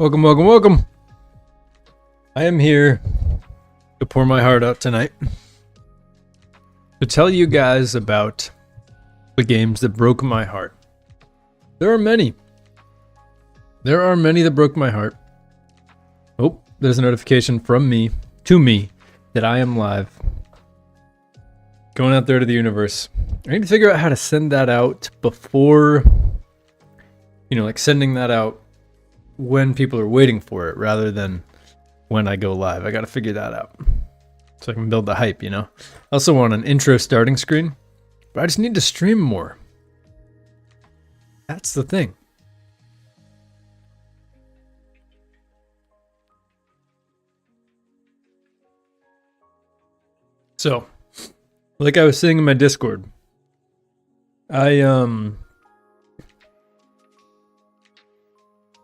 Welcome, welcome, welcome. I am here to pour my heart out tonight. To tell you guys about the games that broke my heart. There are many. There are many that broke my heart. Oh, there's a notification from me, to me, that I am live. Going out there to the universe. I need to figure out how to send that out before, like sending that out when people are waiting for it rather than when I go live. I got to figure that out so I can build the hype, I also want an intro starting screen, but I just need to stream more. That's the thing. So, like I was saying in my Discord,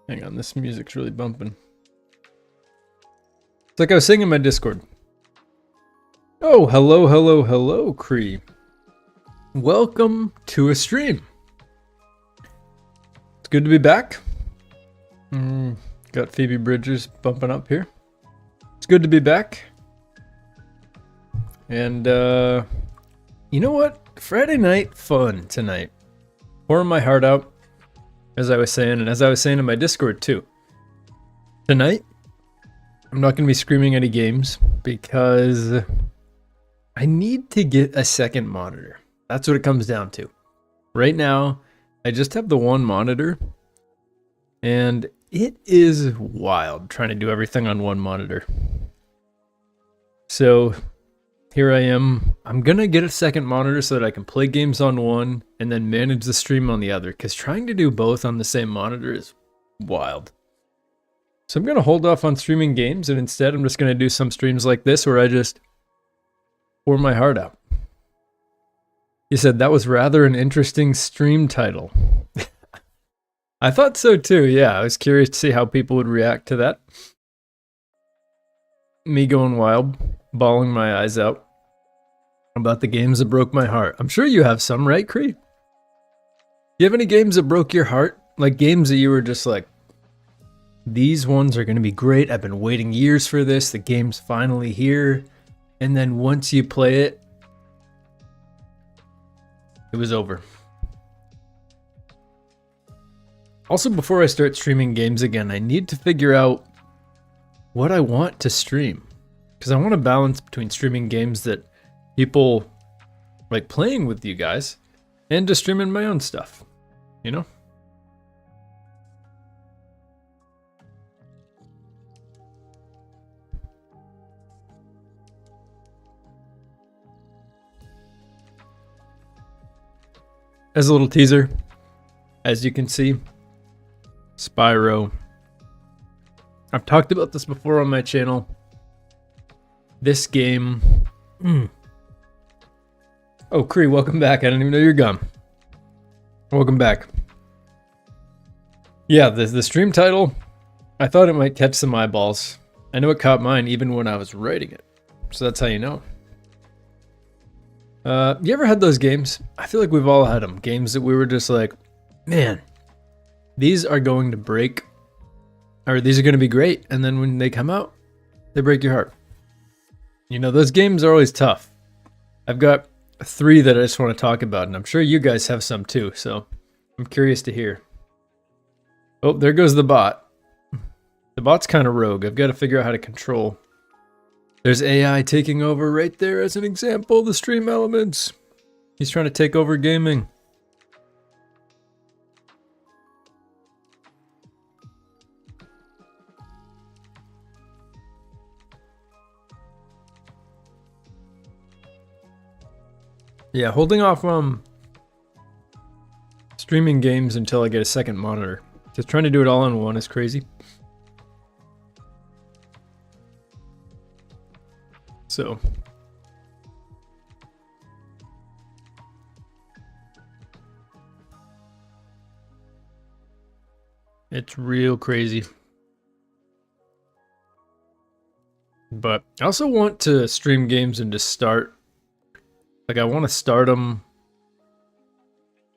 hang on, this music's really bumping. It's like I was saying in my Discord. Oh, hello, Cree. Welcome to a stream. It's good to be back. Got Phoebe Bridgers bumping up here. It's good to be back. And, you know what? Friday night fun tonight. Pouring my heart out. As I was saying, and as I was saying in my Discord too. Tonight, I'm not going to be screaming any games because I need to get a second monitor. That's what it comes down to. Right now, I just have the one monitor, and it is wild trying to do everything on one monitor. So here I am. I'm going to get a second monitor so that I can play games on one and then manage the stream on the other, because trying to do both on the same monitor is wild. So I'm going to hold off on streaming games, and instead I'm just going to do some streams like this where I just pour my heart out. You said that was rather an interesting stream title. I thought so too, yeah. I was curious to see how people would react to that. Me going wild, bawling my eyes out about the games that broke my heart. I'm sure you have some, right, Cree? Do you have any games that broke your heart? Like games that you were just like, these ones are going to be great. I've been waiting years for this. The game's finally here. And then once you play it, it was over. Also, before I start streaming games again, I need to figure out what I want to stream. Because I want to balance between streaming games that people like playing with you guys and just streaming my own stuff, As a little teaser, as you can see, Spyro. I've talked about this before on my channel. This game... Oh, Cree, welcome back. I didn't even know you're gone. Welcome back. Yeah, the stream title, I thought it might catch some eyeballs. I know it caught mine even when I was writing it. So that's how you know. You ever had those games? I feel like we've all had them. Games that we were just like, man, these are going to break, or these are going to be great. And then when they come out, they break your heart. Those games are always tough. I've got 3 that I just want to talk about, and I'm sure you guys have some too, so I'm curious to hear. Oh, there goes the bot. The bot's kind of rogue. I've got to figure out how to control. There's AI taking over right there as an example. The stream elements. He's trying to take over gaming. Yeah, holding off streaming games until I get a second monitor. Just trying to do it all in one is crazy. So it's real crazy. But I also want to stream games and just start. Like I want to start them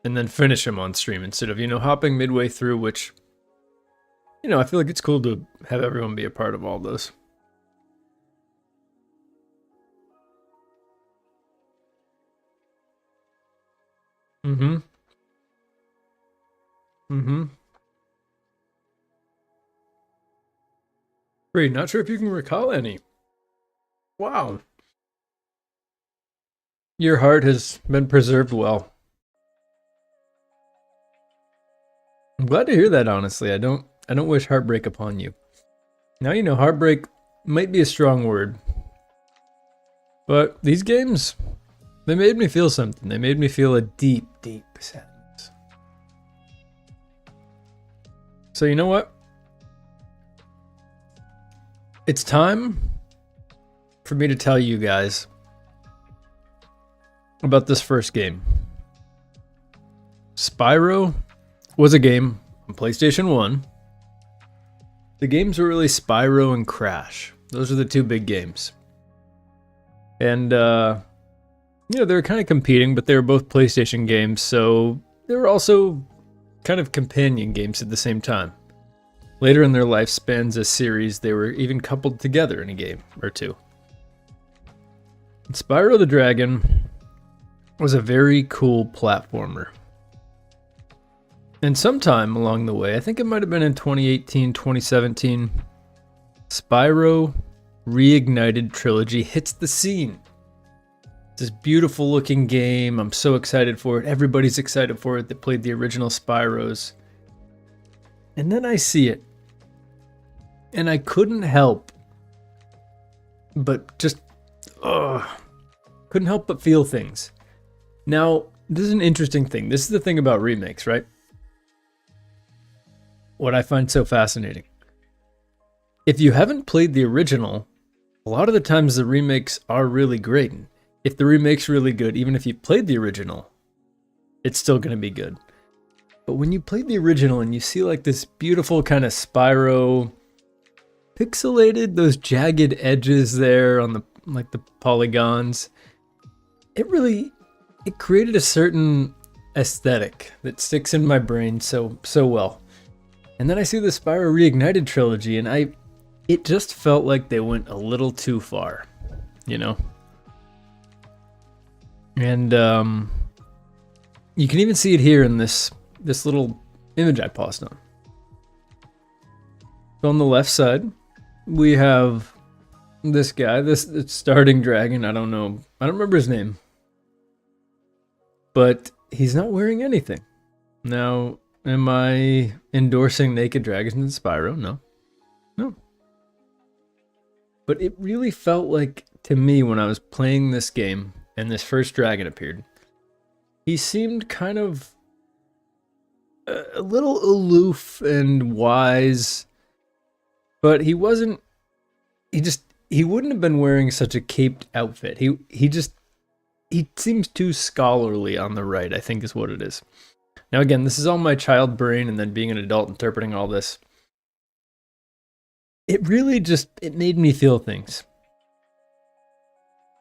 and then finish them on stream instead of, hopping midway through, which You know, I feel like it's cool to have everyone be a part of all those. Mm-hmm. Mm-hmm. Great. Not sure if you can recall any. Wow. Your heart has been preserved well. I'm glad to hear that, honestly. I don't wish heartbreak upon you. Now you know heartbreak might be a strong word. But these games, they made me feel something. They made me feel a deep, deep sadness. So you know what? It's time for me to tell you guys about this first game. Spyro was a game on PlayStation 1. The games were really Spyro and Crash. Those are the two big games. And, they were kind of competing, but they were both PlayStation games, so they were also kind of companion games at the same time. Later in their lifespans as series, they were even coupled together in a game or two. And Spyro the Dragon was a very cool platformer. And sometime along the way, I think it might have been in 2018, 2017, Spyro Reignited Trilogy hits the scene. It's this beautiful looking game. I'm so excited for it. Everybody's excited for it that played the original Spyros. And then I see it. And I couldn't help but couldn't help but feel things. Now, this is an interesting thing. This is the thing about remakes, right? What I find so fascinating. If you haven't played the original, a lot of the times the remakes are really great. If the remake's really good, even if you played the original, it's still going to be good. But when you play the original and you see like this beautiful kind of Spyro, pixelated, those jagged edges there on the polygons, it created a certain aesthetic that sticks in my brain so well. And then I see the Spyro Reignited trilogy, and it just felt like they went a little too far, you know? And you can even see it here in this little image I paused on. So on the left side, we have this guy, this starting dragon. I don't remember his name. But he's not wearing anything. Now, am I endorsing naked dragons in Spyro? No. But it really felt like, to me, when I was playing this game and this first dragon appeared, he seemed kind of a little aloof and wise, but he wasn't, he wouldn't have been wearing such a caped outfit. He seems too scholarly on the right, I think is what it is. Now again, this is all my child brain and then being an adult interpreting all this. It really it made me feel things.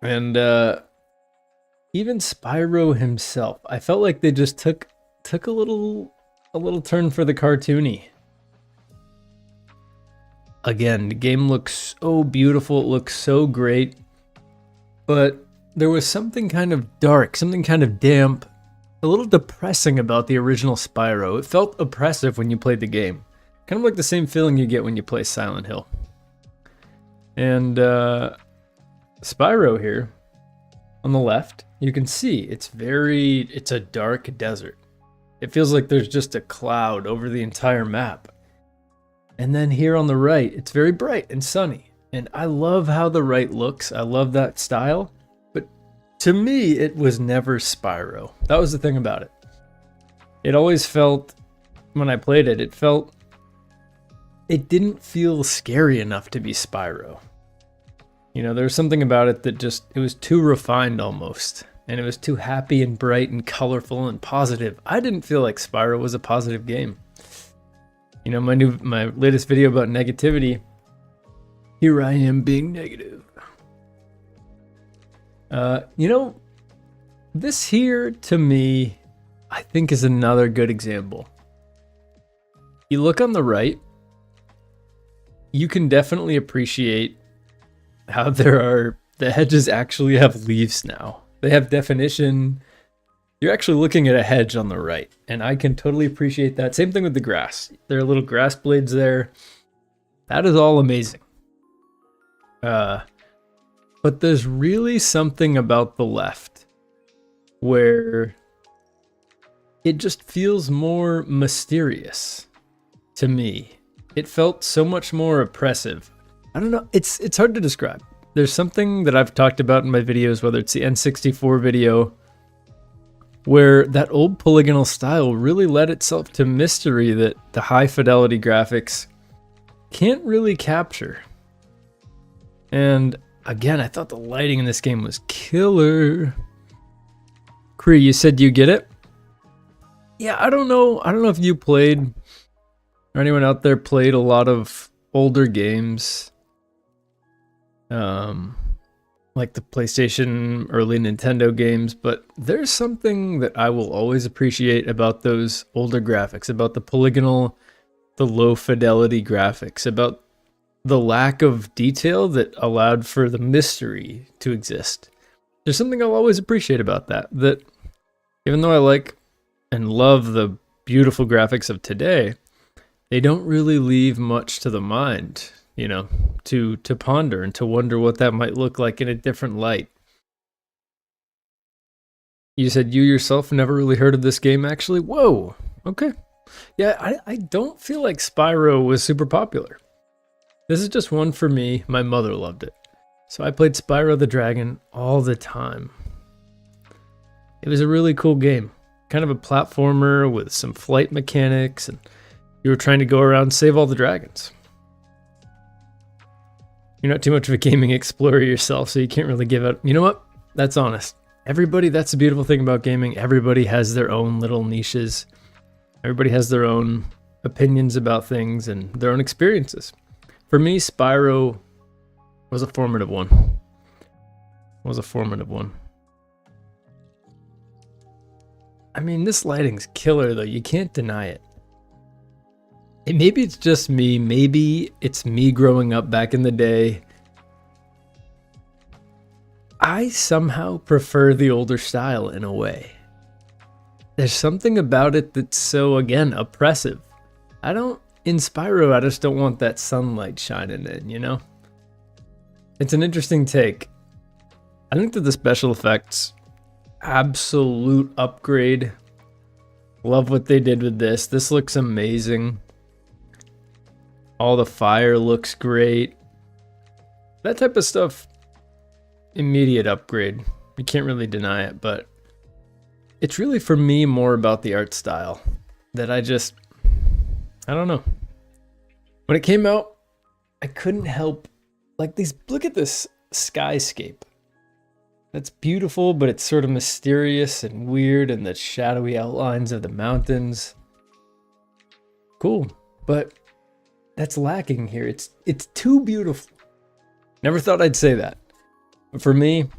And even Spyro himself, I felt like they just took a little turn for the cartoony. Again, the game looks so beautiful, it looks so great, but there was something kind of dark, something kind of damp, a little depressing about the original Spyro. It felt oppressive when you played the game. Kind of like the same feeling you get when you play Silent Hill. And Spyro here, on the left, you can see it's a dark desert. It feels like there's just a cloud over the entire map. And then here on the right, it's very bright and sunny. And I love how the right looks. I love that style. But to me, it was never Spyro. That was the thing about it. It always felt, when I played it, it didn't feel scary enough to be Spyro. You know, there was something about it that it was too refined almost. And it was too happy and bright and colorful and positive. I didn't feel like Spyro was a positive game. You know, my latest video about negativity, here I am being negative. This here, to me, I think is another good example. You look on the right, you can definitely appreciate how the hedges actually have leaves now. They have definition. You're actually looking at a hedge on the right, and I can totally appreciate that. Same thing with the grass. There are little grass blades there. That is all amazing. But there's really something about the left where it just feels more mysterious to me. It felt so much more oppressive. I don't know. It's hard to describe. There's something that I've talked about in my videos, whether it's the N64 video, where that old polygonal style really led itself to mystery that the high fidelity graphics can't really capture. And again, I thought the lighting in this game was killer. Kree, you said you get it? Yeah, I don't know. I don't know if you played, or anyone out there played a lot of older games. Like the PlayStation, early Nintendo games, but there's something that I will always appreciate about those older graphics, about the polygonal, the low fidelity graphics, about the lack of detail that allowed for the mystery to exist. There's something I'll always appreciate about that even though I like and love the beautiful graphics of today, they don't really leave much to the mind, to ponder and to wonder what that might look like in a different light. You said you yourself never really heard of this game, actually? Whoa, okay. Yeah, I don't feel like Spyro was super popular. This is just one for me. My mother loved it. So I played Spyro the Dragon all the time. It was a really cool game. Kind of a platformer with some flight mechanics, and you were trying to go around and save all the dragons. You're not too much of a gaming explorer yourself, so you can't really give out. You know what? That's honest. That's the beautiful thing about gaming. Everybody has their own little niches. Everybody has their own opinions about things and their own experiences. For me, Spyro was a formative one. I mean, this lighting's killer, though. You can't deny it. Maybe it's just me. Maybe it's me growing up back in the day. I somehow prefer the older style in a way. There's something about it that's so, again, oppressive. In Spyro, I just don't want that sunlight shining in, It's an interesting take. I think that the special effects, absolute upgrade. Love what they did with this. This looks amazing. All the fire looks great. That type of stuff, immediate upgrade. You can't really deny it, but it's really for me more about the art style that I don't know. When it came out, I couldn't help look at this skyscape. That's beautiful, but it's sort of mysterious and weird, and the shadowy outlines of the mountains. Cool, but that's lacking here. It's too beautiful. Never thought I'd say that. But for me,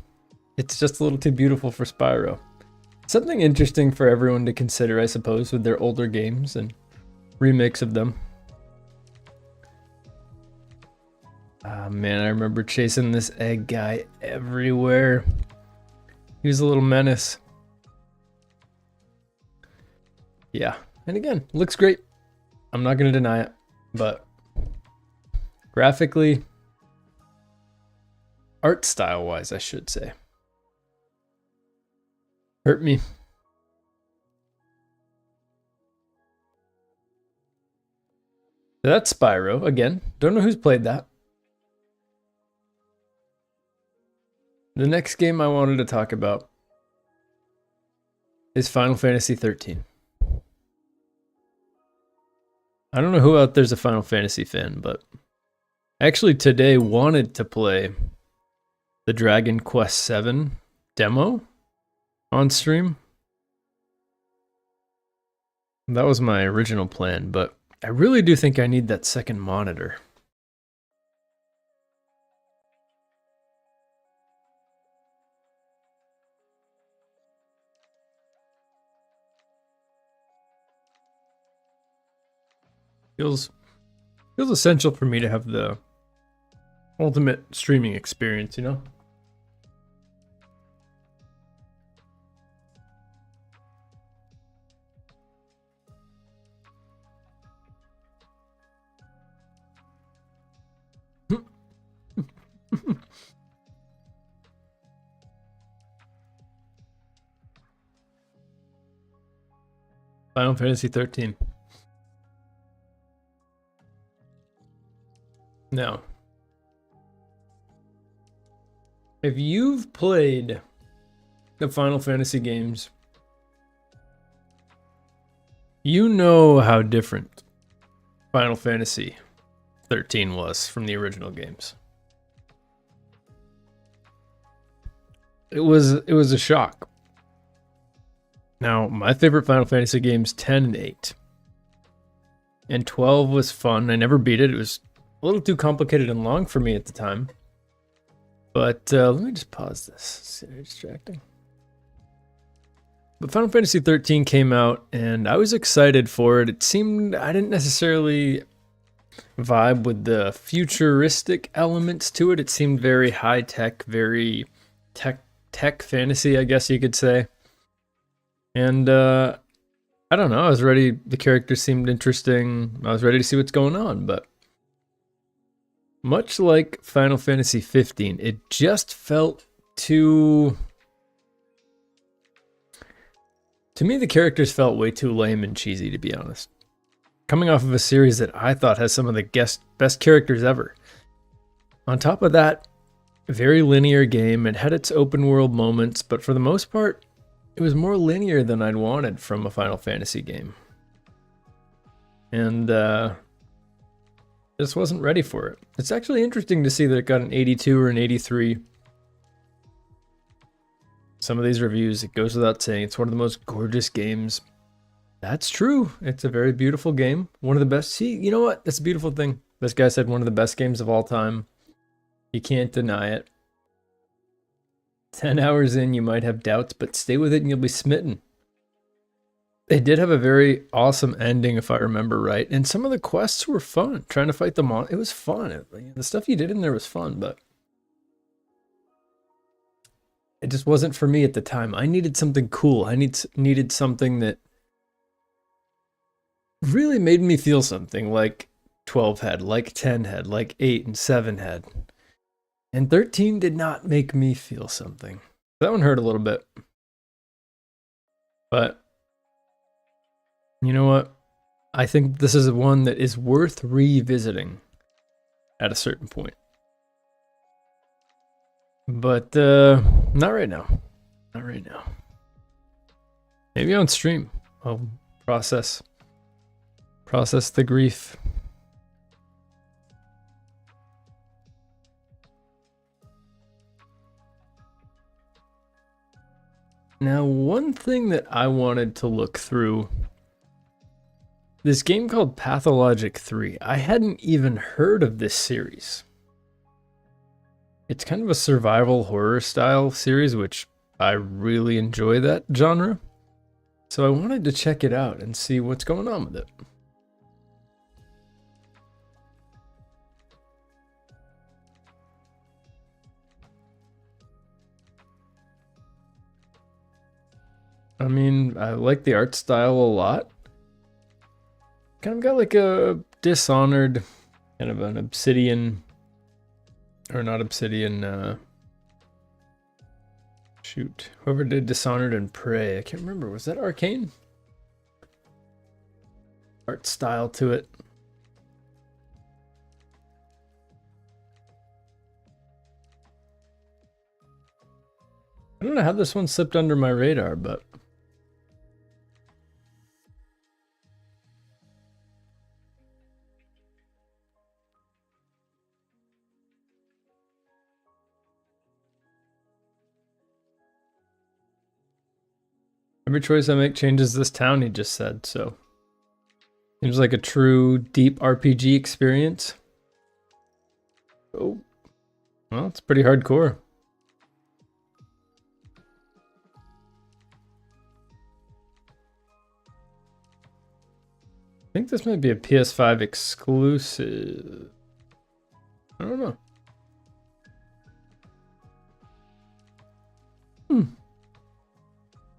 it's just a little too beautiful for Spyro. Something interesting for everyone to consider, I suppose, with their older games and remakes of them. Ah, man, I remember chasing this egg guy everywhere. He was a little menace. Yeah, and again, looks great. I'm not going to deny it, but graphically, art style wise, I should say, hurt me. That's Spyro again. Don't know who's played that. The next game I wanted to talk about is Final Fantasy 13. I don't know who out there's a Final Fantasy fan, but I actually today wanted to play the Dragon Quest VII demo on stream. That was my original plan, but I really do think I need that second monitor. Feels Feels essential for me to have the ultimate streaming experience, you know? Final Fantasy 13. Now, if you've played the Final Fantasy games, you know how different Final Fantasy 13 was from the original games. It was a shock. Now, my favorite Final Fantasy games 10 and 8. And 12 was fun. I never beat it. It was a little too complicated and long for me at the time. But let me just pause this. It's very distracting. But Final Fantasy 13 came out, and I was excited for it. It seemed I didn't necessarily vibe with the futuristic elements to it. It seemed very high tech, very tech fantasy, I guess you could say. And I don't know. I was ready. The characters seemed interesting. I was ready to see what's going on, but much like Final Fantasy 15, it just felt too... To me, the characters felt way too lame and cheesy, to be honest. Coming off of a series that I thought has some of the best characters ever. On top of that, a very linear game. It had its open world moments, but for the most part, it was more linear than I'd wanted from a Final Fantasy game. And just wasn't ready for it. It's actually interesting to see that it got an 82 or an 83. Some of these reviews, it goes without saying, it's one of the most gorgeous games. That's true. It's a very beautiful game. One of the best. See, you know what? That's a beautiful thing. This guy said one of the best games of all time. You can't deny it. 10 hours in, you might have doubts, but stay with it and you'll be smitten. They did have a very awesome ending, if I remember right. And some of the quests were fun. Trying to fight them all. It was fun. The stuff you did in there was fun, but it just wasn't for me at the time. I needed something cool. I needed something that really made me feel something, like 12 had, like 10 had, like 8 and 7 had. And 13 did not make me feel something. That one hurt a little bit. But you know what? I think this is one that is worth revisiting at a certain point. But not right now. Not right now. Maybe on stream. I'll process the grief. Now, one thing that I wanted to look through, this game called Pathologic 3. I hadn't even heard of this series. It's kind of a survival horror style series, which I really enjoy that genre. So I wanted to check it out and see what's going on with it. I mean, I like the art style a lot. Kind of got like a Dishonored, kind of an Obsidian, or not Obsidian, shoot, whoever did Dishonored and Prey, I can't remember, was that Arcane? Art style to it. I don't know how this one slipped under my radar, but every choice I make changes this town, he just said, so. Seems like a true deep RPG experience. Oh, well, it's pretty hardcore. think this might be a PS5 exclusive. I don't know.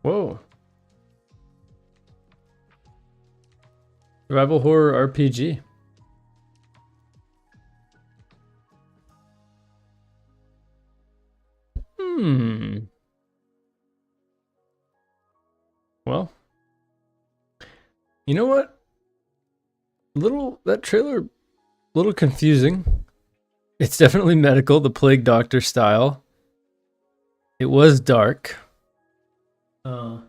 Whoa. Survival horror RPG. Well, you know what? That trailer, little confusing. It's definitely medical, the Plague Doctor style. It was dark. Not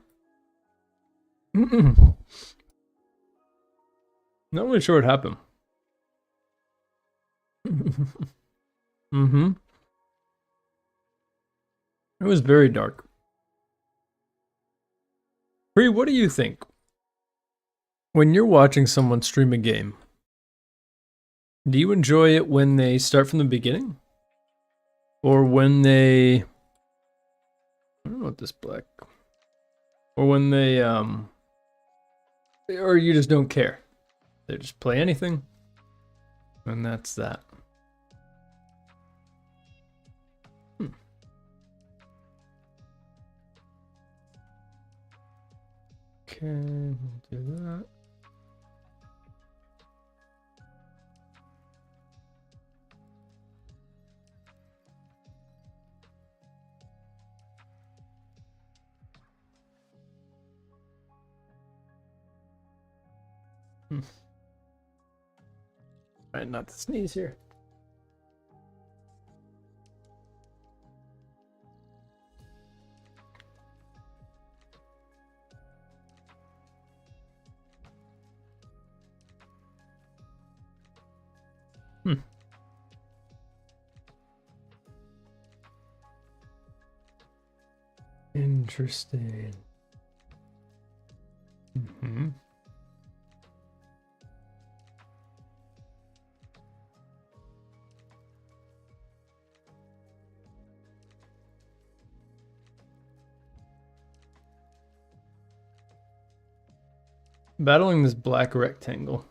really sure what happened. Mm-hmm. It was very dark. Bree, what do you think? When you're watching someone stream a game, do you enjoy it when they start from the beginning? Or when they... I don't know what this black... Or when they, or you just don't care. They just play anything. And that's that. Okay, we'll do that. Try not to sneeze here. Interesting. Battling this black rectangle.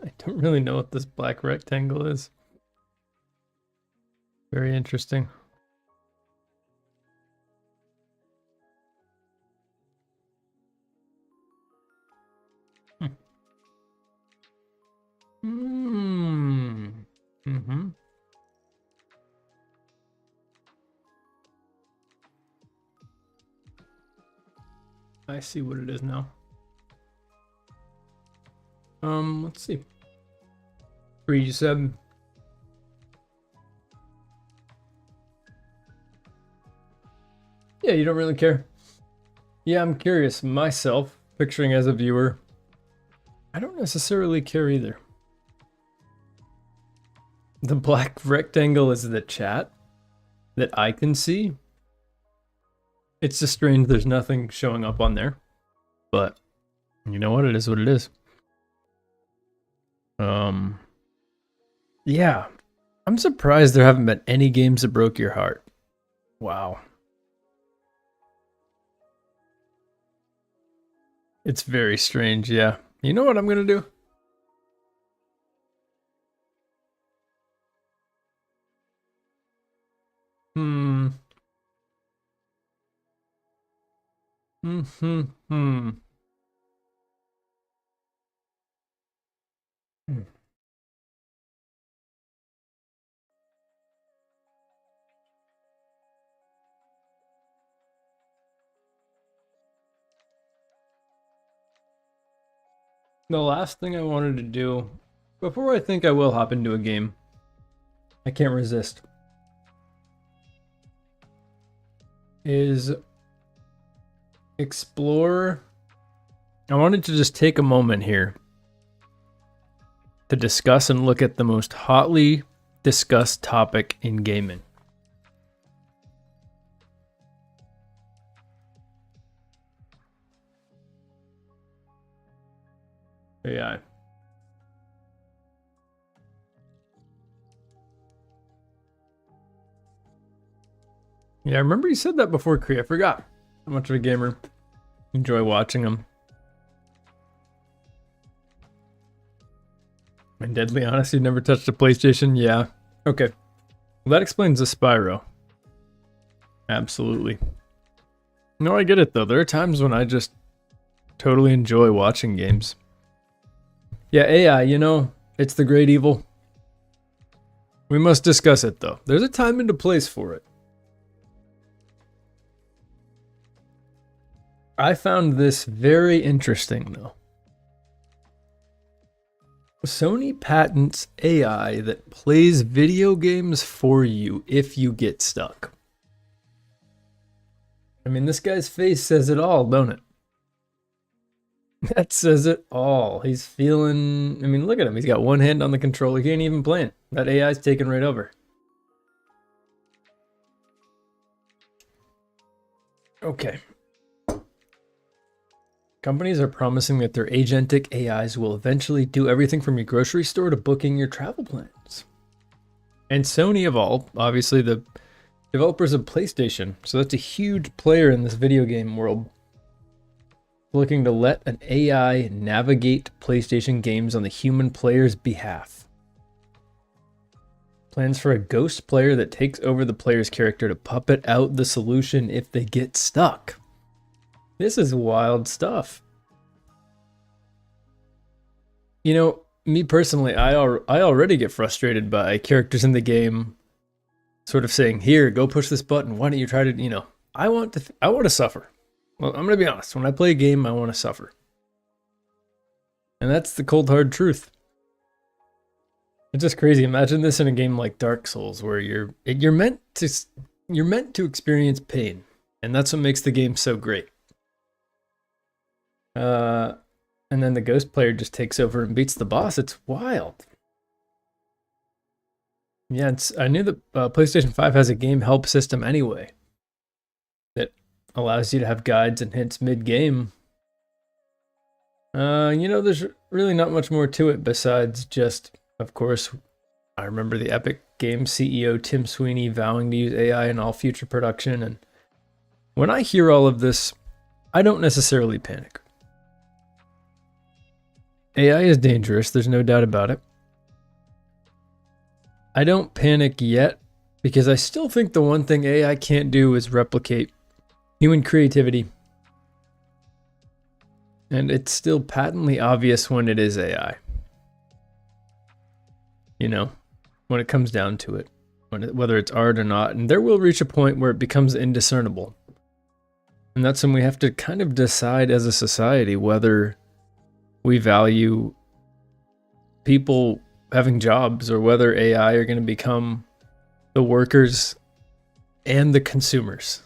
I don't really know what this black rectangle is. Very interesting. I see what it is now. Let's see. 3G7. Yeah, you don't really care. Yeah, I'm curious myself, picturing as a viewer. I don't necessarily care either. The black rectangle is the chat that I can see. It's just strange there's nothing showing up on there. But you know what? It is what it is. Yeah. I'm surprised there haven't been any games that broke your heart. Wow. It's very strange, yeah. You know what I'm gonna do? The last thing I wanted to do, before I think I will hop into a game, I can't resist, is explore. I wanted to just take a moment here to discuss and look at the most hotly discussed topic in gaming. AI. Yeah, I remember you said that before, Kree. I forgot how much of a gamer. Enjoy watching them. And deadly honest, you never touched a PlayStation? Yeah. Okay. Well, that explains the Spyro. Absolutely. No, I get it though. There are times when I just totally enjoy watching games. Yeah, AI, it's the great evil. We must discuss it though. There's a time and a place for it. I found this very interesting though. Sony patents AI that plays video games for you if you get stuck. I mean, this guy's face says it all, don't it? That says it all. He's feeling. I mean, look at him. He's got one hand on the controller. He ain't even playing. That AI's taking right over. Okay. Companies are promising that their agentic AIs will eventually do everything from your grocery store to booking your travel plans. And Sony of all, obviously the developers of PlayStation, so that's a huge player in this video game world, looking to let an AI navigate PlayStation games on the human player's behalf. Plans for a ghost player that takes over the player's character to puppet out the solution if they get stuck. This is wild stuff. Me personally, I already get frustrated by characters in the game sort of saying, "Here, go push this button. Why don't you try to, I want to suffer." Well, I'm going to be honest. When I play a game, I want to suffer. And that's the cold hard truth. It's just crazy. Imagine this in a game like Dark Souls where you're meant to experience pain, and that's what makes the game so great. And then the ghost player just takes over and beats the boss. It's wild. Yeah, I knew the PlayStation 5 has a game help system anyway that allows you to have guides and hints mid-game. There's really not much more to it besides just, of course, I remember the Epic Games CEO Tim Sweeney vowing to use AI in all future production. And when I hear all of this, I don't necessarily panic. AI is dangerous, there's no doubt about it. I don't panic yet because I still think the one thing AI can't do is replicate human creativity. And it's still patently obvious when it is AI. When it comes down to it, whether it's art or not. And there will reach a point where it becomes indiscernible. And that's when we have to kind of decide as a society whether we value people having jobs or whether AI are going to become the workers and the consumers.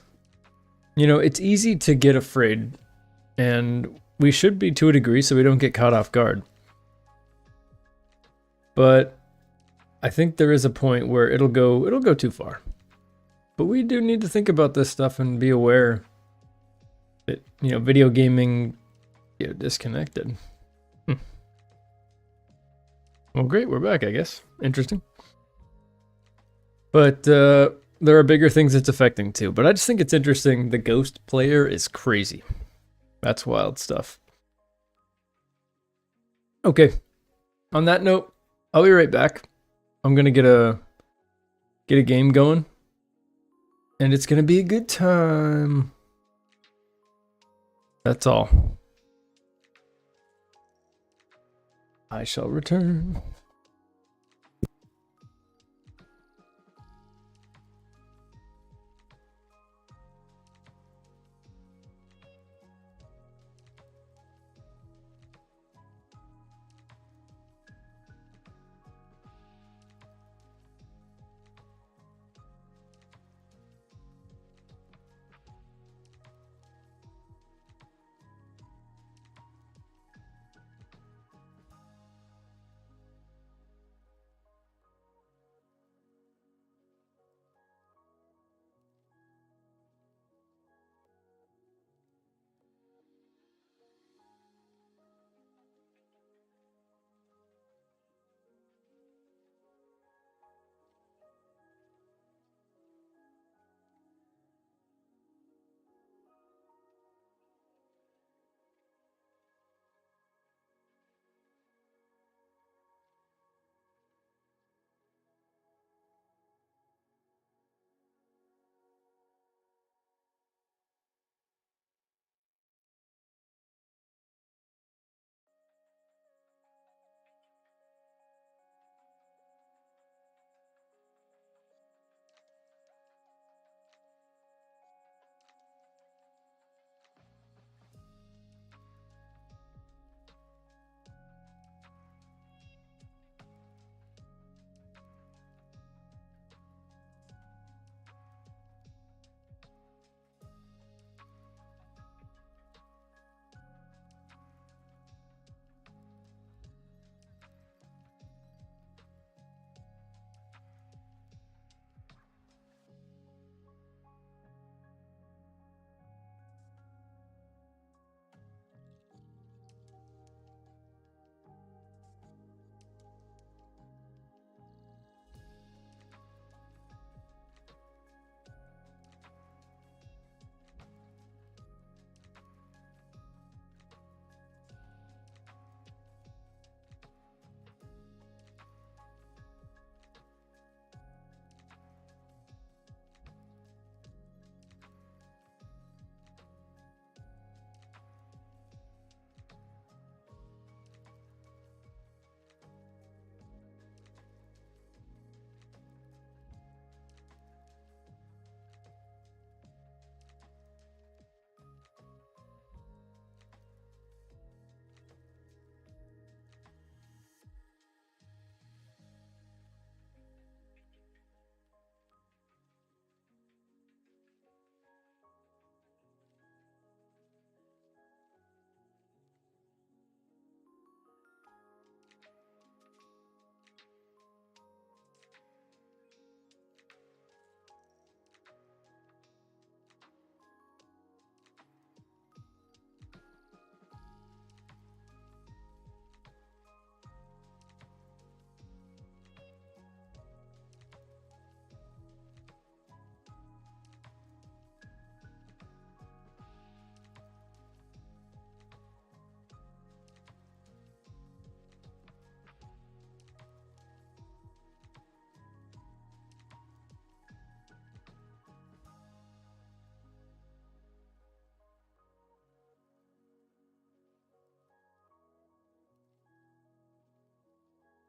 It's easy to get afraid, and we should be to a degree so we don't get caught off guard. But I think there is a point where it'll go too far. But we do need to think about this stuff and be aware that, video gaming disconnected. Well, great, we're back, I guess. Interesting. But there are bigger things it's affecting too. But I just think it's interesting. The ghost player is crazy. That's wild stuff. Okay. On that note, I'll be right back. I'm gonna get a game going, and it's gonna be a good time. That's all. I shall return.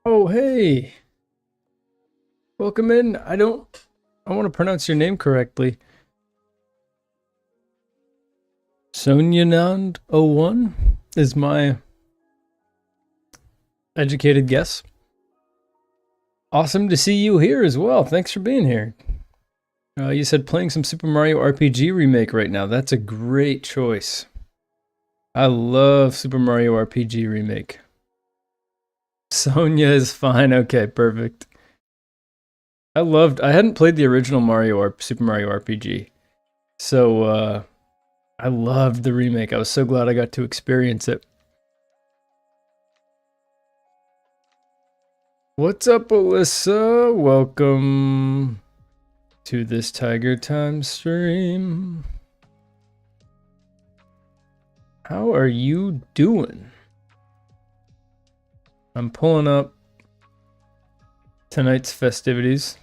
Oh, hey. Welcome in. I want to pronounce your name correctly. Sonyanand01 is my educated guess. Awesome to see you here as well. Thanks for being here. You said playing some Super Mario RPG Remake right now. That's a great choice. I love Super Mario RPG Remake. Sonya is fine. Okay, perfect. I hadn't played the original Super Mario RPG. So, I loved the remake. I was so glad I got to experience it. What's up, Alyssa? Welcome to this Tiger Time stream. How are you doing? I'm pulling up tonight's festivities.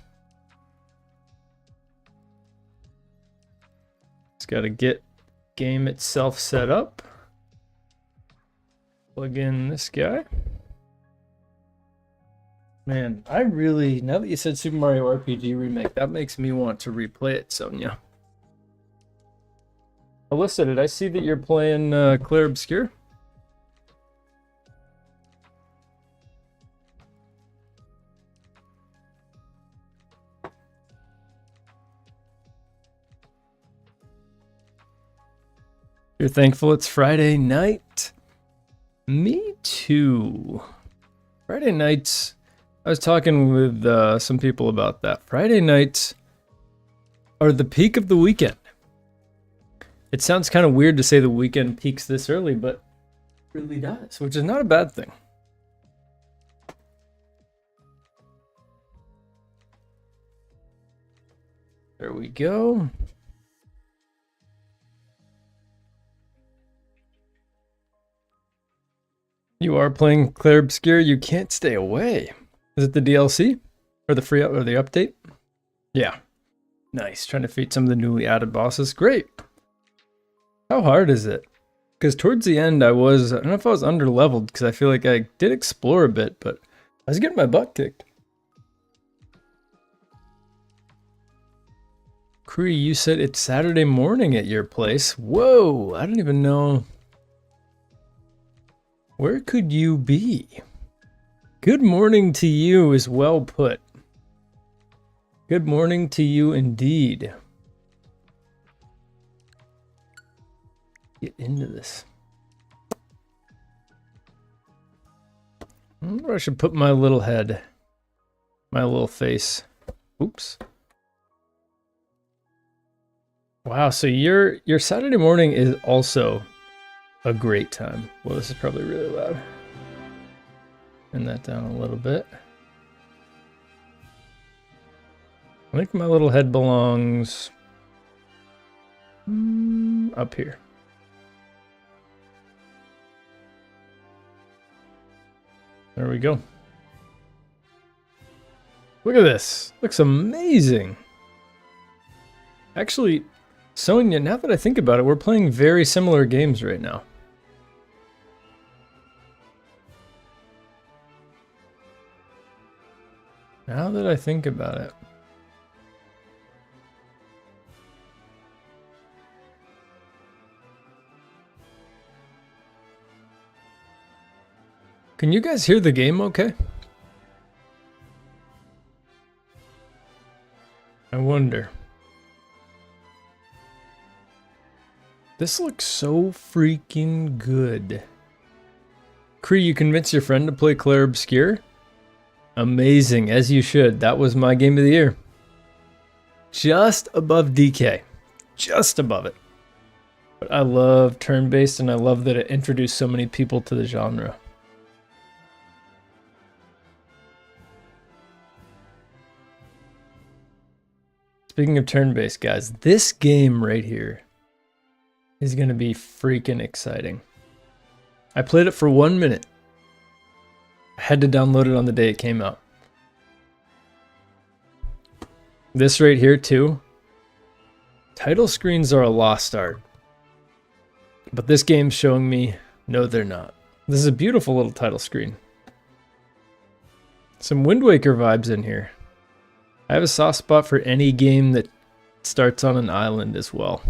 Just gotta get game itself set up. Plug in this guy. Man, now that you said Super Mario RPG Remake, that makes me want to replay it, Sonia. Alyssa, did I see that you're playing Clair Obscur? You're thankful it's Friday night? Me too. Friday nights, I was talking with some people about that. Friday nights are the peak of the weekend. It sounds kind of weird to say the weekend peaks this early, but it really does, which is not a bad thing. There we go. You are playing Clair Obscur. You can't stay away. Is it the DLC or the update? Yeah. Nice. Trying to defeat some of the newly added bosses. Great. How hard is it? Because towards the end I don't know if I was under-leveled because I feel like I did explore a bit, but I was getting my butt kicked. Cree, you said it's Saturday morning at your place. Whoa, I don't even know. Where could you be? Good morning to you is well put. Good morning to you indeed. Get into this. I wonder where I should put my little head. My little face. Oops. Wow, so your Saturday morning is also a great time. Well, this is probably really loud. Turn that down a little bit. I think my little head belongs up here. There we go. Look at this. Looks amazing. Actually, Sonia, now that I think about it, we're playing very similar games right now. Now that I think about it. Can you guys hear the game okay? I wonder. This looks so freaking good. Cree, you convinced your friend to play Clair Obscur? Amazing, as you should. That was my game of the year. Just above DK. Just above it. But I love turn-based, and I love that it introduced so many people to the genre. Speaking of turn-based, guys, this game right here is going to be freaking exciting. I played it for 1 minute. I had to download it on the day it came out. This right here too. Title screens are a lost art. But this game's showing me, no they're not. This is a beautiful little title screen. Some Wind Waker vibes in here. I have a soft spot for any game that starts on an island as well.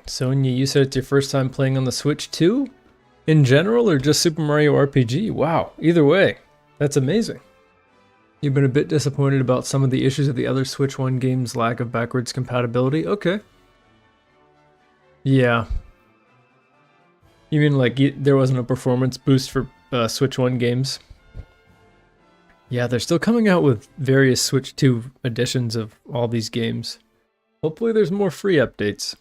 Sonia, you said it's your first time playing on the Switch too? In general, or just Super Mario RPG? Wow, either way, that's amazing. You've been a bit disappointed about some of the issues of the other Switch 1 games' lack of backwards compatibility? Okay. Yeah. You mean like there wasn't a performance boost for Switch 1 games? Yeah, they're still coming out with various Switch 2 editions of all these games. Hopefully there's more free updates.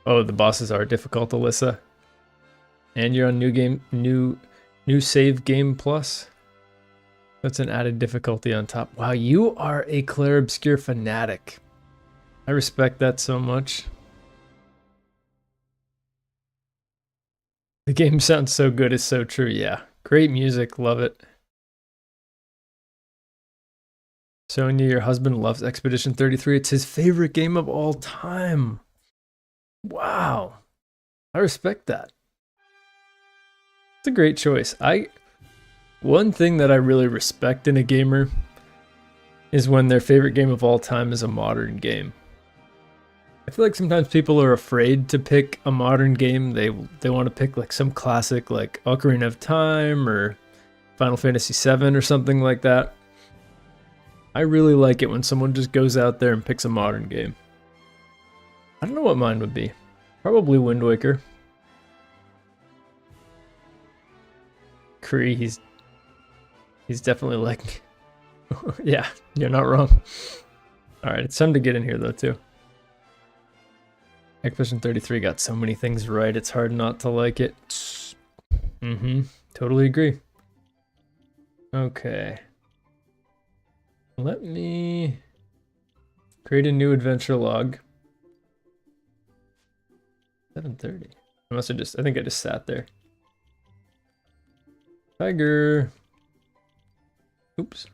Oh, the bosses are difficult, Alyssa. And you're on new save game plus. That's an added difficulty on top. Wow, you are a Claire Obscure fanatic. I respect that so much. The game sounds so good, it's so true, yeah. Great music, love it. Sonia, your husband loves Expedition 33. It's his favorite game of all time. Wow. I respect that. It's a great choice. One thing that I really respect in a gamer is when their favorite game of all time is a modern game. I feel like sometimes people are afraid to pick a modern game. They want to pick like some classic like Ocarina of Time or Final Fantasy VII or something like that. I really like it when someone just goes out there and picks a modern game. I don't know what mine would be. Probably Wind Waker. Kree, he's definitely like... Yeah, you're not wrong. Alright, it's time to get in here though too. Expedition 33 got so many things right, it's hard not to like it. Totally agree. Okay. Let me create a new adventure log. 7:30. I think I just sat there. Tiger. Oops.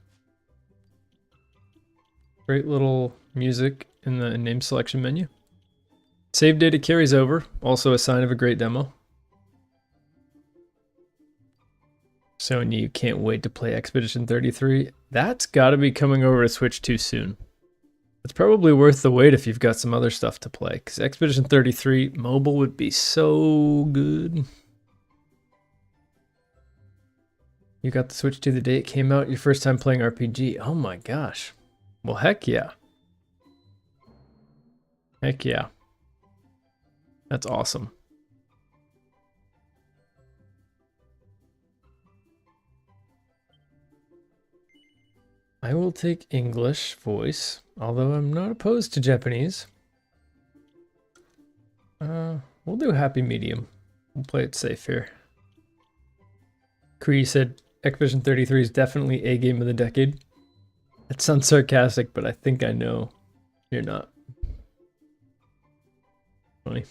Great little music in the name selection menu. Save data carries over, also a sign of a great demo. Sonya, you can't wait to play Expedition 33. That's gotta be coming over to Switch 2 soon. It's probably worth the wait if you've got some other stuff to play, because Expedition 33 mobile would be so good. You got the Switch 2 the day it came out, your first time playing RPG. Oh my gosh. Well, heck yeah. Heck yeah. That's awesome. I will take English voice, although I'm not opposed to Japanese. We'll do happy medium. We'll play it safe here. Kree said Expedition 33 is definitely a game of the decade. That sounds sarcastic, but I think I know you're not. Funny.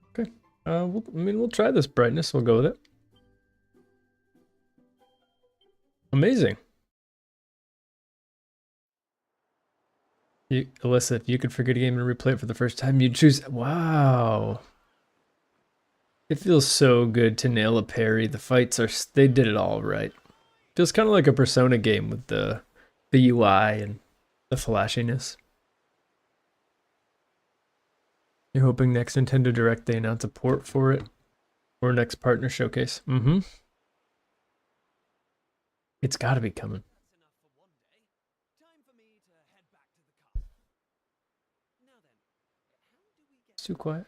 Okay. We'll try this brightness. We'll go with it. Amazing. Alyssa, if you could forget a game and replay it for the first time, you'd choose... Wow. It feels so good to nail a parry. The fights are... They did it all right. Feels kind of like a Persona game with the UI and the flashiness. You're hoping next Nintendo Direct they announce a port for it? Or next partner showcase? It's gotta be coming. It's too quiet.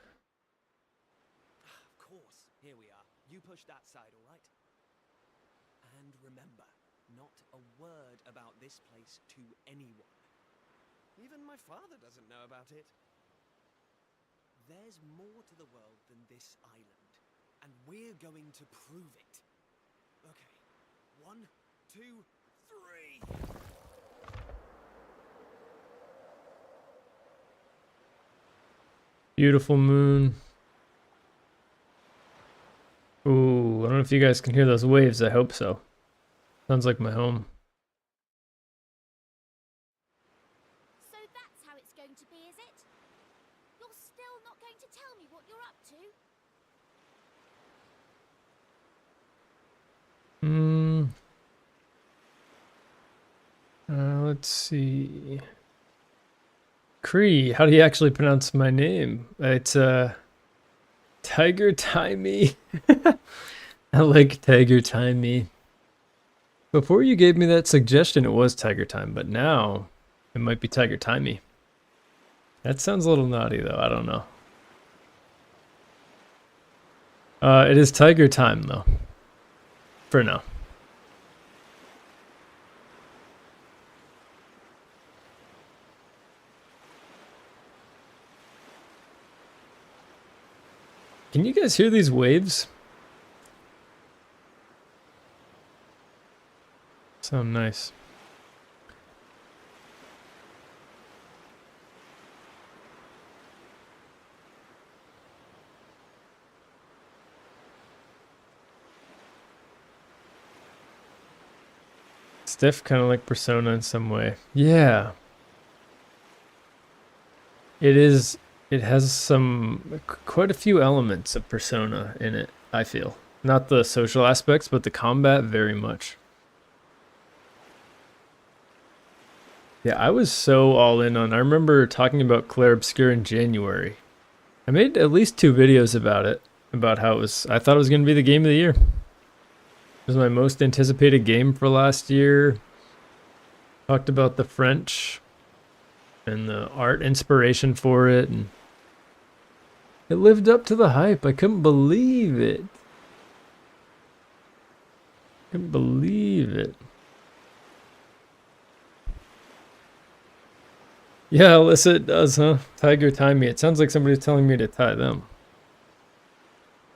Of course, here we are. You push that side, all right? And remember, not a word about this place to anyone. Even my father doesn't know about it. There's more to the world than this island, and we're going to prove it. Okay, 1, 2, 3. Beautiful moon. Ooh, I don't know if you guys can hear those waves. I hope so. Sounds like my home. So that's how it's going to be, is it? You're still not going to tell me what you're up to? Let's see. Cree, how do you actually pronounce my name? It's Tiger Timey. I like Tiger Timey. Before you gave me that suggestion, it was Tiger Time, but now it might be Tiger Timey. That sounds a little naughty, though. I don't know. It is Tiger Time, though. For now. Can you guys hear these waves? Sound nice. Stiff, kind of like Persona in some way. Yeah. It is. It has quite a few elements of Persona in it, I feel. Not the social aspects, but the combat very much. Yeah, I was so all in on. I remember talking about Claire Obscure in January. I made at least 2 videos about it, about how it was. I thought it was going to be the game of the year. It was my most anticipated game for last year. Talked about the French and the art inspiration for it, and it lived up to the hype. I couldn't believe it. Couldn't believe it. Yeah, Alyssa, it does, huh? Tiger tie me. It sounds like somebody's telling me to tie them.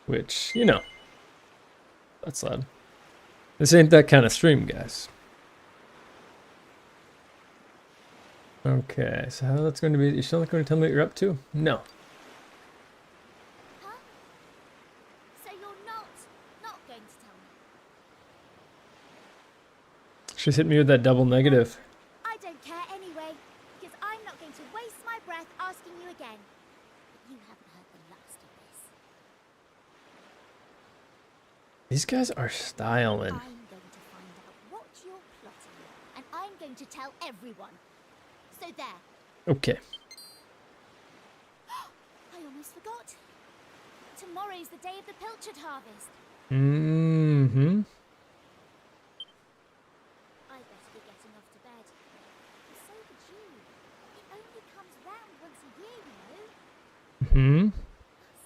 Which, you know, that's loud. This ain't that kind of stream, guys. Okay, so how that's going to be? You're still not going to tell me what you're up to? No. Huh? So you're not going to tell me? She's hit me with that double negative. I don't care anyway, because I'm not going to waste my breath asking you again. But you haven't heard the last of this. These guys are styling. I'm going to find out what you're plotting, and I'm going to tell everyone. So there. Okay. I almost forgot. Tomorrow's the day of the pilchard harvest. Mm-hmm. I better be getting off to bed. So would you. It only comes round once a year, you know. Hmm.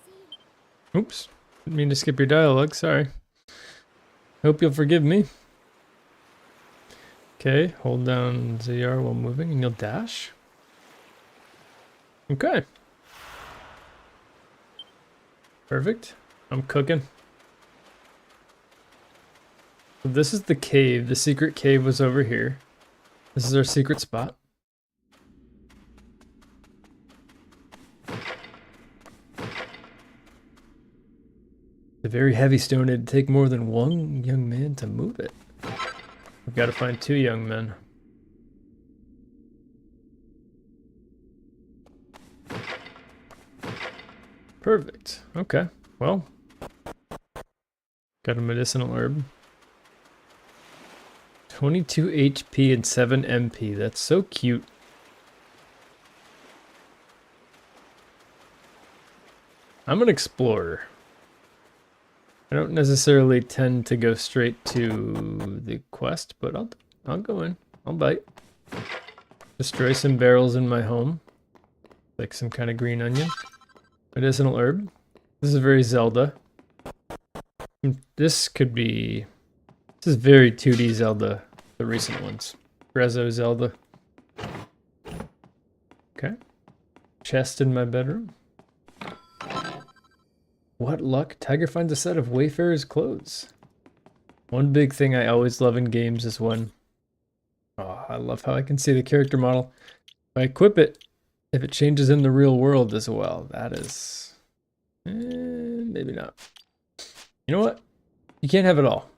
See, Oops. Didn't mean to skip your dialogue. Sorry. Hope you'll forgive me. Okay, hold down ZR while moving and you'll dash. Okay. Perfect. I'm cooking. So this is the cave. The secret cave was over here. This is our secret spot. It's a very heavy stone. It'd take more than one young man to move it. We've got to find 2 young men. Perfect. Okay. Well, got a medicinal herb. 22 HP and 7 MP. That's so cute. I'm an explorer. I don't necessarily tend to go straight to the quest, but I'll go in. I'll bite. Destroy some barrels in my home. Like some kind of green onion. Medicinal herb. This is very Zelda. This could be... This is very 2D Zelda, the recent ones. Rezo Zelda. Okay. Chest in my bedroom. What luck? Tiger finds a set of Wayfarer's clothes. One big thing I always love in games is when... Oh, I love how I can see the character model. If I equip it, if it changes in the real world as well. That is... maybe not. You know what? You can't have it all.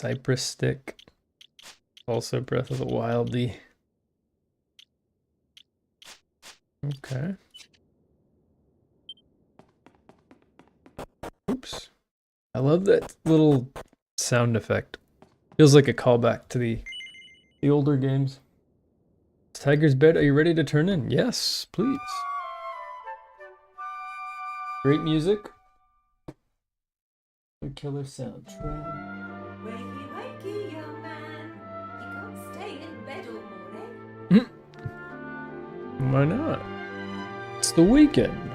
Cypress Stick. Also Breath of the Wildy. Okay. Oops. I love that little sound effect. Feels like a callback to the older games. Tiger's bed, are you ready to turn in? Yes, please. Great music. A killer soundtrack. Wakey, wakey, young man. You can't stay in bed all morning. Why not? It's the weekend.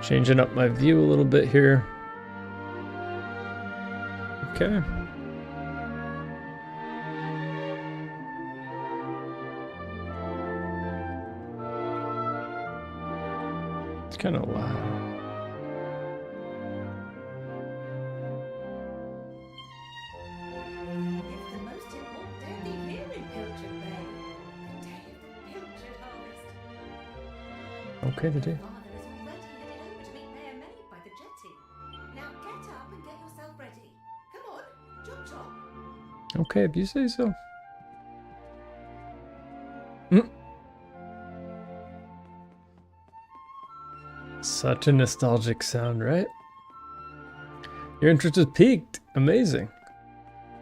Changing up my view a little bit here. Okay. It's kind of loud. It's the most important day of the year in Pilchard Bay. The day of the Pilchard harvest. Okay, the day. Father is already headed over to meet Mayor May by the jetty. Now get up and get yourself ready. Come on, chop chop. Okay, if you say so. Such a nostalgic sound, right? Your interest is peaked. Amazing.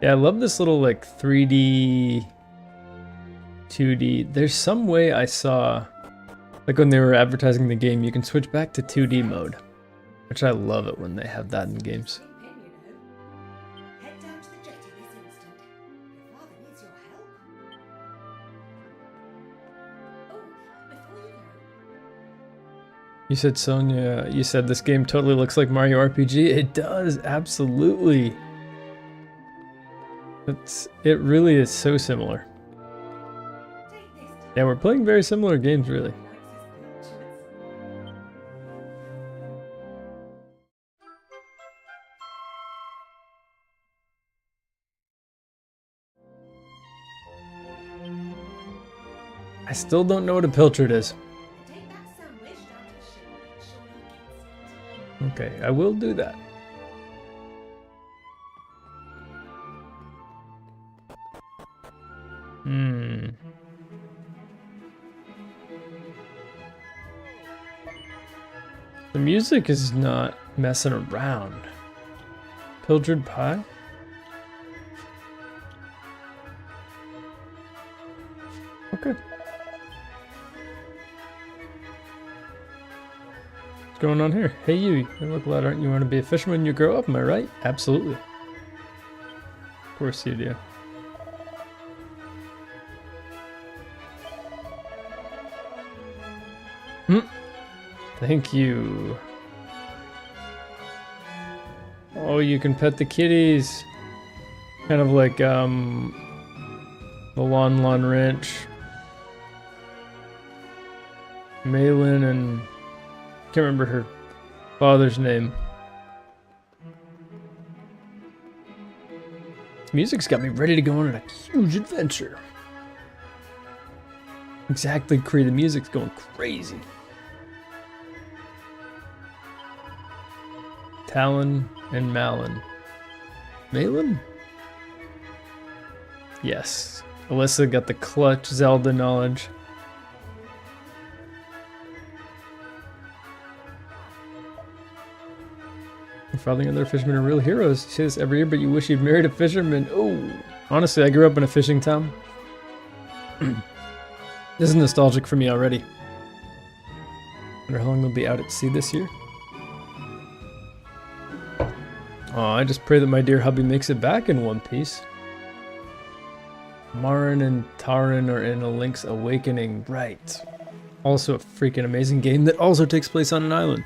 Yeah, I love this little like 3D, 2D. There's some way I saw, like when they were advertising the game, you can switch back to 2D mode, which I love it when they have that in games. Sleep in, you know. Head down to the jetty this instant. Your father needs your help. Oh, before you go, You said, Sonia, you said this game totally looks like Mario RPG. It does, absolutely. It really is so similar. take this to Yeah, we're playing very similar games, really. likes his Pilchards. I still don't know what a pilchard is. Take that sandwich down to the ship and make sure he gets it. Okay, I will do that. The music is not messing around. Pilchard pie? Okay. What's going on here? Hey you look loud, aren't you? Want to be a fisherman when you grow up, am I right? Absolutely. Of course you do. Thank you. Oh, you can pet the kitties. Kind of like, the Lon Ranch. Malin and... can't remember her father's name. This music's got me ready to go on a huge adventure. Exactly, Cree, the music's going crazy. Talon and Malin. Malin? Yes. Alyssa got the clutch Zelda knowledge. Your father and other fishermen are real heroes. You say this every year, but you wish you'd married a fisherman. Oh, honestly, I grew up in a fishing town. This is nostalgic for me already. Wonder how long they'll be out at sea this year. Oh, I just pray that my dear hubby makes it back in one piece. Marin and Tarin are in a Link's Awakening, right. Also a freaking amazing game that also takes place on an island.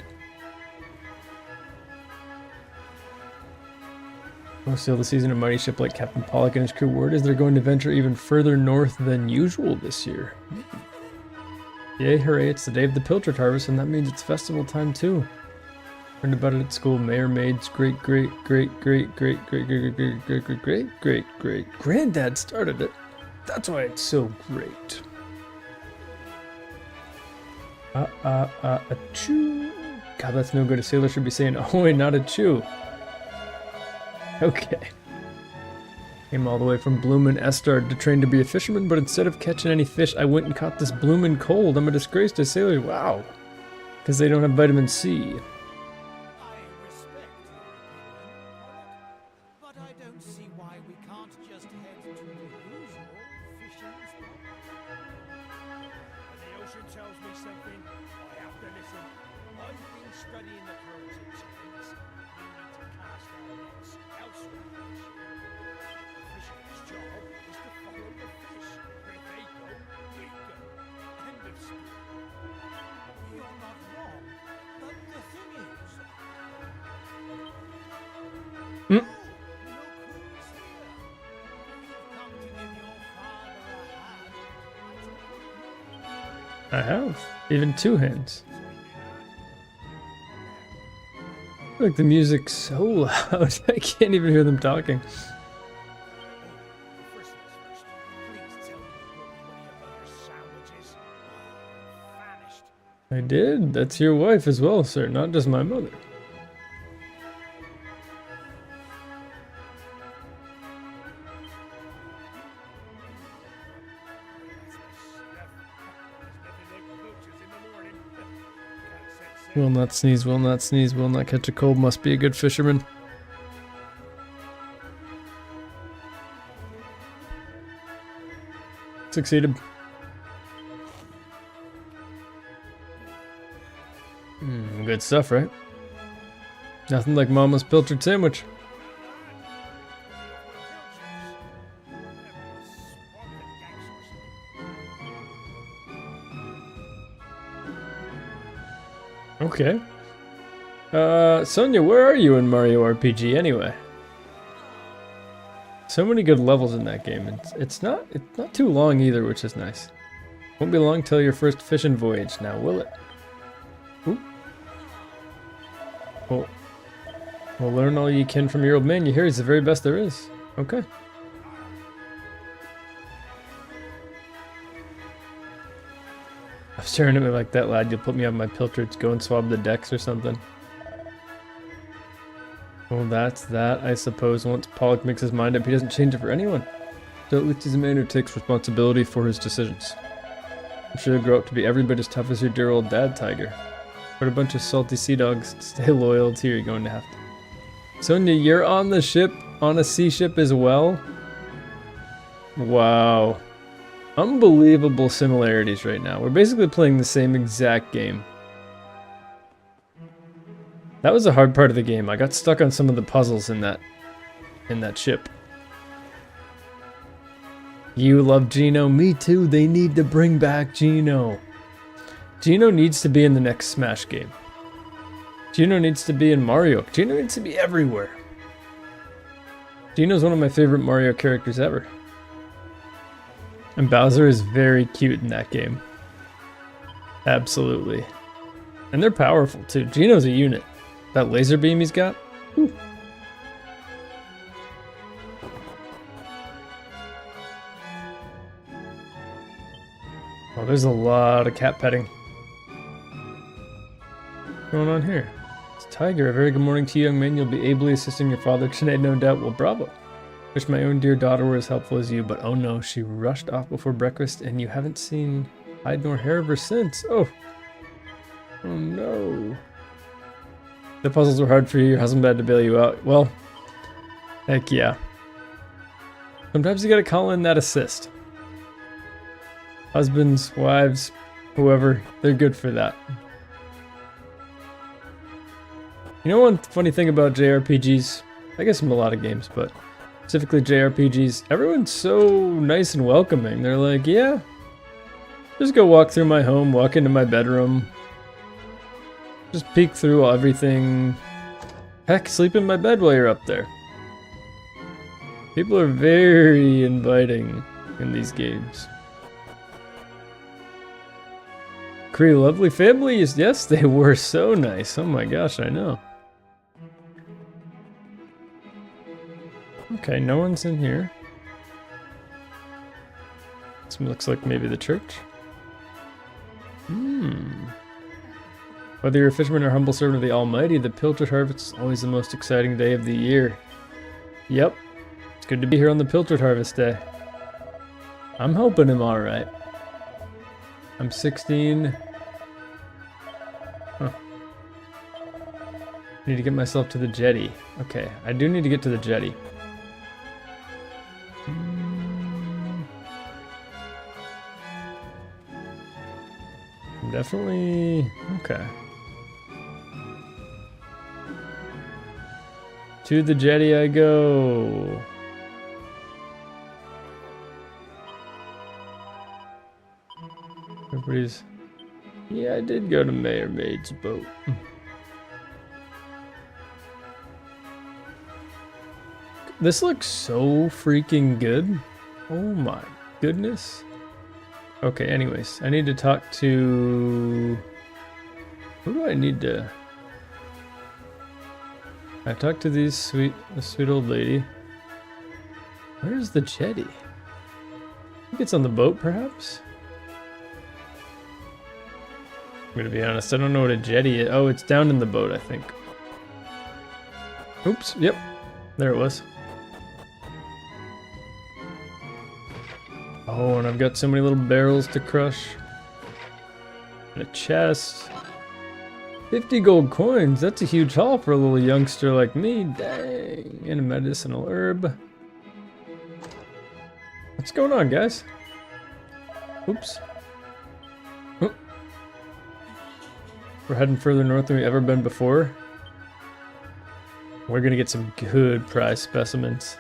We'll sail the season of mighty ship like Captain Pollock and his crew. Word is they're going to venture even further north than usual this year. Yay, hooray, it's the day of the Pilchard harvest, and that means it's festival time too. Learned about it at school. Mayor Maid's great granddad started it. That's why it's so great. Achoo. God, that's no good. A sailor should be saying, ahoy, not a chew. Okay. Came all the way from Bloomin' Estard to train to be a fisherman, but instead of catching any fish, I went and caught this bloomin' cold. I'm a disgrace to sailors. Wow. Because they don't have vitamin C. I respect your opinion, but I don't see why we can't just head to the usual fishing spot. The ocean tells me something. I have to listen. I've been studying the currents and tides. We need to cast our nets elsewhere. The fisherman's job is to follow the fish. Where they go, we go. End of story. You're not wrong, but the thing is... Hmm? Oh, no clues here. You've come to give your father a hand. I have. Even 2 hands. I feel like the music's so loud, I can't even hear them talking. First things first, please tell me you broke one of your mother's sandwiches. Vanished. I did. That's your wife as well, sir, not just my mother. Will not sneeze, will not sneeze, will not catch a cold, must be a good fisherman. Succeeded. Good stuff, right? Nothing like Mama's pilchard sandwich. Okay. Sonia, where are you in Mario RPG anyway? So many good levels in that game. It's not too long either, which is nice. Won't be long till your first fishing voyage now, will it? Ooh. Well, learn all you can from your old man. You hear he's the very best there is. Okay. I was staring at me like that, lad. You'll put me on my pilchards. Go and swab the decks or something. Well, that's that, I suppose. Once Pollock makes his mind up, he doesn't change it for anyone. So at least he's a man who takes responsibility for his decisions. I'm sure he'll grow up to be every bit as tough as your dear old dad, Tiger. What a bunch of salty sea dogs. Stay loyal to you're going to have to. Sonia, you're on the ship, on a sea ship as well? Wow. Unbelievable similarities right now. We're basically playing the same exact game. That was the hard part of the game. I got stuck on some of the puzzles in that ship. You love Gino, me too. They need to bring back Gino. Gino needs to be in the next Smash game. Gino needs to be in Mario. Gino needs to be everywhere. Gino's one of my favorite Mario characters ever. And Bowser is very cute in that game. Absolutely. And they're powerful too. Gino's a unit. That laser beam he's got. Whew. Oh, there's a lot of cat petting. What's going on here? It's Tiger. A very good morning to you, young man. You'll be ably assisting your father today, no doubt. Well, bravo. Wish my own dear daughter were as helpful as you, but oh no, she rushed off before breakfast and you haven't seen hide nor hair of her since. Oh no. The puzzles were hard for you, your husband had to bail you out. Well, heck yeah. Sometimes you gotta call in that assist. Husbands, wives, whoever, they're good for that. You know one funny thing about JRPGs? I guess in a lot of games, but specifically JRPGs, everyone's so nice and welcoming. They're like, yeah, just go walk through my home, walk into my bedroom, just peek through everything. Heck, sleep in my bed while you're up there. People are very inviting in these games. Cree, lovely families. Yes, they were so nice. Oh my gosh, I know. Okay, no one's in here. This looks like maybe the church. Well, Whether you're a fisherman or humble servant of the Almighty, the Pilchard Harvest is always the most exciting day of the year. Yep. It's good to be here on the Pilchard Harvest Day. I'm helping him alright. I'm 16. Huh. Need to get myself to the jetty. Okay, I do need to get to the jetty. Definitely... okay. To the jetty I go. Everybody's... yeah, I did go to Mayor Maid's boat. This looks so freaking good. Oh my goodness. Okay, anyways, I need to talk to... who do I need to... I talked to this sweet old lady. Where's the jetty? I think it's on the boat, perhaps? I'm gonna be honest, I don't know what a jetty is. Oh, it's down in the boat, I think. Oops, yep. There it was. Oh, and I've got so many little barrels to crush. And a chest. 50 gold coins, that's a huge haul for a little youngster like me, dang. And a medicinal herb. What's going on, guys? Oops. Oh. We're heading further north than we've ever been before. We're gonna get some good prize specimens.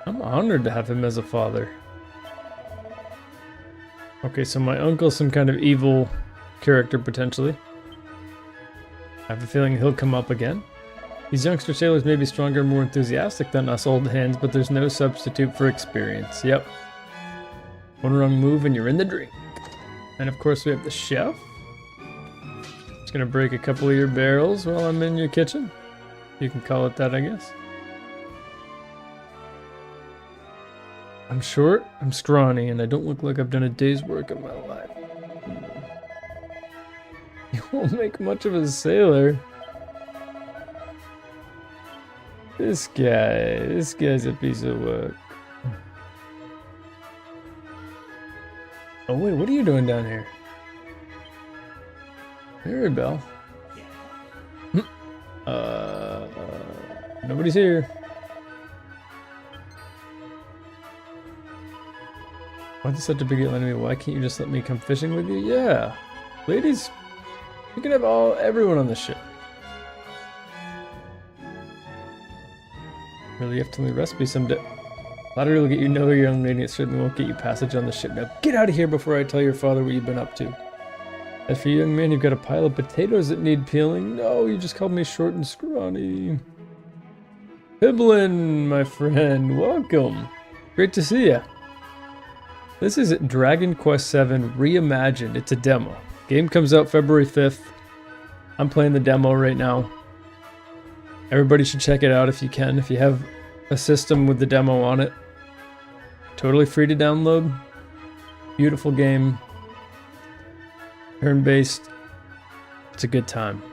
I'm honored to have him as a father. Okay, so my uncle's some kind of evil character, potentially. I have a feeling he'll come up again. These youngster sailors may be stronger and more enthusiastic than us old hands, but there's no substitute for experience. Yep. One wrong move and you're in the drink. And of course we have the chef. Just gonna break a couple of your barrels while I'm in your kitchen. You can call it that, I guess. I'm short, I'm scrawny, and I don't look like I've done a day's work in my life. You won't make much of a sailor. This guy's a piece of work. Oh wait, what are you doing down here? Maribel. Nobody's here. Why is this such a big deal anyway? Why can't you just let me come fishing with you? Yeah. Ladies, you can have everyone on the ship. Really, you have to learn the recipe someday. Flattery will get you nowhere, young lady. It certainly won't get you passage on the ship. Now get out of here before I tell your father what you've been up to. As for you, young man, you've got a pile of potatoes that need peeling. No, you just called me short and scrawny. Piblin, my friend, welcome. Great to see ya. This is Dragon Quest VII Reimagined. It's a demo. Game comes out February 5th. I'm playing the demo right now. Everybody should check it out if you can. If you have a system with the demo on it. Totally free to download. Beautiful game. Turn-based. It's a good time.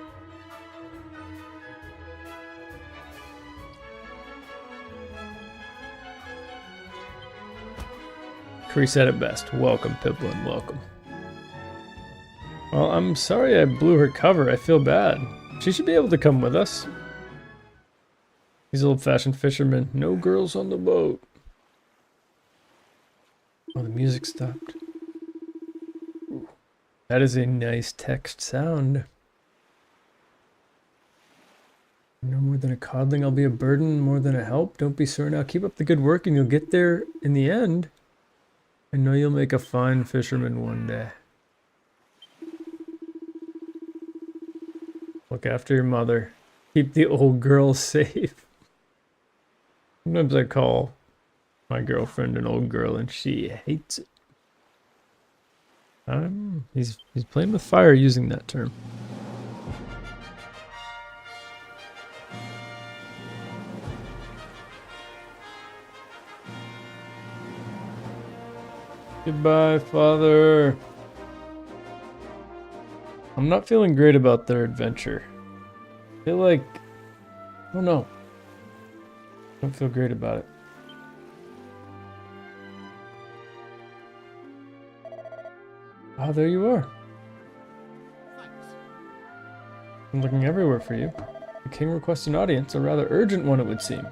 Cree said it best. Welcome, Piplin, welcome. Well, I'm sorry I blew her cover. I feel bad. She should be able to come with us. These old-fashioned fishermen. No girls on the boat. Oh, the music stopped. Ooh, that is a nice text sound. No more than a coddling, I'll be a burden. More than a help, don't be sore now. Keep up the good work and you'll get there in the end. I know you'll make a fine fisherman one day. Look after your mother. Keep the old girl safe. Sometimes I call my girlfriend an old girl and she hates it. He's playing with fire using that term. Goodbye, Father. I'm not feeling great about their adventure. I feel like, I don't know. I don't feel great about it. Oh, there you are. I'm looking everywhere for you. The king requests an audience, a rather urgent one it would seem.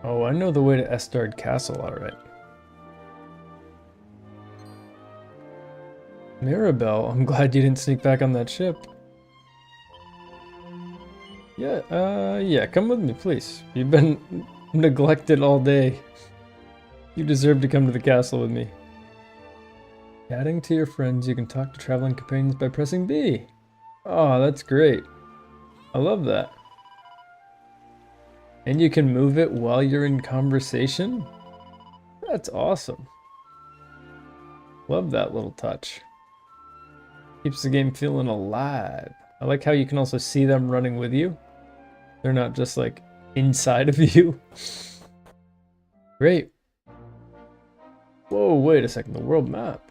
Oh, I know the way to Estard Castle, alright. Mirabelle, I'm glad you didn't sneak back on that ship. Yeah, come with me, please. You've been neglected all day. You deserve to come to the castle with me. Adding to your friends, you can talk to traveling companions by pressing B. Oh, that's great. I love that. And you can move it while you're in conversation? That's awesome. Love that little touch. Keeps the game feeling alive. I like how you can also see them running with you. They're not just like inside of you. Great. Whoa, wait a second, the world map.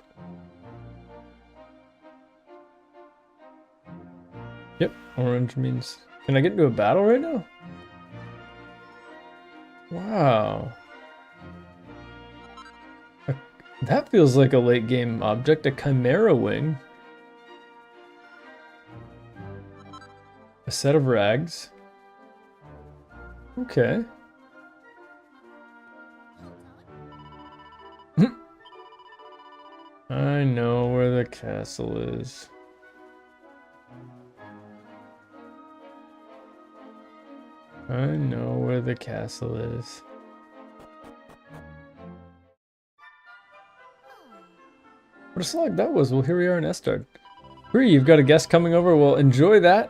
Yep, orange means... Can I get into a battle right now? Wow. That feels like a late game object, a chimera wing. A set of rags. Okay. I know where the castle is. I know where the castle is. What a slog that was. Well, here we are in Estard. Bree, you've got a guest coming over. Well, enjoy that.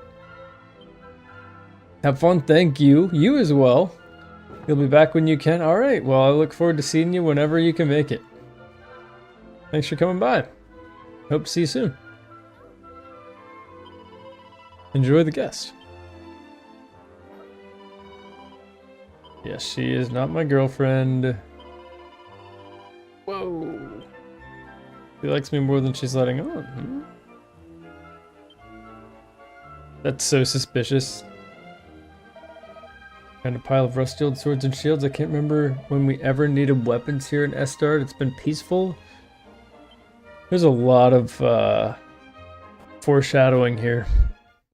Have fun. Thank you. You as well. You'll be back when you can. All right. Well, I look forward to seeing you whenever you can make it. Thanks for coming by. Hope to see you soon. Enjoy the guest. Yes, she is not my girlfriend. Whoa. She likes me more than she's letting on. Hmm? That's so suspicious. And a pile of rusty old swords and shields. I can't remember when we ever needed weapons here in Estard. It's been peaceful. There's a lot of foreshadowing here.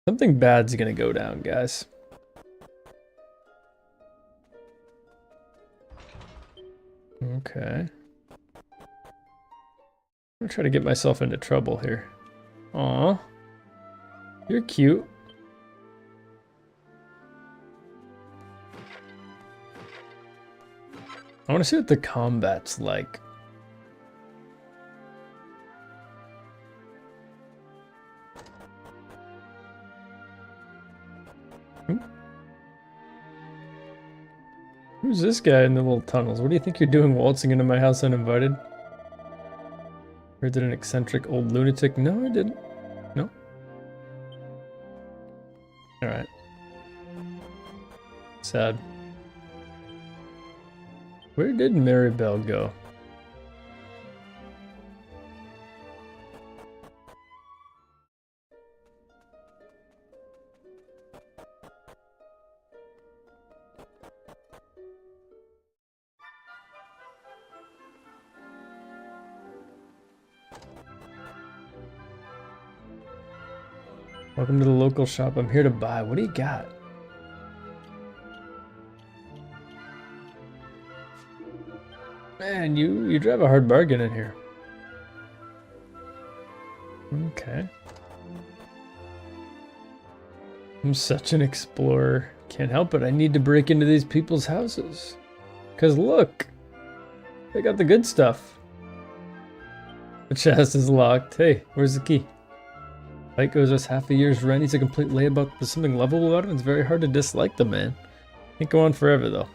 Something bad's gonna go down, guys. Okay. I'm gonna try to get myself into trouble here. Aw. You're cute. I want to see what the combat's like. Who's this guy in the little tunnels? What do you think you're doing waltzing into my house uninvited? Or did an eccentric old lunatic? No, I didn't. No. Alright. Sad. Where did Maribel go? Welcome to the local shop. I'm here to buy. What do you got? Man, you drive a hard bargain in here. Okay. I'm such an explorer. Can't help it. I need to break into these people's houses. 'Cause look, they got the good stuff. The chest is locked. Hey, where's the key? Light goes us half a year's rent. He's a complete layabout. There's something lovable about him. It's very hard to dislike the man. Can't go on forever though.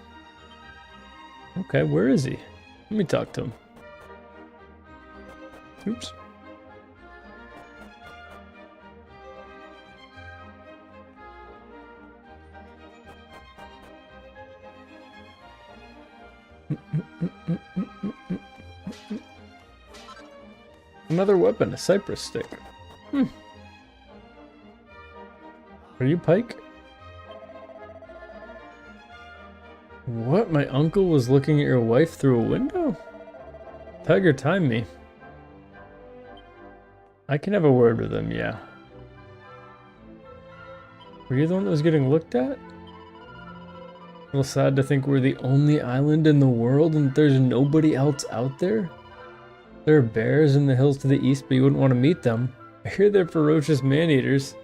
Okay, where is he? Let me talk to him. Oops. Another weapon, a cypress stick. Are you Pike? What? My uncle was looking at your wife through a window? Tiger, time me. I can have a word with him, yeah. Were you the one that was getting looked at? A little sad to think we're the only island in the world and there's nobody else out there? There are bears in the hills to the east, but you wouldn't want to meet them. I hear they're ferocious man-eaters.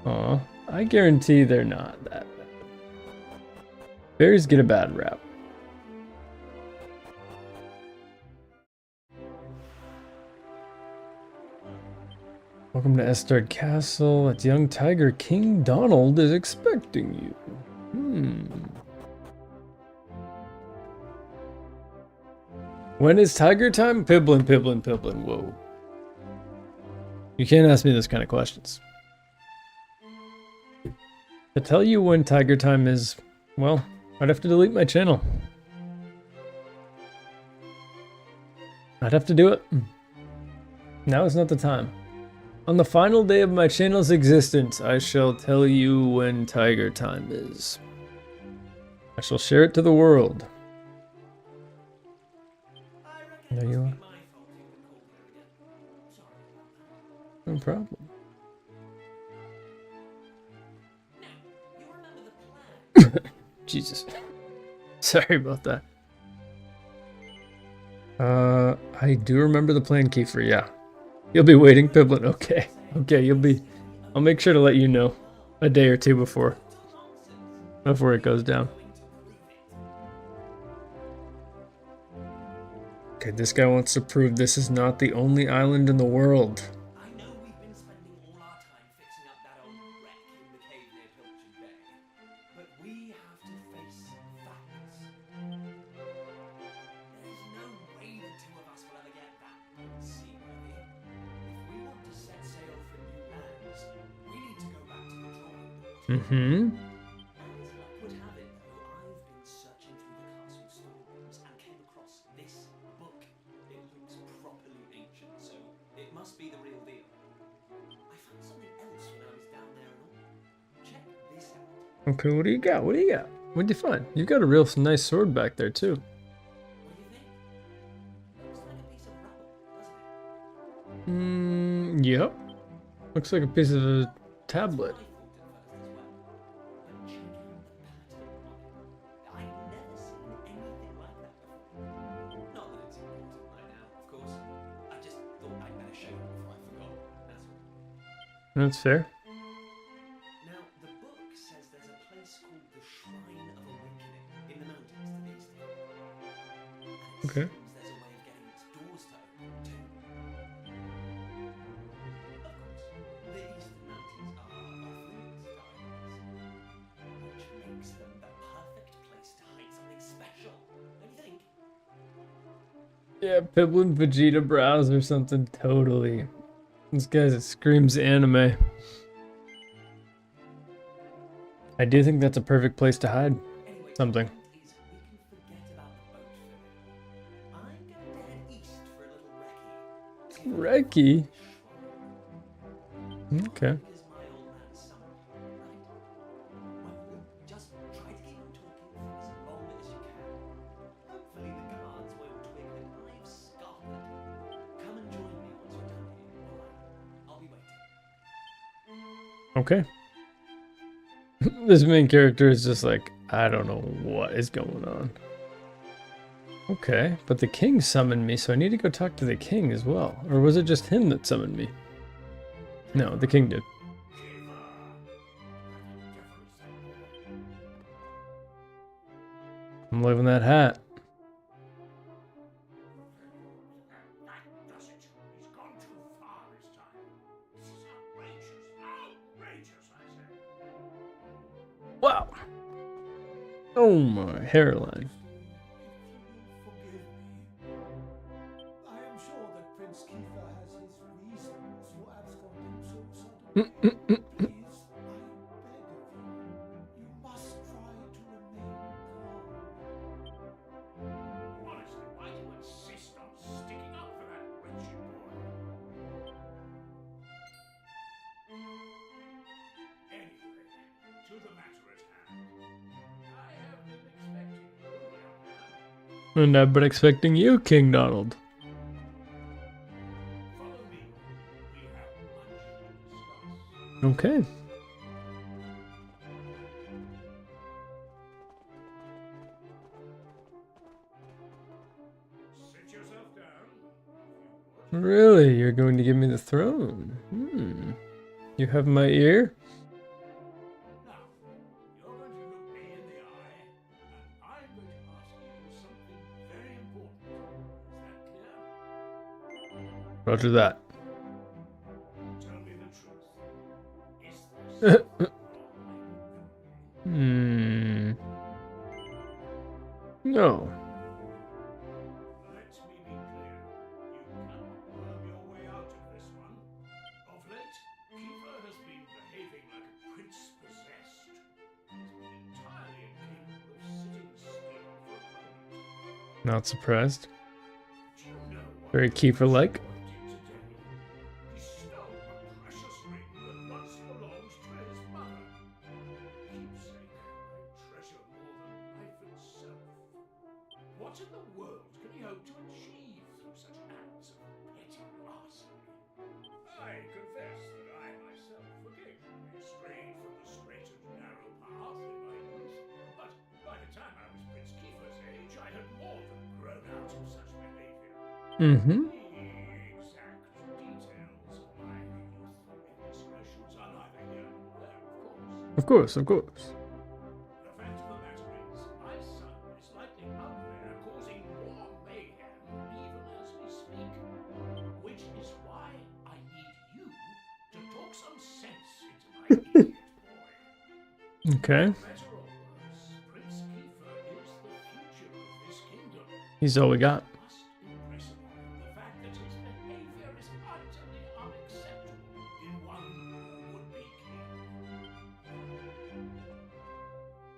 Aw, I guarantee they're not that bad. Bears get a bad rap. Welcome to Estard Castle. It's young tiger King Donald is expecting you. When is tiger time? Piblin, piblin, piblin. Whoa. You can't ask me those kind of questions. To tell you when tiger time is, well, I'd have to delete my channel. I'd have to do it. Now is not the time. On the final day of my channel's existence, I shall tell you when tiger time is. I shall share it to the world. There you are. No problem. Jesus. Sorry about that. I do remember the plan, Kiefer, yeah. You'll be waiting, Piblin. Okay. Okay, you'll be... I'll make sure to let you know a day or two before it goes down. Okay, this guy wants to prove this is not the only island in the world. I know we've been spending all our time fixing up that old wreck in the cave near Pilchard Bay, but we have to face facts. There's no way the two of us will ever get that seaworthy. If we want to set sail for new lands, we need to go back to the drawing board. As luck would have it, though, I've been searching through the castle storerooms and came across this book. It looks properly ancient, so it must be the real deal. I found something else when I was down there and all. Check this out. Okay, what do you got? What do you got? What'd you find? You've got a real nice sword back there, too. What do you think? Looks like a piece of rubble, doesn't it? Yep. Looks like a piece of a tablet. I thought at first as well. But check out the pattern on it. I've never seen anything like that before. Not that it's important right now, of course. I just thought I'd better show you before I forgot. That's all. That's fair. Now, the book says there's a place called the Shrine of Awakening in the mountains to the east of it. And it Okay. seems there's a way of getting its doors to open, too. Of course, the eastern mountains are off-limits to divers, which makes them the perfect place to hide something special, don't you think? Yeah, Piblin Vegeta brows or something, totally. This guy screams anime. I do think that's a perfect place to hide Anyway, something. the point is we can forget about the boat for now. I'm going to head east for a little recce. See if we can find Recce? this shrine. Okay. Because my old man summoned you, right? Well, just try to keep him talking for as long as you can. Hopefully the guards won't twig that I've scarpered. Come and join me once you're done here, alright? I'll be waiting. Okay. This main character is just like, I don't know what is going on. Okay, but the king summoned me, so I need to go talk to the king as well. Or was it just him that summoned me? No, the king did. I'm loving that hat. That does it. He's gone too far this time. This is outrageous. Outrageous, I say. Wow. Oh my hairline. Forgive me. I am sure that Prince Kiefer has his reasons for absconding so suddenly. Please, I beg of you, you must try to remain calm. Honestly, why do you insist on sticking up for that wretched boy? And I've been expecting you, King Donald. Follow me. We have much to discuss. Okay. Sit yourself down, if you would. Really? You're going to give me the throne? You have my ear? Now, you're going to look me in the eye, and I'm going to ask you something very important. Is that clear? Roger that. Tell me the truth. Is there something wrong? No. Let me be clear. You cannot worm your way out of this one. Of late, Kiefer has been behaving like a prince possessed. He's been entirely incapable of sitting still for a moment. Not surprised. Do you know what Very Kiefer-like. Kiefer did today? He stole a precious ring that once belonged to his mother. Keepsake I treasure more than life itself. What in the world can he hope to achieve through such acts of petty larceny? I confess that I myself occasionally strayed from the straight and narrow path in my youth, but by the time I was Prince Kiefer's age, I had more than grown out of such behavior. Mm-hmm. The exact details of my youthful indiscretions are neither here nor there, of course. Of course. The fact of the matter is, my son is likely out there causing more mayhem even as we speak. Which is why I need you to talk some sense into my idiot boy. Okay. Better or worse, Prince Kiefer is the future of this kingdom. He's all we got. Must impress upon him the fact that his behavior is utterly unacceptable in one who would be king.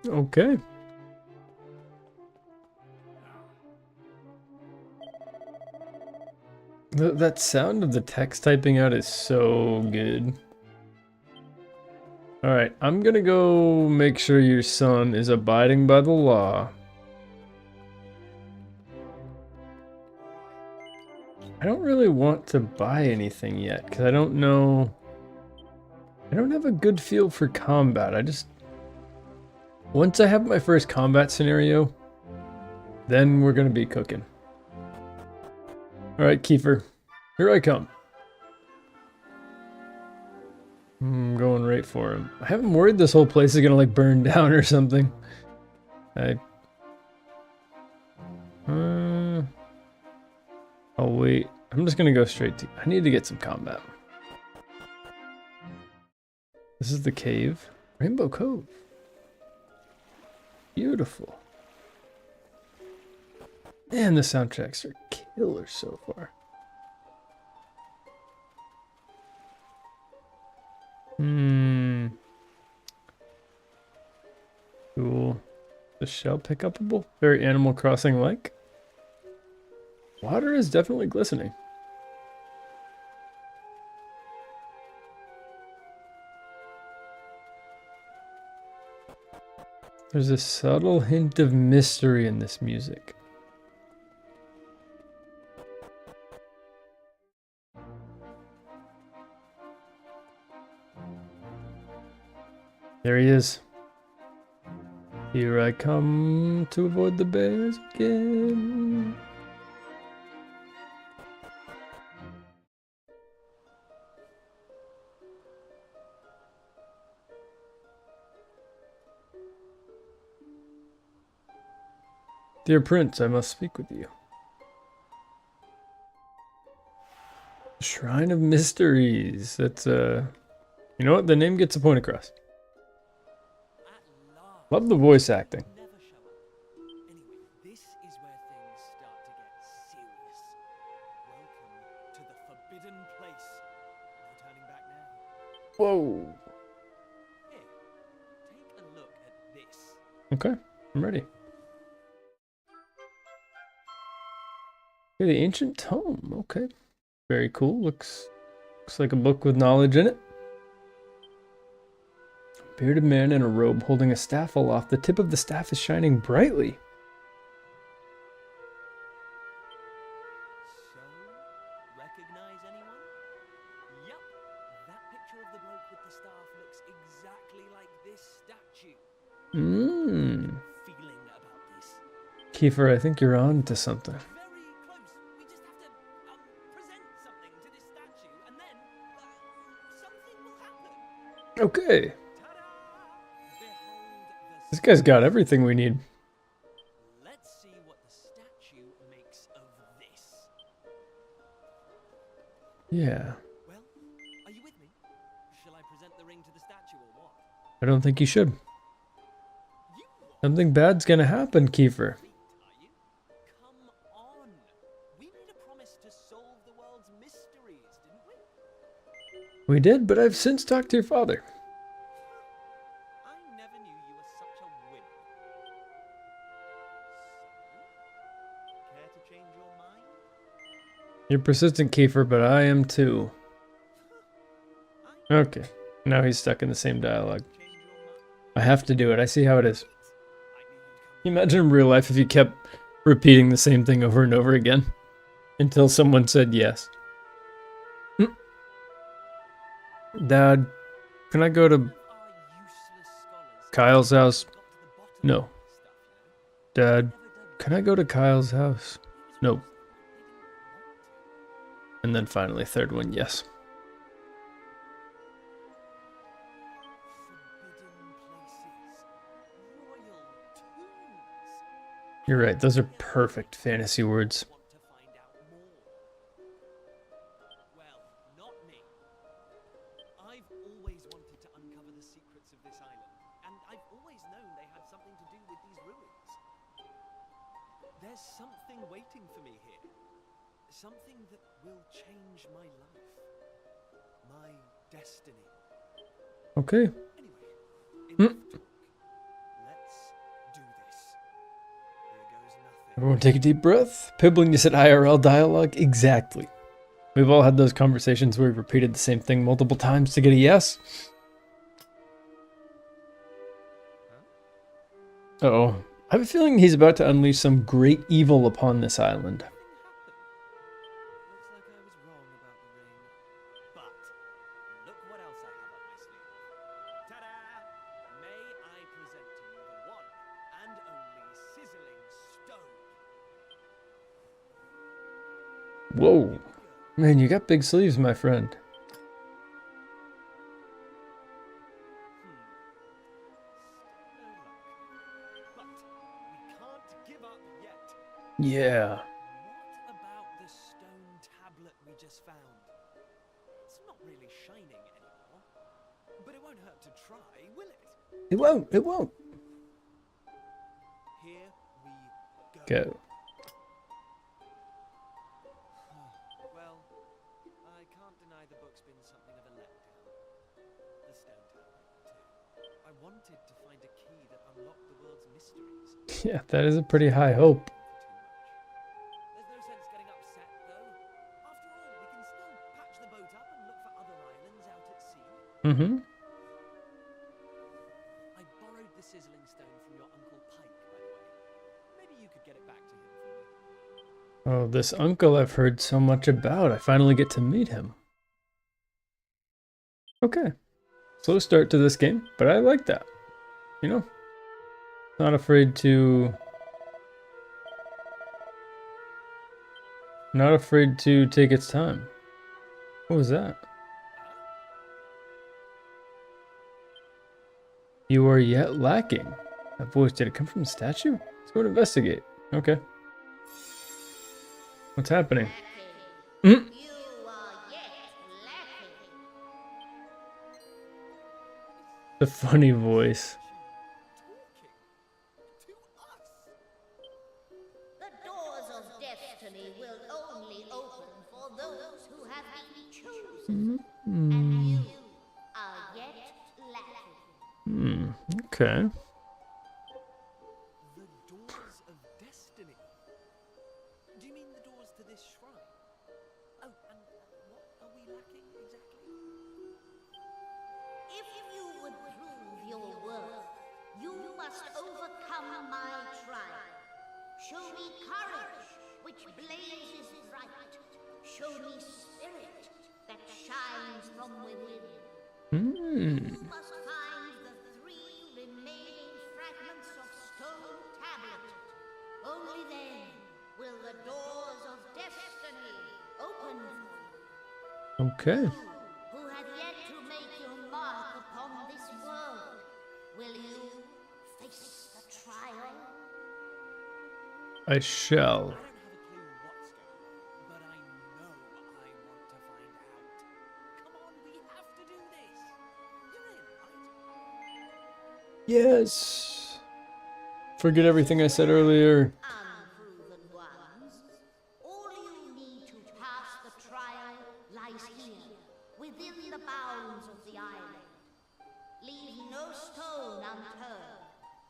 Okay. That sound of the text typing out is so good. Alright, I'm gonna go make sure your son is abiding by the law. I don't really want to buy anything yet, because I don't know... I don't have a good feel for combat. Once I have my first combat scenario, then we're gonna be cooking. Alright, Kiefer. Here I come. I'm going right for him. I haven't worried this whole place is gonna like burn down or something. Oh wait. I'm just gonna go straight to... I need to get some combat. This is the cave. Rainbow Cove. Beautiful. Man, the soundtracks are killer so far. Cool. The shell pick-upable? Very Animal Crossing-like. Water is definitely glistening. There's a subtle hint of mystery in this music. There he is. Here I come to avoid the bears again. Dear Prince, I must speak with you. Shrine of Mysteries. That's you know what? The name gets a point across. At last. Love the voice acting. Never show up. Anyway, this is where things start to get serious. Welcome to the forbidden place. No turning back now. Whoa. Here, take a look at this. Okay, I'm ready. Okay, the ancient tome. Okay, very cool. Looks like a book with knowledge in it. A bearded man in a robe holding a staff aloft. The tip of the staff is shining brightly. with the staff looks exactly like this statue. Mmm. Feeling about this. Kiefer, I think you're on to something. Very close. We just have to present something to this statue, and then something will happen. Okay. Ta-da! Behold This guy's got everything we need. Let's see what the statue makes of this. Yeah. Well, are you with me? Shall I present the ring to the statue or what? I don't think you should. You won't. Something bad's gonna happen, Kiefer. Are you? Come on. We made a promise to solve the world's mysteries, didn't we? We did, but I've since talked to your father. I never knew you were such a wimp. So, care to change your mind? You're persistent, Kiefer, but I am too. Okay. Now he's stuck in the same dialogue. Change your mind? I have to do it. I see how it is. I knew you'd come. Can you imagine in real life if you kept repeating the same thing over and over again until someone said yes? Dad, can I go to Our useless scholars Kyle's house? got to the bottom No. of this stuff, you know? Dad, can I go to Kyle's house? No. And then finally, third one, yes. Forbidden places, royal tombs. You're right. Those are perfect fantasy words. Want to find out more? Well, not me. I've always wanted to uncover the secrets of this island, and I've always known they had something to do with these ruins. There's something waiting for me here. Something that will change my life. My destiny. Okay. Anyway, enough talk. Let's do this. Here goes nothing. Everyone take a deep breath. Pibbling, you said IRL dialogue? Exactly. We've all had those conversations where we've repeated the same thing multiple times to get a yes. Uh-oh. I have a feeling he's about to unleash some great evil upon this island. Looks like I was wrong about the ring. But look what else I have up my sleeve. Ta-da! May I present to you the one and only sizzling stone. Whoa. Man, you got big sleeves, my friend. But we can't give up yet. Yeah. What about the stone tablet we just found? It's not really shining anymore, but it won't hurt to try, will it? It won't. It won't. Here we go. Go. Well, I can't deny the book's been something of a letdown. The stone tablet, too. I wanted to find a key that unlocked the world's mysteries. Yeah, that is a pretty high hope. There's no sense getting upset, though. After all, we can still patch the boat up and look for other islands out at sea. Mm-hmm. I borrowed the sizzling stone from your Uncle Pike, by the way. Maybe you could get it back to him for me. Oh, this uncle I've heard so much about. I finally get to meet him. Okay. Slow start to this game, but I like that. You know? Not afraid to... Not afraid to take its time. What was that? You are yet lacking. That voice, did it come from the statue? Let's go and investigate. Okay. What's happening? You are yet lacking. The funny voice. Talking to us. The doors of destiny will only open for those who have been chosen. And you are yet lacking. Okay. The doors of destiny. Do you mean the doors to this shrine? Oh, and what are we lacking exactly? If you would prove your worth, you must overcome my trial. Show me courage, which blazes bright. Show me spirit that shines from within. You must find the 3 remaining fragments of stone tablet. Only then will the doors of destiny open for you. Okay. Who have yet to make your mark upon this world, will you face the trial? I shall. I don't have a clue what's going on, but I know I want to find out. Come on, we have to do this. You're in, right? Yes. Forget everything I said earlier. Unproven ones. All you need to pass the trial lies here, within the bounds of the island. Leave no stone unturned,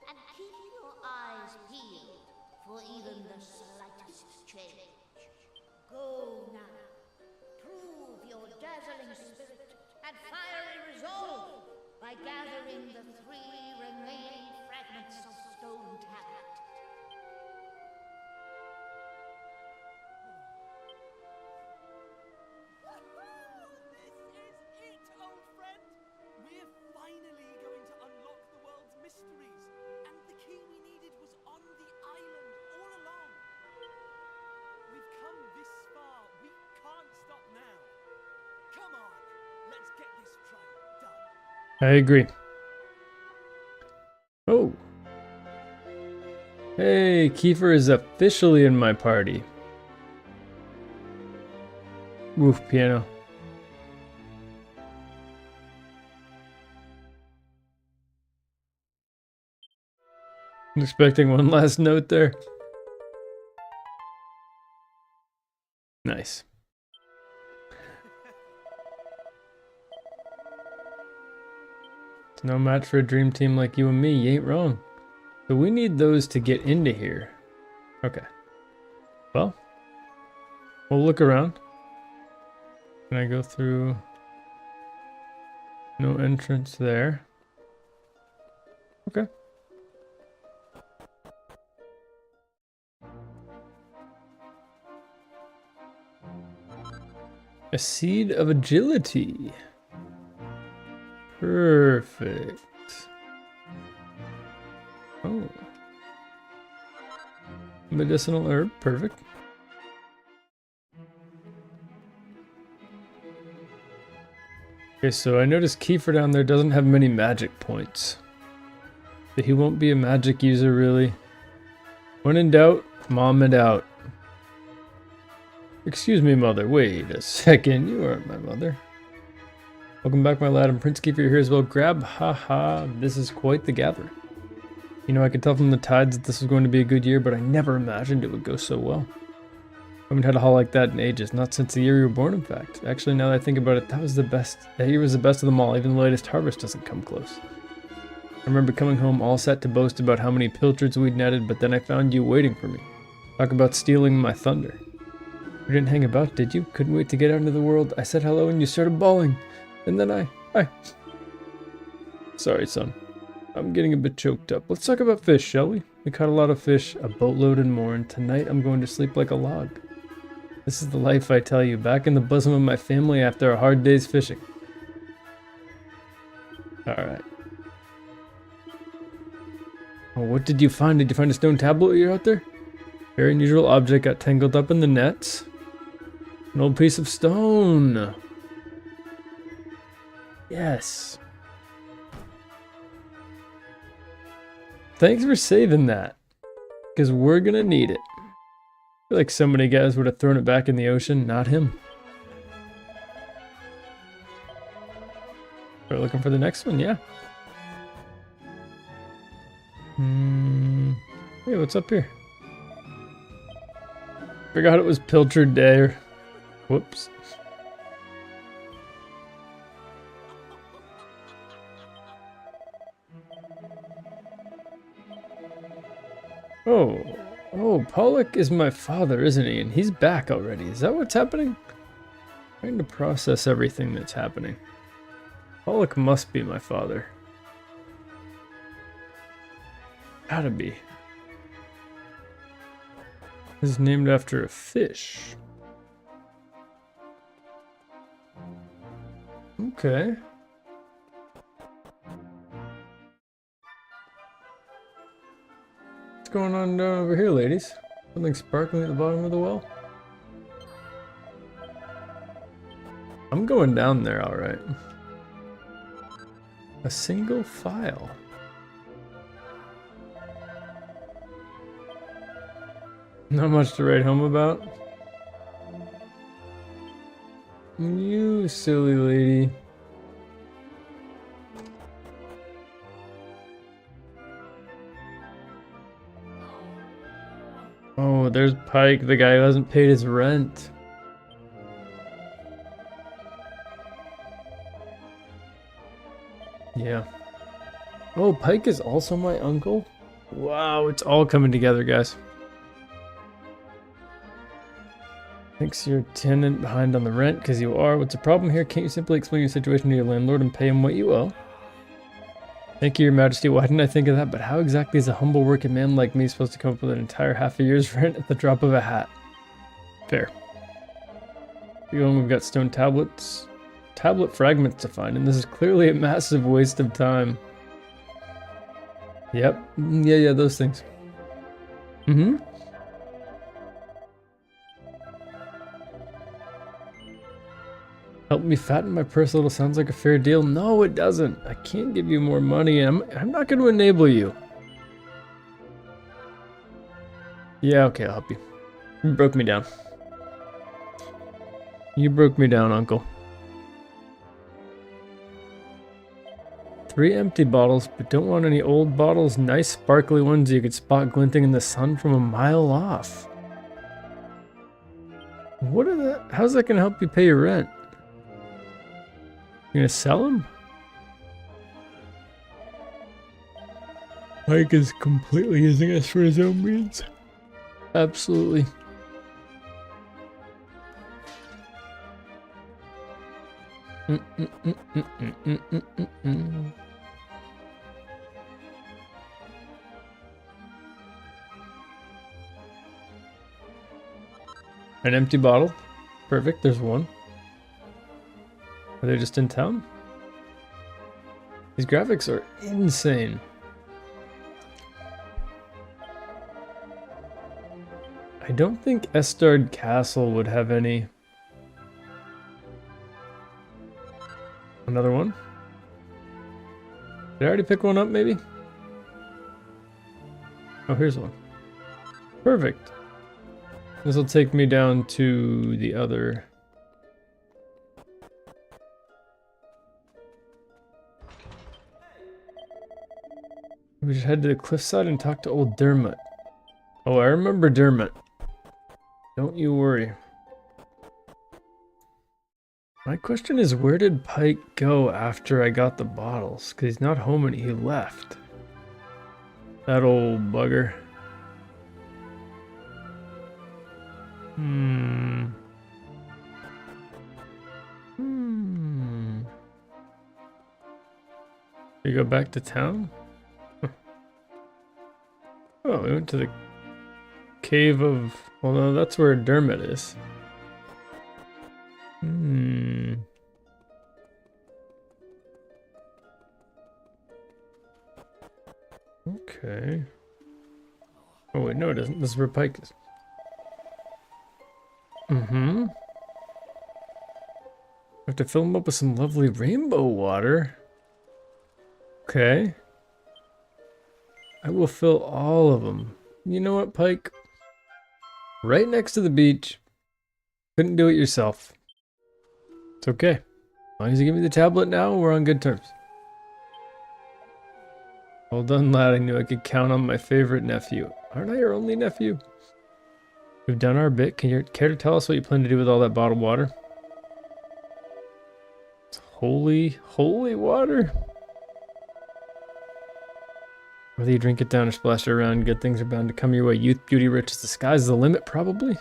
and keep your eyes peeled for even the slightest change. Go now. Prove your dazzling spirit and fiery resolve by gathering the 3 remaining fragments of stone tablet. This is it, old friend. We're finally going to unlock the world's mysteries, and the key we needed was on the island all along. We've come this far. We can't stop now. Come on, let's get this trial done. I agree. Oh. Hey, Kiefer is officially in my party. Woof, piano. I'm expecting one last note there. Nice. It's no match for a dream team like you and me, you ain't wrong. But we need those to get into here. Okay. Well, we'll look around. Can I go through? No entrance there. Okay. A seed of agility. Perfect. Oh. Medicinal herb, perfect. Okay, so I noticed Kiefer down there doesn't have many magic points. But he won't be a magic user, really. When in doubt, mom it out. Excuse me, mother. Wait a second. You aren't my mother. Welcome back, my lad. I'm Prince Kiefer here as well. Grab, haha. This is quite the gather. You know, I could tell from the tides that this was going to be a good year, but I never imagined it would go so well. I haven't had a haul like that in ages, not since the year you were born, in fact. Actually, now that I think about it, that year was the best of them all. Even the latest harvest doesn't come close. I remember coming home all set to boast about how many pilchards we'd netted, but then I found you waiting for me. Talk about stealing my thunder. You didn't hang about, did you? Couldn't wait to get out into the world. I said hello and you started bawling. And then I... Sorry, son. I'm getting a bit choked up. Let's talk about fish, shall we? We caught a lot of fish, a boatload and more, and tonight I'm going to sleep like a log. This is the life, I tell you, back in the bosom of my family after a hard day's fishing. Alright. Well, what did you find? Did you find a stone tablet while you're out there? Very unusual object got tangled up in the nets. An old piece of stone. Yes. Thanks for saving that. Because we're gonna need it. I feel like so many guys would have thrown it back in the ocean, not him. We're looking for the next one, yeah. Hey, what's up here? Forgot it was Pilchard Day. Whoops. Oh, Pollock is my father, isn't he? And he's back already. Is that what's happening? I'm trying to process everything that's happening. Pollock must be my father. Gotta be. Is named after a fish. Okay. going on down over here, ladies? Something sparkling at the bottom of the well? I'm going down there, alright. A single file. Not much to write home about. You silly lady. Oh, there's Pike, the guy who hasn't paid his rent. Yeah. Oh, Pike is also my uncle? Wow, it's all coming together, guys. Thinks you're a tenant behind on the rent, because you are. What's the problem here? Can't you simply explain your situation to your landlord and pay him what you owe? Thank you, your majesty. Why didn't I think of that? But how exactly is a humble working man like me supposed to come up with an entire half a year's rent at the drop of a hat? Fair. We've got stone tablets. Tablet fragments to find, and this is clearly a massive waste of time. Yep. Yeah, those things. Mm-hmm. Help me fatten my purse a little sounds like a fair deal. No, it doesn't. I can't give you more money, and I'm not going to enable you. Yeah, okay, I'll help you. You broke me down. You broke me down, uncle. 3 empty bottles, but don't want any old bottles. Nice sparkly ones you could spot glinting in the sun from a mile off. What are that? How's that going to help you pay your rent? You gonna sell them? Mike is completely using us for his own means. Absolutely. An empty bottle. Perfect, there's one. Are they just in town? These graphics are insane. I don't think Estard Castle would have any. Another one? Did I already pick one up, maybe? Oh, here's one. Perfect. This will take me down to the other. We should head to the cliffside and talk to old Dermot. Oh, I remember Dermot. Don't you worry. My question is, where did Pike go after I got the bottles? Because he's not home and he left. That old bugger. You go back to town? Oh, we went to the cave of... Well, no, that's where Dermot is. Okay. Oh, wait, no, it doesn't. This is where Pike is. I have to fill him up with some lovely rainbow water. Okay. I will fill all of them. You know what, Pike? Right next to the beach. Couldn't do it yourself. It's okay. As long as you give me the tablet now, we're on good terms. Well done, lad. I knew I could count on my favorite nephew. Aren't I your only nephew? We've done our bit. Can you care to tell us what you plan to do with all that bottled water? It's holy, holy water. Whether you drink it down or splash it around, good things are bound to come your way. Youth, beauty, riches, the sky's the limit, probably.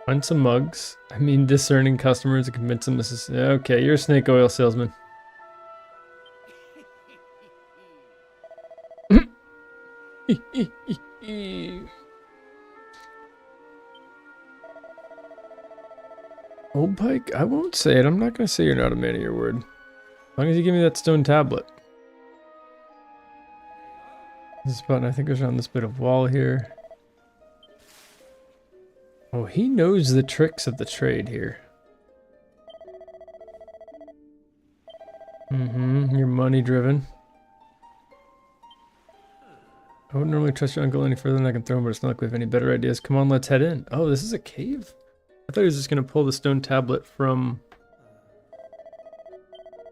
Find some mugs. I mean, discerning customers and convince them this is... Okay, you're a snake oil salesman. Old Pike, I won't say it. I'm not going to say you're not a man of your word. As long as you give me that stone tablet. This button, I think, goes around this bit of wall here. Oh, he knows the tricks of the trade here. You're money driven. I wouldn't normally trust your uncle any further than I can throw him, but it's not like we have any better ideas. Come on, let's head in. Oh, this is a cave? I thought he was just gonna pull the stone tablet from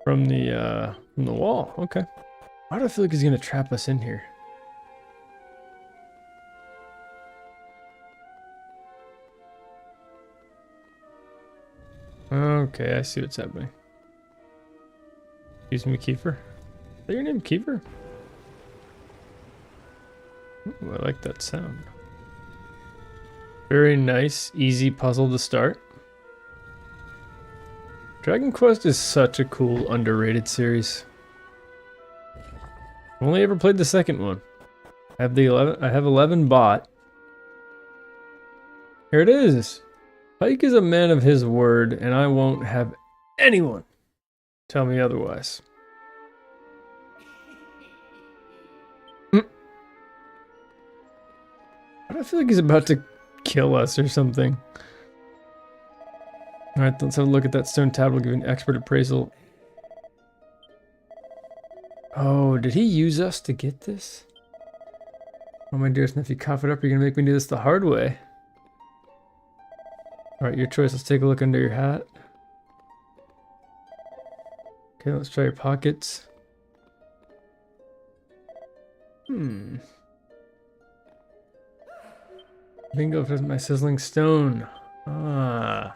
the wall. Okay. Why do I feel like he's gonna trap us in here? Okay, I see what's happening. Excuse me, Kiefer. Is that your name, Kiefer? Ooh, I like that sound. Very nice, easy puzzle to start. Dragon Quest is such a cool, underrated series. I've only ever played the second one. I have 11 bought. Here it is. Pike is a man of his word, and I won't have anyone tell me otherwise. I feel like he's about to kill us or something. Alright, let's have a look at that stone tablet, give an expert appraisal. Oh, did he use us to get this? Oh my dearest nephew, cough it up, you're gonna make me do this the hard way. Alright, your choice. Let's take a look under your hat. Okay, let's try your pockets. Bingo for my sizzling stone. Ah.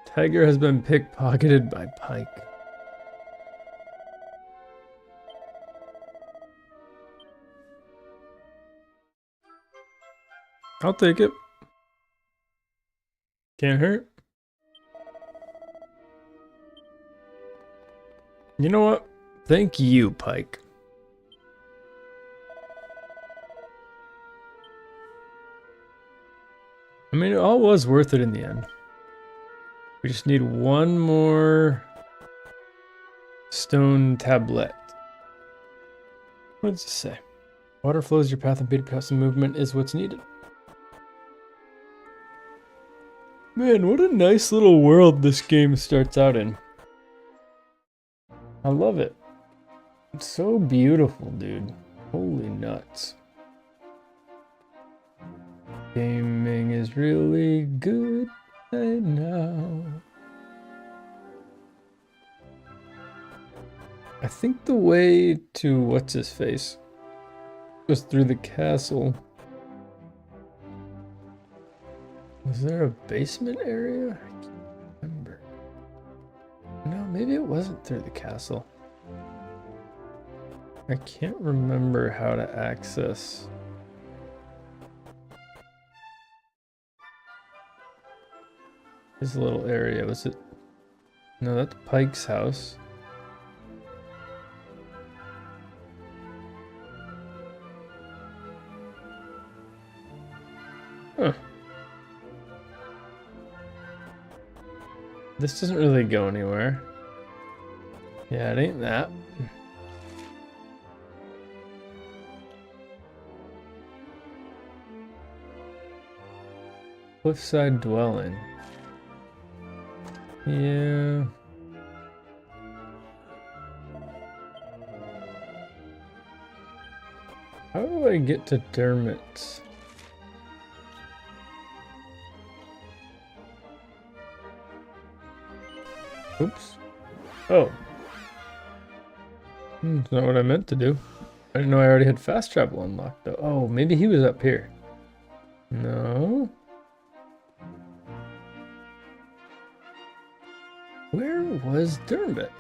Tiger has been pickpocketed by Pike. I'll take it. Can't hurt. You know what? Thank you, Pike. I mean, it all was worth it in the end. We just need one more stone tablet. What does it say? Water flows your path and beat across the movement is what's needed. Man, what a nice little world this game starts out in. I love it. It's so beautiful, dude. Holy nuts. Gaming is really good right now. I think the way to what's his face was through the castle. Was there a basement area? I can't remember. No, maybe it wasn't through the castle. I can't remember how to access. This little area, was it? No, that's Pike's house. Huh. This doesn't really go anywhere. Yeah, it ain't that. Cliffside dwelling. Yeah. How do I get to Dermot's? Oops. Oh. That's not what I meant to do. I didn't know I already had fast travel unlocked though. Oh, maybe he was up here. No. Where was Dermot?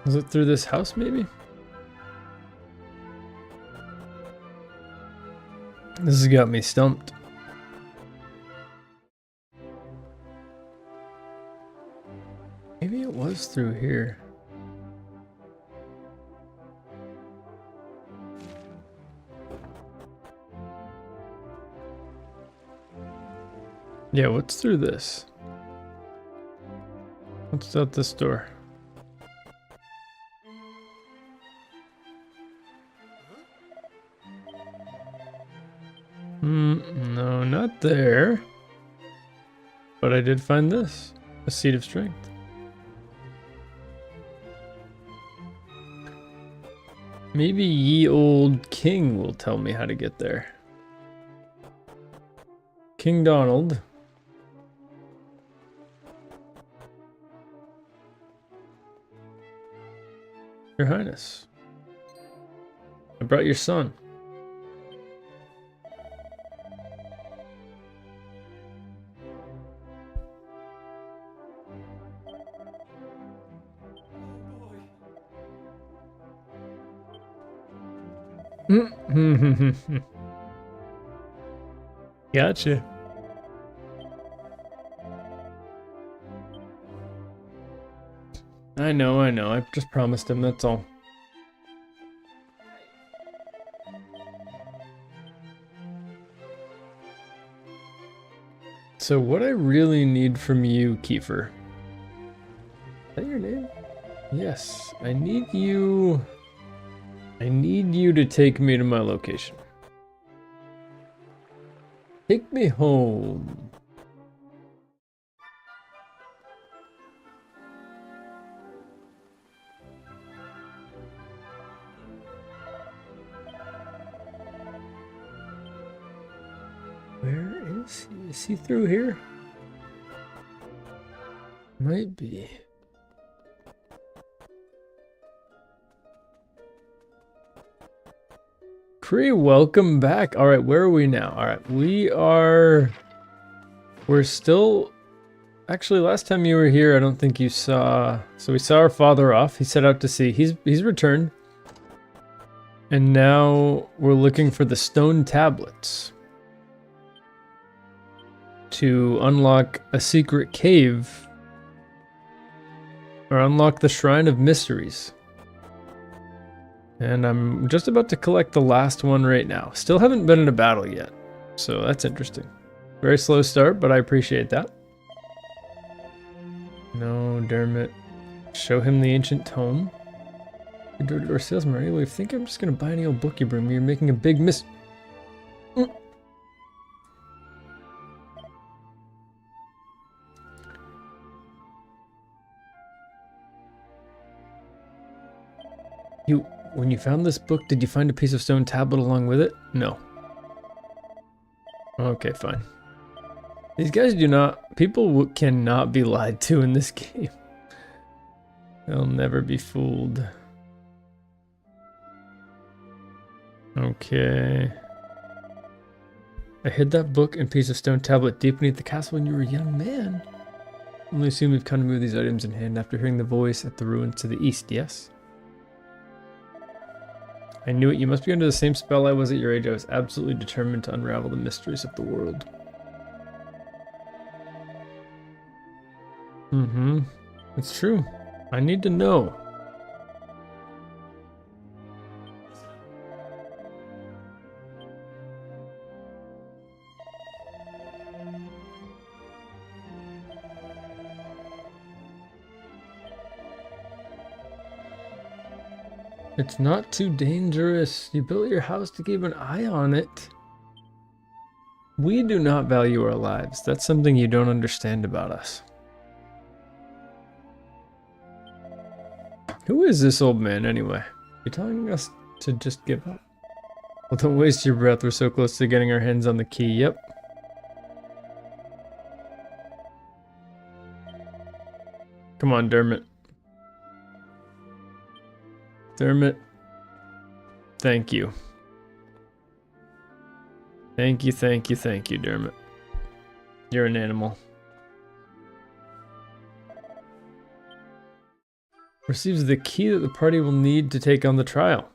Was it through this house maybe? This has got me stumped. Maybe it was through here. Yeah, what's through this? What's out this door? No, not there. But I did find this. A seed of strength. Maybe ye old king will tell me how to get there. King Donald. Your Highness. I brought your son. Gotcha. I know. I just promised him, that's all. So what I really need from you, Kiefer. Is that your name? Yes. I need you to take me to my location. Take me home. Where is he? Is he through here? Might be. Cree, welcome back. All right, where are we now? All right, we're still, actually last time you were here, I don't think you saw, so we saw our father off. He set out to sea. He's returned. And now we're looking for the stone tablets to unlock a secret cave or unlock the Shrine of Mysteries. And I'm just about to collect the last one right now. Still haven't been in a battle yet, so that's interesting. Very slow start, but I appreciate that. No, Dermot. Show him the ancient tome. Door-to-door salesman, anyway, I think I'm just gonna buy any old book you bring me. You're making a big When you found this book, did you find a piece of stone tablet along with it? No. Okay, fine. These guys do not... People cannot be lied to in this game. They'll never be fooled. Okay. I hid that book and piece of stone tablet deep beneath the castle when you were a young man. Only assume you've come to move these items in hand after hearing the voice at the ruins to the east, yes? I knew it. You must be under the same spell I was at your age. I was absolutely determined to unravel the mysteries of the world. It's true. I need to know. It's not too dangerous. You built your house to keep an eye on it. We do not value our lives. That's something you don't understand about us. Who is this old man anyway? You're telling us to just give up? Well, don't waste your breath. We're so close to getting our hands on the key. Yep. Come on, Dermot. Dermot. Thank you. Thank you, Dermot. You're an animal. Receives the key that the party will need to take on the trial.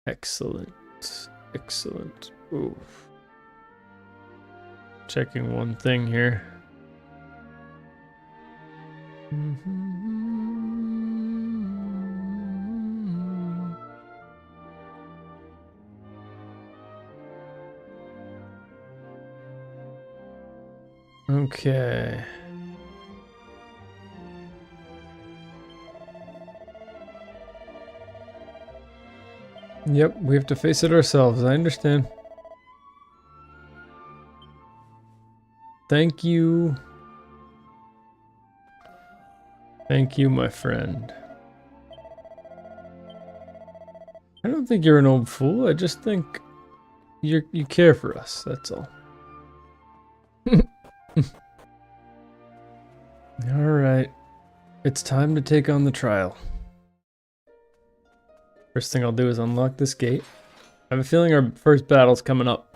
Excellent. Excellent. Ooh. Checking one thing here. Okay. Yep, we have to face it ourselves. I understand. Thank you. Thank you, my friend. I don't think you're an old fool. I just think you care for us. That's all. All right. It's time to take on the trial. First thing I'll do is unlock this gate. I have a feeling our first battle's coming up.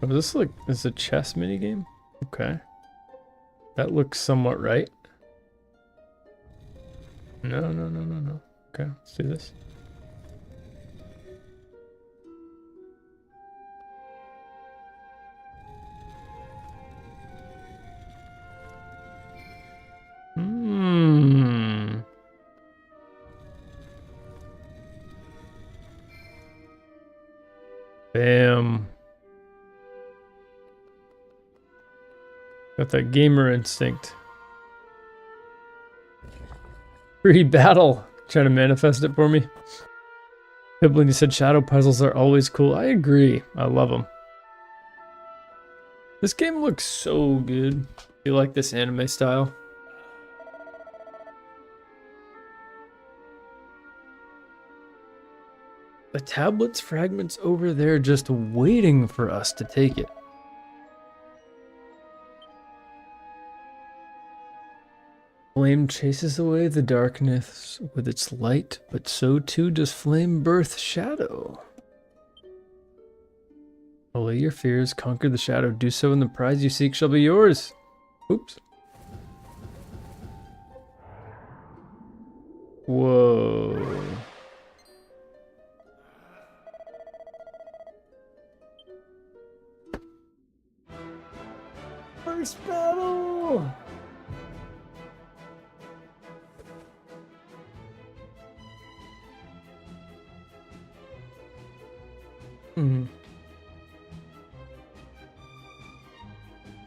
Oh, is this a chess minigame? Okay. That looks somewhat right. No. Okay, let's do this. Bam. Got that gamer instinct. Free battle. Trying to manifest it for me. Piblin, you said shadow puzzles are always cool. I agree. I love them. This game looks so good. You like this anime style? The tablet's fragments over there just waiting for us to take it. Flame chases away the darkness with its light, but so too does flame birth shadow. Allay your fears, conquer the shadow, do so and the prize you seek shall be yours. Oops. Whoa. First battle!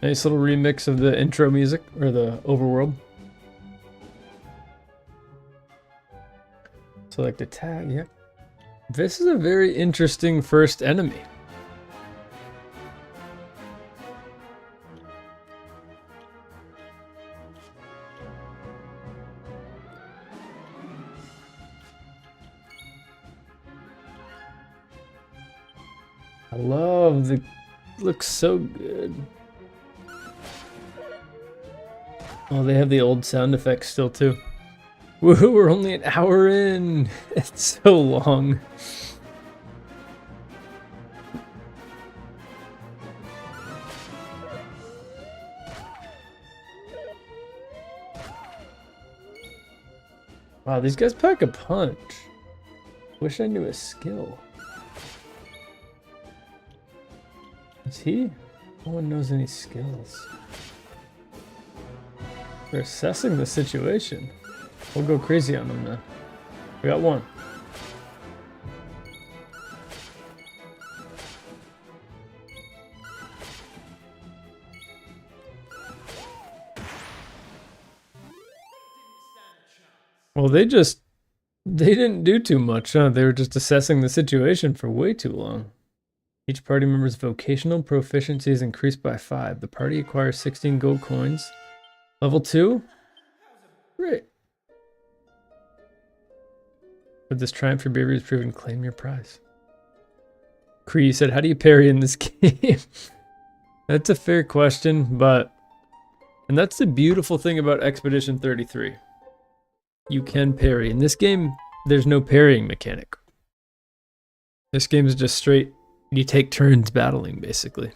Nice little remix of the intro music, or the overworld. Select a tag, yeah. This is a very interesting first enemy. I love the... looks so good. Oh, they have the old sound effects still too. Woohoo, we're only an hour in. It's so long. Wow, these guys pack a punch. Wish I knew a skill. Is he? No one knows any skills. They're assessing the situation. We'll go crazy on them then. We got one. Well, they didn't do too much, huh? They were just assessing the situation for way too long. Each party member's vocational proficiency is increased by 5. The party acquires 16 gold coins. Level 2? Great. With this triumph, your bravery is proven. Claim your prize. Cree said, how do you parry in this game? That's a fair question, but... And that's the beautiful thing about Expedition 33. You can parry. In this game, there's no parrying mechanic. This game is just straight, you take turns battling, basically.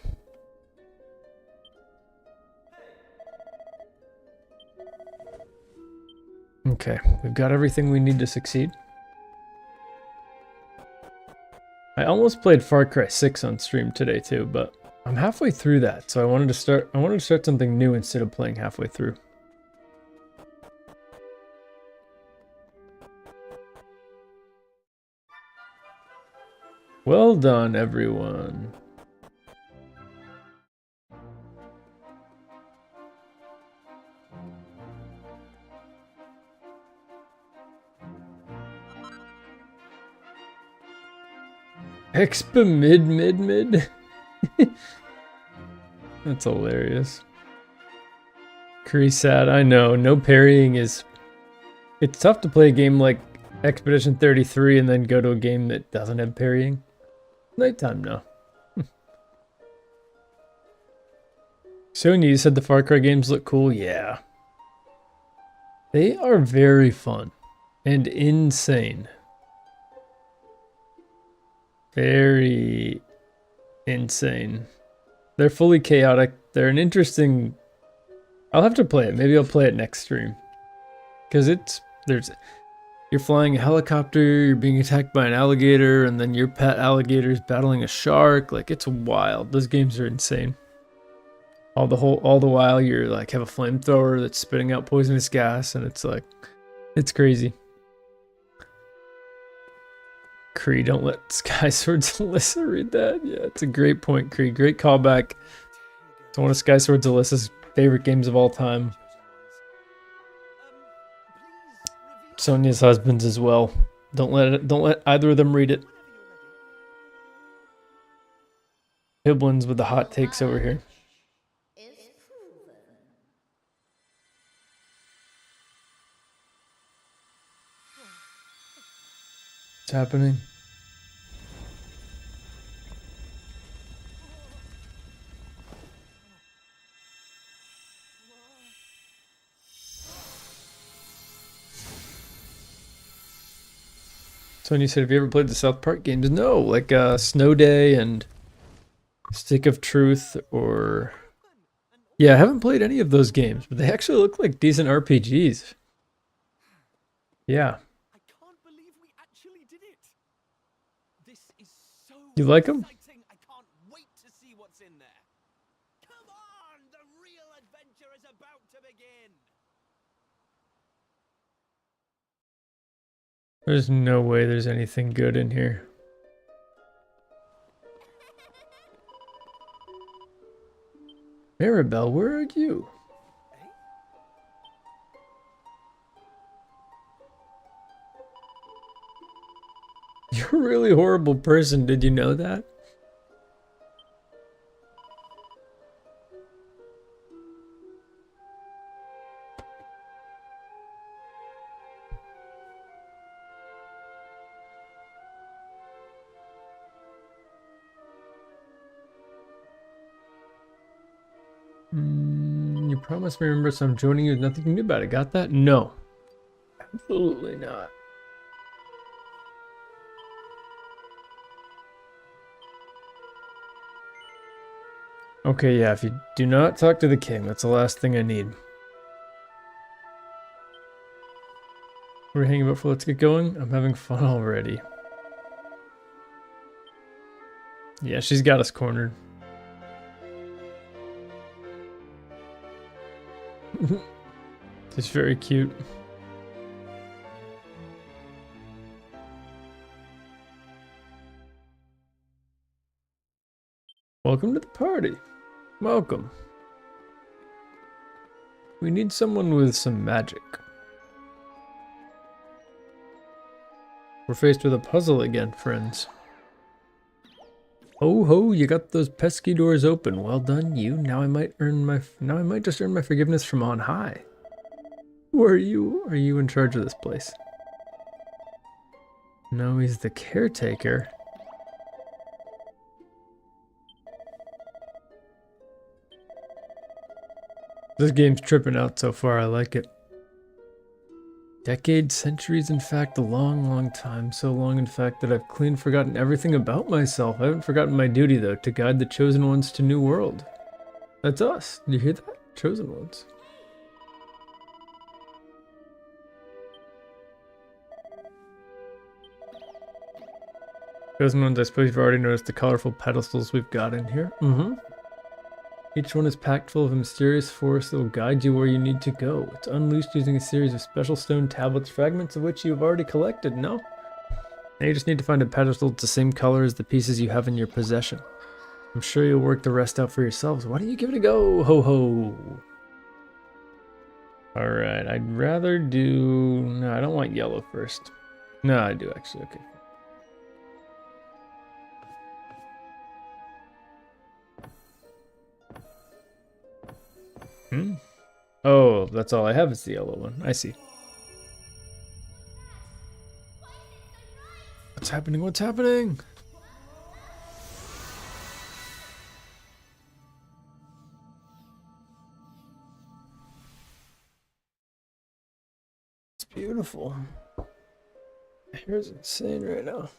Okay, we've got everything we need to succeed. I almost played Far Cry 6 on stream today too, but I'm halfway through that, so I wanted to start something new instead of playing halfway through. Well done, everyone. Expa mid. That's hilarious. Kree sad, I know. No parrying is... It's tough to play a game like Expedition 33 and then go to a game that doesn't have parrying. Nighttime now. Sonya, you said the Far Cry games look cool? Yeah. They are very fun. And insane. Very insane. They're fully chaotic. They're an interesting... I'll have to play it. Maybe I'll play it next stream. Because you're flying a helicopter, you're being attacked by an alligator, and then your pet alligator's battling a shark. Like, it's wild. Those games are insane. All the while you're like have a flamethrower that's spitting out poisonous gas, and it's like, it's crazy. Kree, don't let Sky Swords Alyssa read that. Yeah, it's a great point, Kree. Great callback. It's one of Sky Swords Alyssa's favorite games of all time. Sonya's husband's as well. Don't let either of them read it. Hiblins with the hot takes over here. Is proven. What's happening? Sonya said, have you ever played the South Park games? No, like Snow Day and Stick of Truth, or... Yeah, I haven't played any of those games, but they actually look like decent RPGs. Yeah. I can't believe we actually did it. This is so You like them? exciting. I can't wait to see what's in there. Come on, the real adventure is about to begin. There's no way there's anything good in here. Maribel, where are you? You're a really horrible person, did you know that? You promised me, remember, so I'm joining you with nothing you can do about it. Got that? No. Absolutely not. Okay, yeah, if you do not talk to the king, that's the last thing I need. We're hanging out for let's get going. I'm having fun already. Yeah, she's got us cornered. It's very cute. Welcome to the party. Welcome. We need someone with some magic. We're faced with a puzzle again, friends. Ho ho, you got those pesky doors open. Well done, you. Now I might just earn my forgiveness from on high. Who are you? Are you in charge of this place? No, he's the caretaker. This game's tripping out so far, I like it. Decades, centuries, in fact, a long, long time. So long, in fact, that I've clean forgotten everything about myself. I haven't forgotten my duty, though, to guide the chosen ones to new world. That's us. Did you hear that? Chosen ones. Chosen ones, I suppose you've already noticed the colorful pedestals we've got in here. Each one is packed full of a mysterious force that will guide you where you need to go. It's unleashed using a series of special stone tablets, fragments of which you have already collected, no? Now you just need to find a pedestal that's the same color as the pieces you have in your possession. I'm sure you'll work the rest out for yourselves. Why don't you give it a go? Ho ho! Alright, I'd rather do... No, I don't want yellow first. No, I do actually, okay. Hmm? Oh, that's all I have is the yellow one. I see. What's happening? What's happening? It's beautiful. Here's insane right now.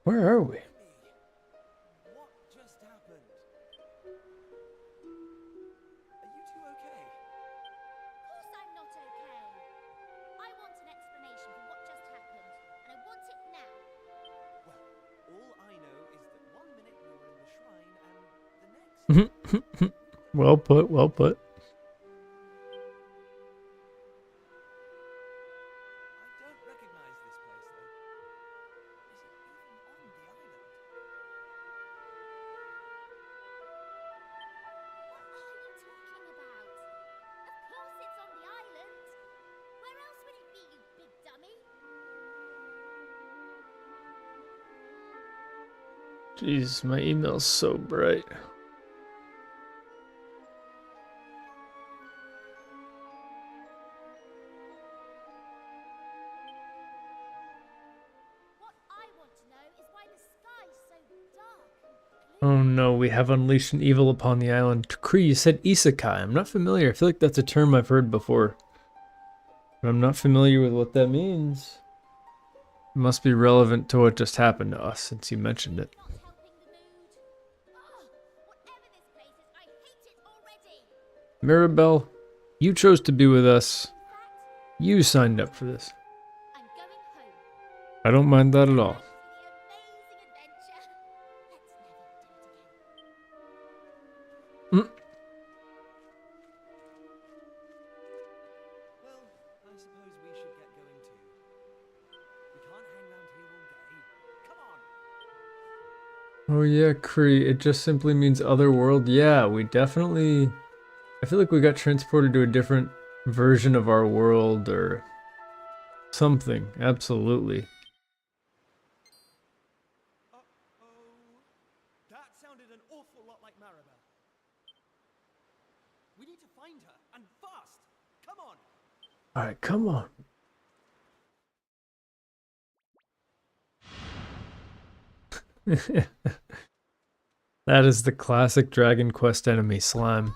Where are we? What just happened? Are you two okay? Of course I'm not okay. I want an explanation for what just happened, and I want it now. Well, all I know is that 1 minute we were in the shrine and the next. Well put, well put. I don't recognize this place though. Is it even on the island? What are you talking about? Of course it's on the island. Where else would it be, you big dummy? Jeez, my email's so bright. What I want to know is why the sky's so dark and Oh no, we have unleashed an evil upon the island. Kree, you said isekai. I'm not familiar. I feel like that's a term I've heard before. But I'm not familiar with what that means. It must be relevant to what just happened to us since you mentioned it. not helping the mood. Ugh, whatever this place is, I hate it already. Mirabelle, you chose to be with us. In fact, You signed up for this. I'm going home. I don't mind that at all. Thanks for the amazing adventure. Let's never do it again. Well, I suppose we should get going too. We can't hang around here all day. Come on! Oh yeah, Kree, it just simply means other world. Yeah, we definitely... I feel like we got transported to a different version of our world or something. Absolutely. Uh-oh. That sounded an awful lot like Maribel. We need to find her, and fast! Come on! Alright, come on. That is the classic Dragon Quest enemy, Slime.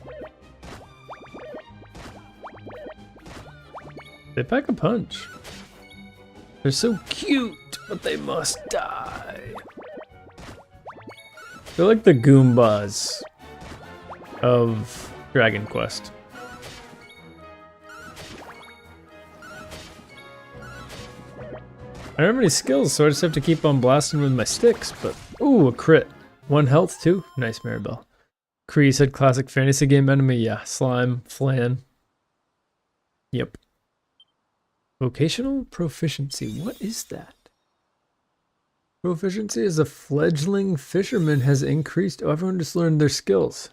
What are those things? They pack a punch. They're so cute, but they must die. They're like the Goombas of Dragon Quest. I don't have any skills, so I just have to keep on blasting with my sticks, but... Ooh, a crit. 1 health, too? Nice, Maribel. Kree said classic fantasy game enemy. Yeah, slime, flan. Yep. Vocational proficiency. What is that? Proficiency as a fledgling fisherman has increased. Oh, everyone just learned their skills.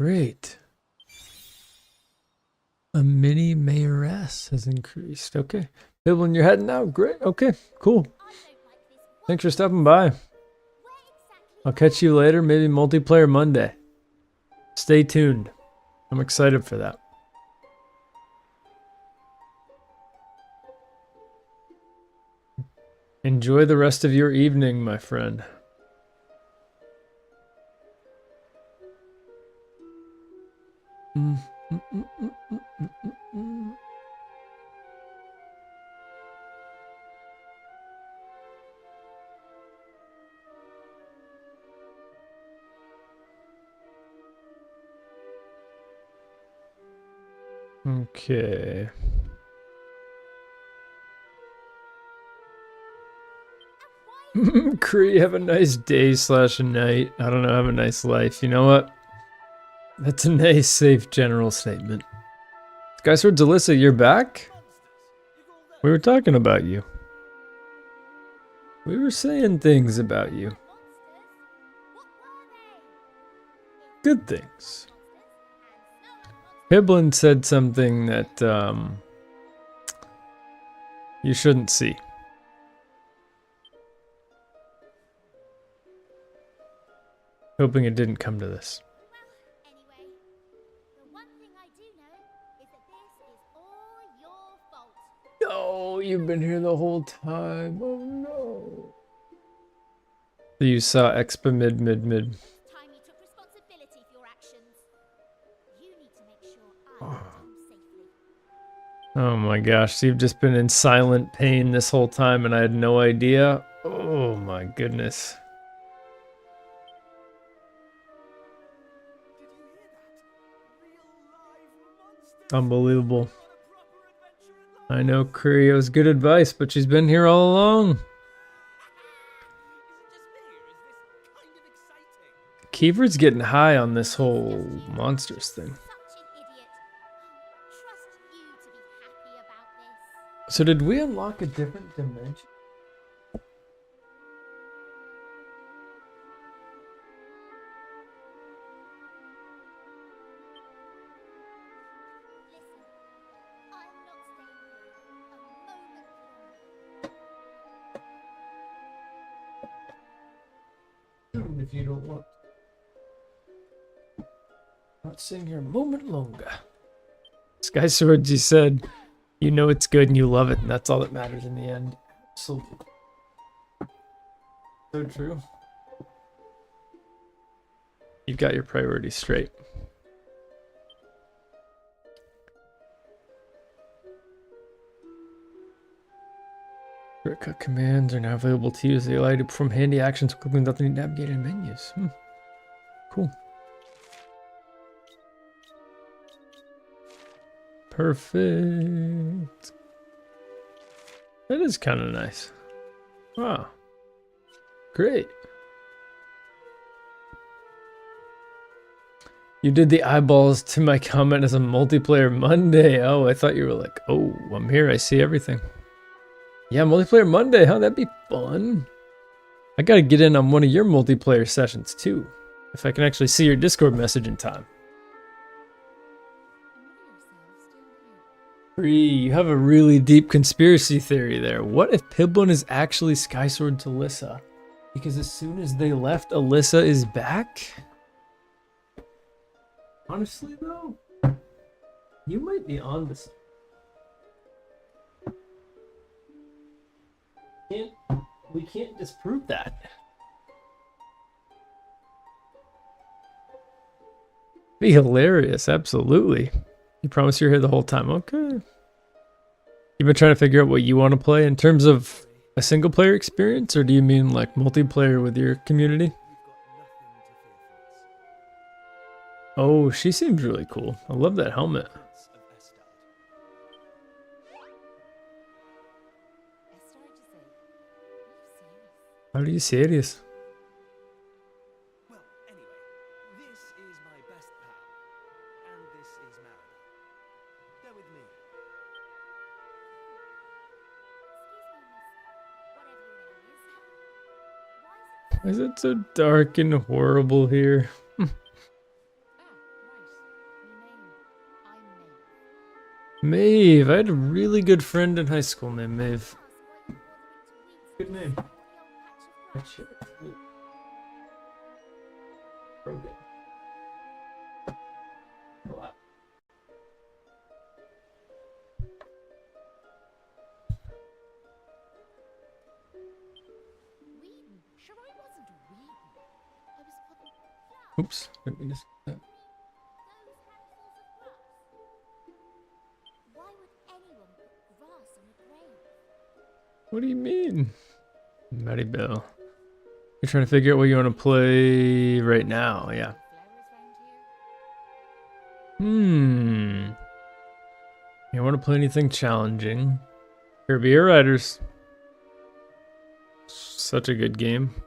Great. A mini mayoress has increased. Okay. Pibbling your head now? Great. Okay, cool. I don't like this. Thanks for stopping by. Where exactly? I'll catch you later, maybe multiplayer Monday. Stay tuned. I'm excited for that. Enjoy the rest of your evening, my friend. Okay. Kree, have a nice day slash night. I don't know, have a nice life. You know what? That's a nice, safe general statement. Skysword Alyssa, you're back? We were talking about you. We were saying things about you. Good things. Hiblin said something that you shouldn't see. Hoping it didn't come to this. Anyway, the one thing I do know is that this is all your fault. Oh, you've been here the whole time. Oh no. You saw Expa mid. Time you took responsibility for your actions. You need to make sure I get home safely. Oh my gosh, so you've just been in silent pain this whole time and I had no idea. Oh my goodness. Did you hear that? Real live monsters. Unbelievable. What a proper adventure at last. I know Kurio's good advice, but she's been here all along. Is it just me, or is this kind of exciting? Kiefer's getting high on this whole monsters thing. Such an idiot. Trust you to be happy about this. So did we unlock a different dimension? Listen, I'm not staying here a moment longer. If you don't want. Not staying here a moment longer. Sky Swords, you said, you know it's good and you love it, and that's all that matters in the end. Absolutely. So true. You've got your priorities straight. Shortcut commands are now available to use. They allow you to perform handy actions quickly without the need to navigate in menus. Cool. Perfect. That is kind of nice. Wow. Great. You did the eyeballs to my comment as a multiplayer Monday. Oh, I thought you were like, oh, I'm here. I see everything. Yeah, multiplayer Monday, huh? That'd be fun. I gotta get in on one of your multiplayer sessions too. If I can actually see your Discord message in time. Bree, you have a really deep conspiracy theory there. What if Piblin is actually Skysword to Alyssa? Because as soon as they left, Alyssa is back? Honestly though, you might be on this. We can't disprove that. Be hilarious, absolutely. You promise you're here the whole time. Okay. You've been trying to figure out what you want to play in terms of a single player experience, or do you mean like multiplayer with your community? You've got nothing to fear from us. Oh, she seems really cool. I love that helmet. Prince of Estad. How are you serious? Well, anyway, this is my best pal, and this is Maribel. Go with me. Excuse me, miss. Whatever your name is. Why is it Is it so dark and horrible here? Maeve. I had a really good friend in high school named Maeve. Good name. Broken. Whedon? Sure, I wasn't Whedon. I was putting flowers. Oops. Didn't mean to say that. Those handfuls of grass. Why would anyone put grass on a grave? What do you mean? Maddie Bell. You're trying to figure out what you want to play right now, yeah. You want to play anything challenging? Kirby Air Riders. Such a good game. I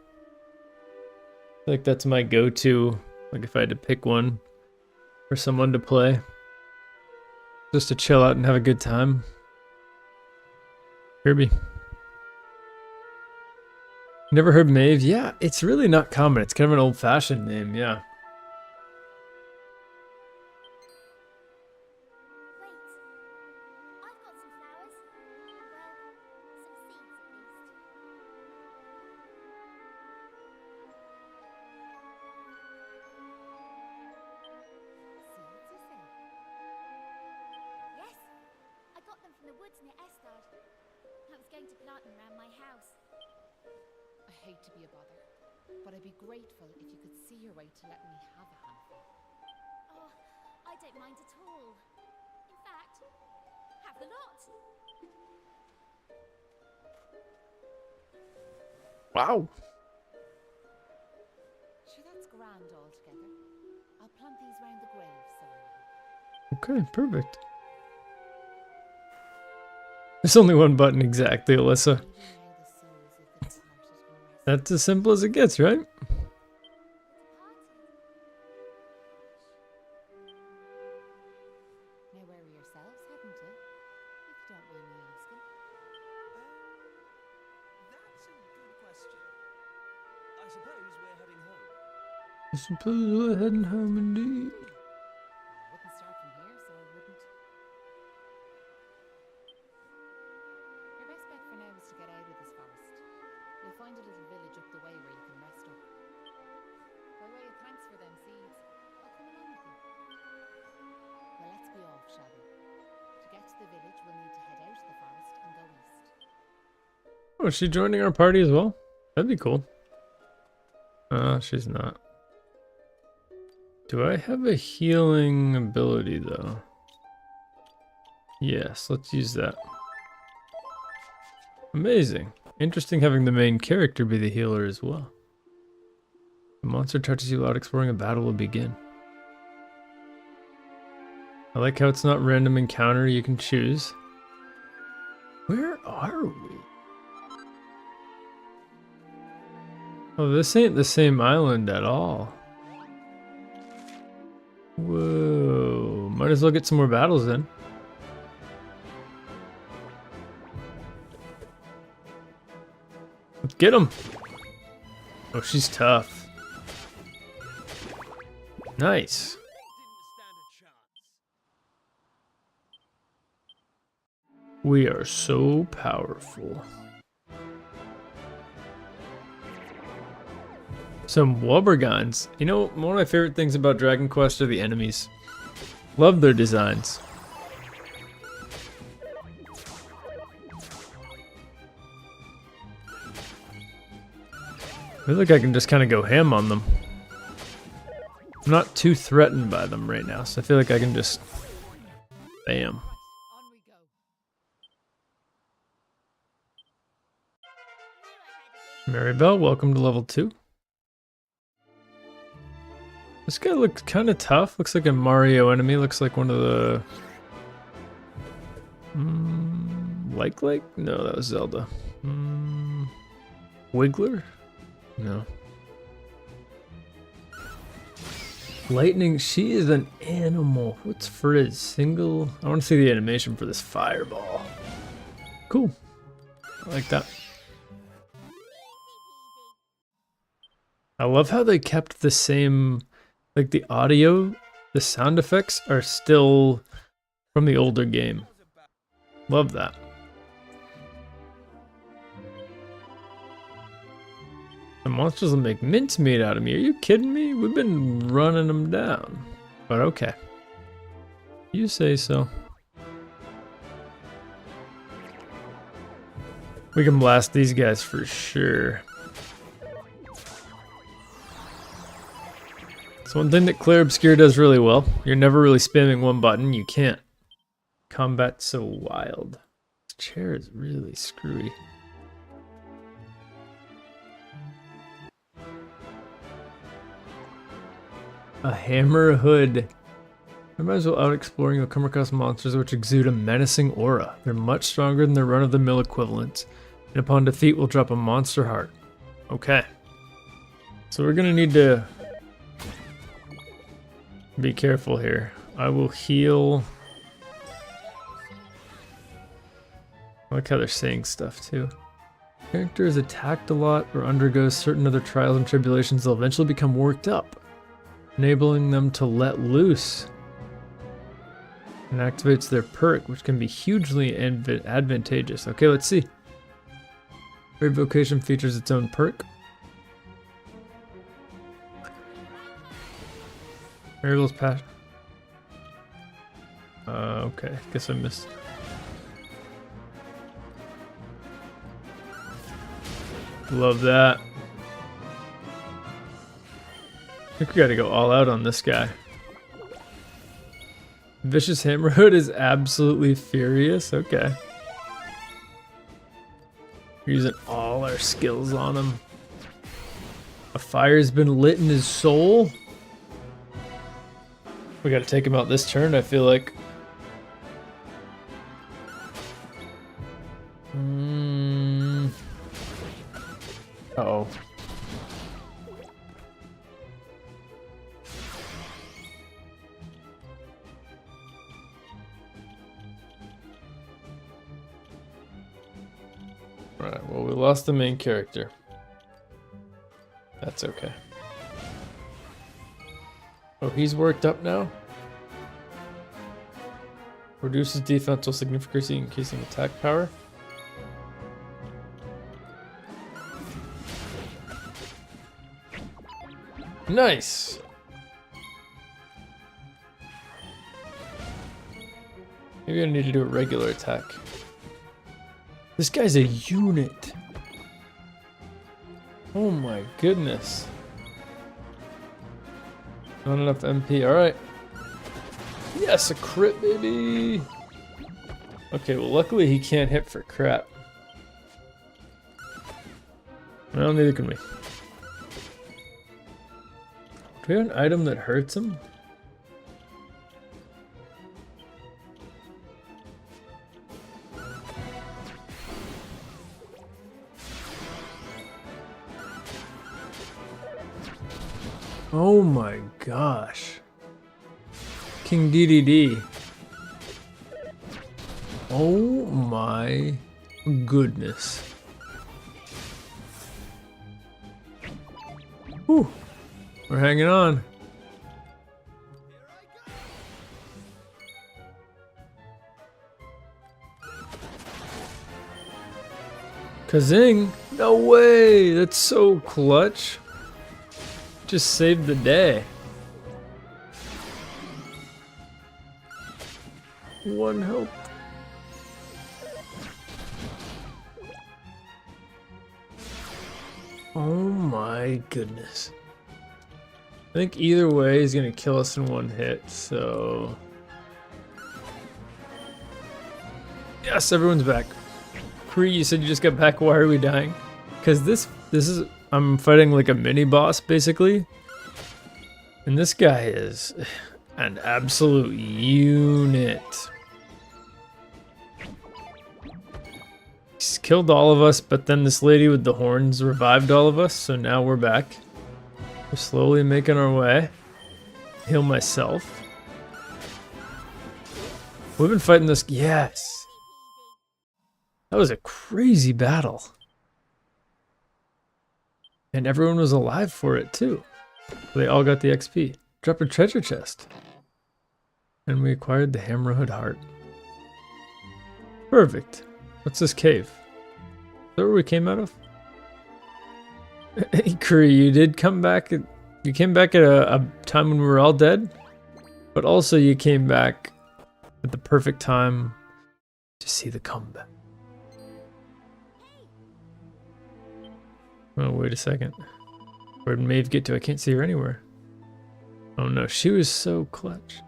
feel like that's my go-to. Like if I had to pick one. for someone to play. Just to chill out and have a good time. Kirby. Never heard Maeve? Yeah, it's really not common. It's kind of an old-fashioned name, yeah. Wait. I've got some flowers. Well, some seeds at least. Seeds, you say? Yes, I got them from the woods near Estard. I was going to plant them around my house. I hate to be a bother, but I'd be grateful if you could see your way to let me have a handful. Oh, I don't mind at all. In fact, have the lot. Wow. Sure, that's grand altogether. I'll plant these round the grave, so I know. Okay, perfect. There's only one button exactly, Alyssa. Maybe now the souls of the departed can rest. That's as simple as it gets, right? Now where are yourselves heading to? If you don't mind me asking. That's a good question. I suppose we're heading home. I suppose we're heading home indeed. I wouldn't start from here, so I wouldn't. Your best bet for now is to get out of this forest. You'll find a little village up the way where you can rest up. By way of thanks for them seeds, I'll come along with you. Well, let's be off, shall we? To get to the village, we'll need to head out of the forest and go east. Oh, is she joining our party as well? That'd be cool. She's not. Do I have a healing ability though? Yes, let's use that. Amazing. Interesting having the main character be the healer as well. The monster touches you while exploring, a battle will begin. I like how it's not random encounter, you can choose. Where are we? Oh, this ain't the same island at all. Whoa, might as well get some more battles then. Let's get him. Oh, she's tough. Nice. They didn't stand a chance. We are so powerful. Some Wubbergons. You know, one of my favorite things about Dragon Quest are the enemies. Love their designs. I feel like I can just kind of go ham on them. I'm not too threatened by them right now, so I feel like I can just... Bam. On we go. Maribel, welcome to level 2. This guy looks kind of tough. Looks like a Mario enemy. Looks like one of the... Like? No, that was Zelda. Wiggler? No. Lightning, she is an animal. What's Frizz? Single? I want to see the animation for this fireball. Cool. I like that. I love how they kept the same, like the audio, the sound effects are still from the older game. Love that. The monsters will make mincemeat out of me. Are you kidding me? We've been running them down. But okay. You say so. We can blast these guys for sure. It's one thing that Clear Obscure does really well. You're never really spamming one button. You can't. Combat's so wild. This chair is really screwy. A hammer hood. I might as well out exploring. You'll come across monsters which exude a menacing aura. They're much stronger than their run-of-the-mill equivalents. And upon defeat, we'll drop a monster heart. Okay. So we're gonna need to Be careful here. I will heal. I like how they're saying stuff too. Character is attacked a lot or undergoes certain other trials and tribulations, they'll eventually become worked up, enabling them to let loose. And activates their perk, which can be hugely advantageous. Okay, let's see. Every vocation features its own perk. Variables pass. Okay, guess I missed. Love that. I think we gotta go all out on this guy. Vicious Hammerhood is absolutely furious. Okay. We're using all our skills on him. A fire's been lit in his soul. We gotta take him out this turn, I feel like. Uh-oh. Alright, well, we lost the main character. That's okay. Oh, he's worked up now? Reduces defense while significantly increasing attack power. Nice! Maybe I need to do a regular attack. This guy's a unit. Oh my goodness. Not enough MP, alright. Yes, a crit, baby! Okay, well luckily he can't hit for crap. Well, neither can we. Do we have an item that hurts him? Oh my gosh. King DDD. Oh my goodness. Whew. We're hanging on. Kazing? No way! That's so clutch. Just saved the day. One health. Oh my goodness. I think either way he's gonna kill us in one hit, so... Yes, everyone's back. Kree, you said you just got back, why are we dying? Because this is... I'm fighting like a mini-boss, basically. And this guy is an absolute unit. He's killed all of us, but then this lady with the horns revived all of us, so now we're back. We're slowly making our way. Heal myself. We've been fighting this... Yes! That was a crazy battle. And everyone was alive for it, too. They all got the XP. Dropped a treasure chest. And we acquired the Hammerhood Heart. Perfect. What's this cave? Is that where we came out of? Hey, Kree, you did come back. You came back at a time when we were all dead. But also you came back at the perfect time to see the comeback. Oh, wait a second. Where did Maeve get to? I can't see her anywhere. Oh no, she was so clutch.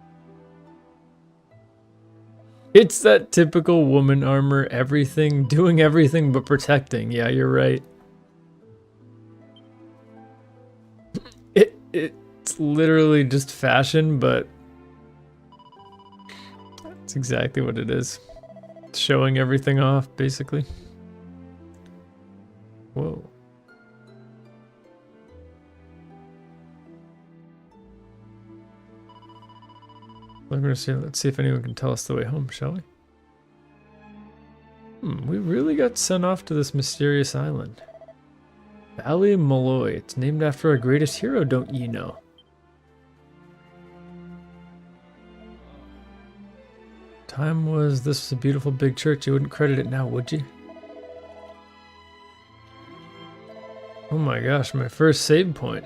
It's that typical woman armor, everything, doing everything but protecting. Yeah, you're right. It's literally just fashion, but that's exactly what it is. It's showing everything off, basically. Whoa. I'm gonna see. Let's see if anyone can tell us the way home, shall we? We really got sent off to this mysterious island. Valley Malloy. It's named after our greatest hero, don't you know? Time was, this was a beautiful big church. You wouldn't credit it now, would you? Oh my gosh, my first save point.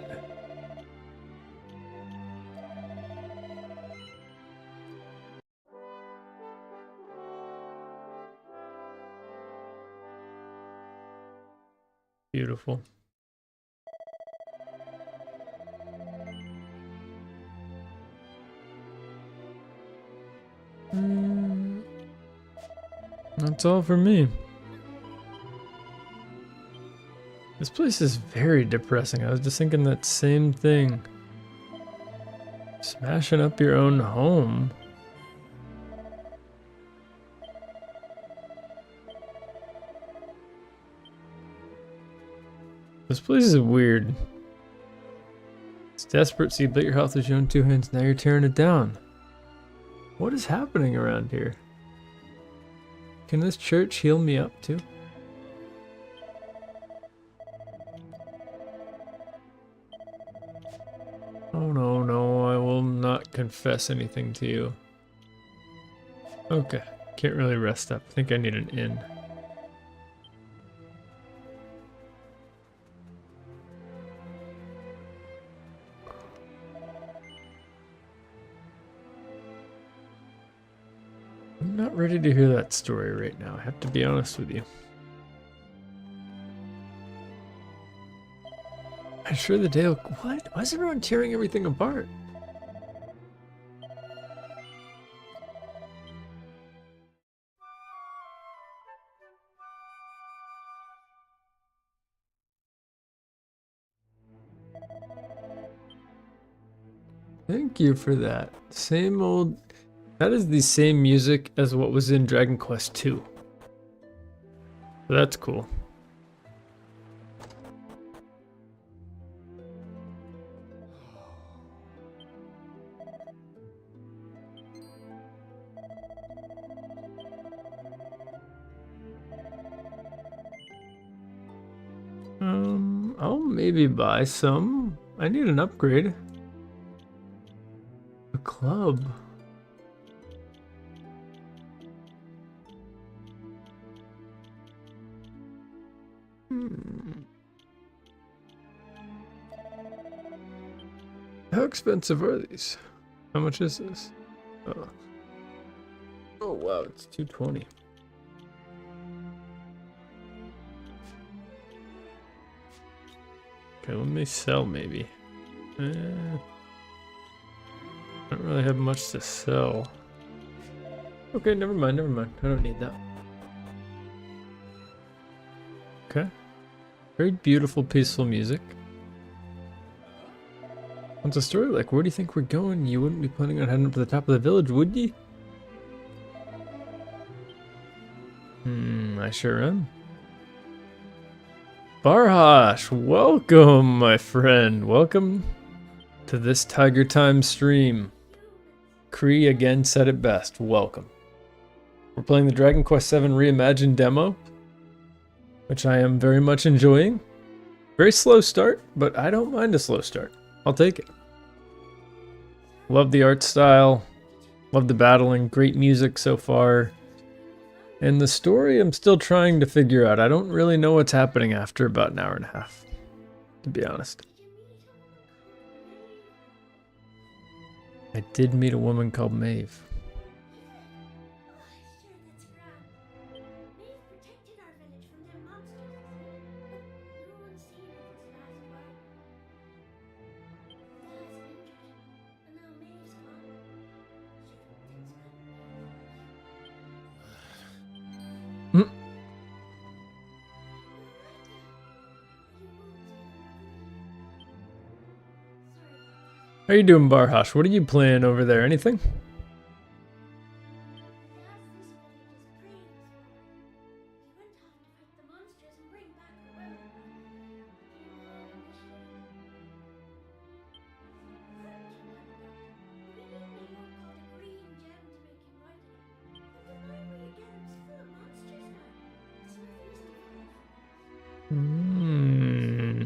Beautiful. That's all for me. This place is very depressing. I was just thinking that same thing. Smashing up your own home. This place is weird. It's desperate, so you bet your health with your own two hands. Now you're tearing it down. What is happening around here? Can this church heal me up too? Oh no, no, I will not confess anything to you. Okay, can't really rest up. I think I need an inn. I'm not ready to hear that story right now, I have to be honest with you. I'm sure the day will... What? Why is everyone tearing everything apart? Thank you for that. Same old... That is the same music as what was in Dragon Quest II. So that's cool. I'll maybe buy some. I need an upgrade. A club. How expensive are these? How much is this? Oh wow, it's 220. Okay, let me sell maybe. Don't really have much to sell. Okay, never mind, never mind. I don't need that. Okay. Very beautiful, peaceful music. What's the story like? Where do you think we're going? You wouldn't be planning on heading up to the top of the village, would you? I sure am. Barhash, welcome, my friend. Welcome to this Tiger Time stream. Kree again said it best. Welcome. We're playing the Dragon Quest VII Reimagined demo, which I am very much enjoying. Very slow start, but I don't mind a slow start. I'll take it. Love the art style. Love the battling. Great music so far. And the story I'm still trying to figure out. I don't really know what's happening after about an hour and a half, to be honest. I did meet a woman called Maeve. How you doing, Barhash? What are you playing over there? Anything? Hmm.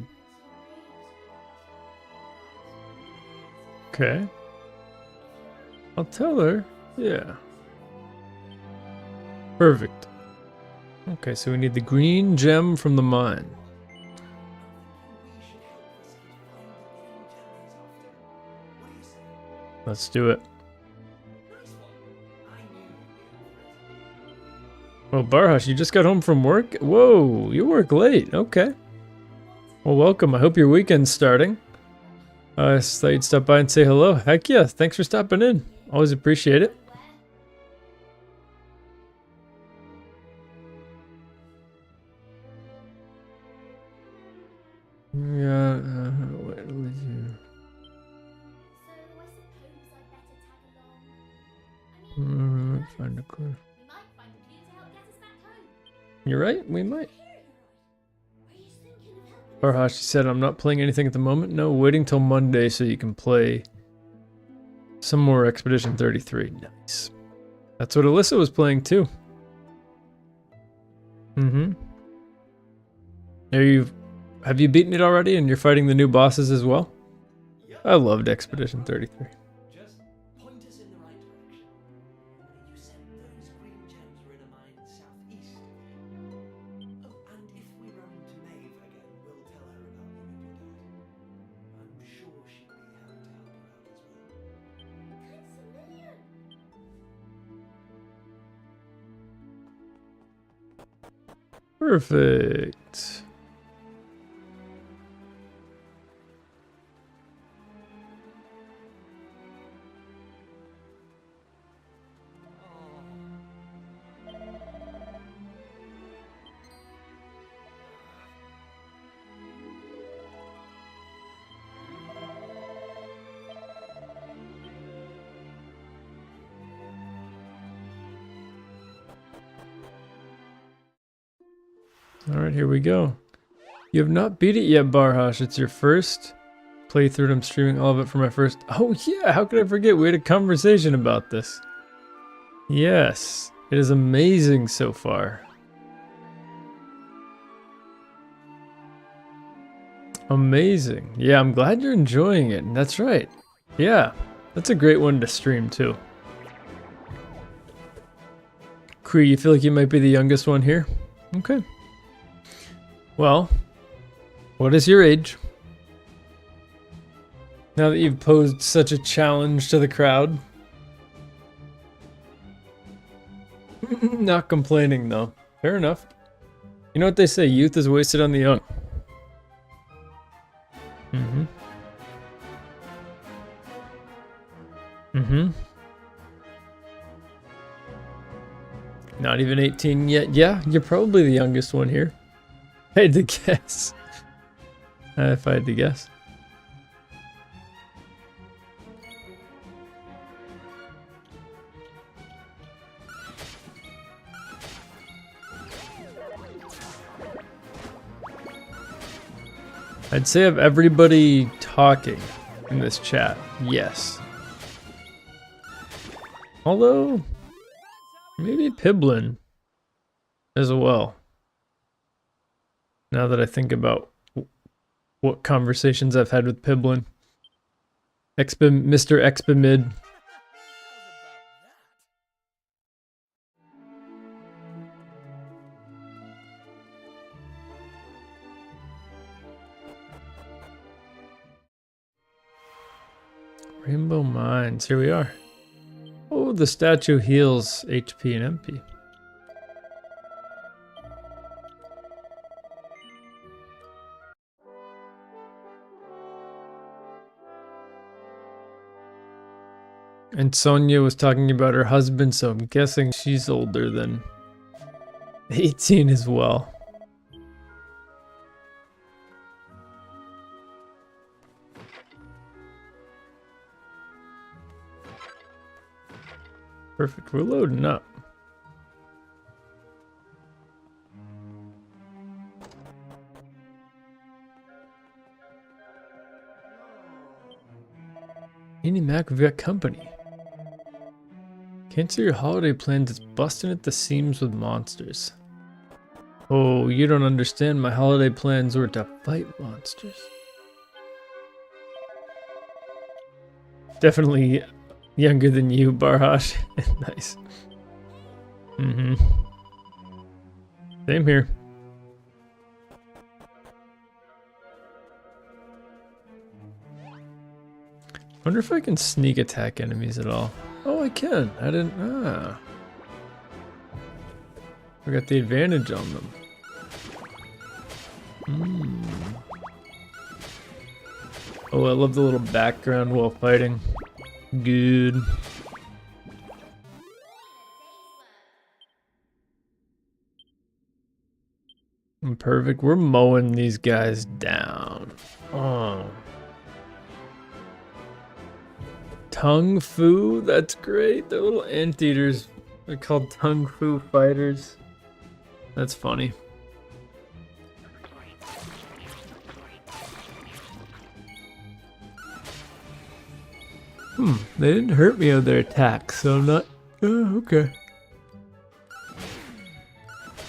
Okay. I'll tell her. Yeah. Perfect. Okay, so we need the green gem from the mine. Let's do it. Well, Barhash, you just got home from work? Whoa, you work late. Okay. Well, welcome. I hope your weekend's starting. I thought you'd stop by and say hello. Heck yeah, thanks for stopping in. Always appreciate it. Yeah, what did you... Find a clue. You're right, we might. Barhashi said, I'm not playing anything at the moment. No, waiting till Monday so you can play some more Expedition 33. Nice. That's what Alyssa was playing too. Mm-hmm. Have you beaten it already and you're fighting the new bosses as well? I loved Expedition 33. Just point us in the right direction. You said those green gems were in a mine southeast. Oh, and if we run into Maeve again, we'll tell her about you and your dad. I'm sure she'd be happy to help you out as well. Thanks a million. Perfect. Alright, here we go. You have not beat it yet, Barhash. It's your first playthrough and I'm streaming all of it for my first... Oh yeah, how could I forget? We had a conversation about this. Yes, it is amazing so far. Amazing. Yeah, I'm glad you're enjoying it. That's right. Yeah, that's a great one to stream too. Kree, you feel like you might be the youngest one here? Okay. Well, what is your age? Now that you've posed such a challenge to the crowd. Not complaining though. Fair enough. You know what they say, youth is wasted on the young. Mm-hmm. Mm-hmm. Not even 18 yet. Yeah, you're probably the youngest one here. I had to guess. If I had to guess. I'd say of everybody talking in this chat, yes. Although, maybe Piblin as well. Now that I think about what conversations I've had with Piblin. Mr. Expimid. Rainbow Mines, here we are. Oh, the statue heals HP and MP. And Sonia was talking about her husband, so I'm guessing she's older than 18 as well. Perfect, we're loading up. Any Mac, we've got company. Cancel your holiday plans, it's busting at the seams with monsters. Oh, you don't understand. My holiday plans were to fight monsters. Definitely younger than you, Barhash. Nice. Mm-hmm. Same here. Wonder if I can sneak attack enemies at all. Oh, I can. I didn't. Ah. I got the advantage on them. Oh, I love the little background while fighting. Good. Perfect. We're mowing these guys down. Oh. Tung Fu? That's great. They're little anteaters. They're called Tung Fu fighters. That's funny. They didn't hurt me on their attack, so I'm not... Oh, okay.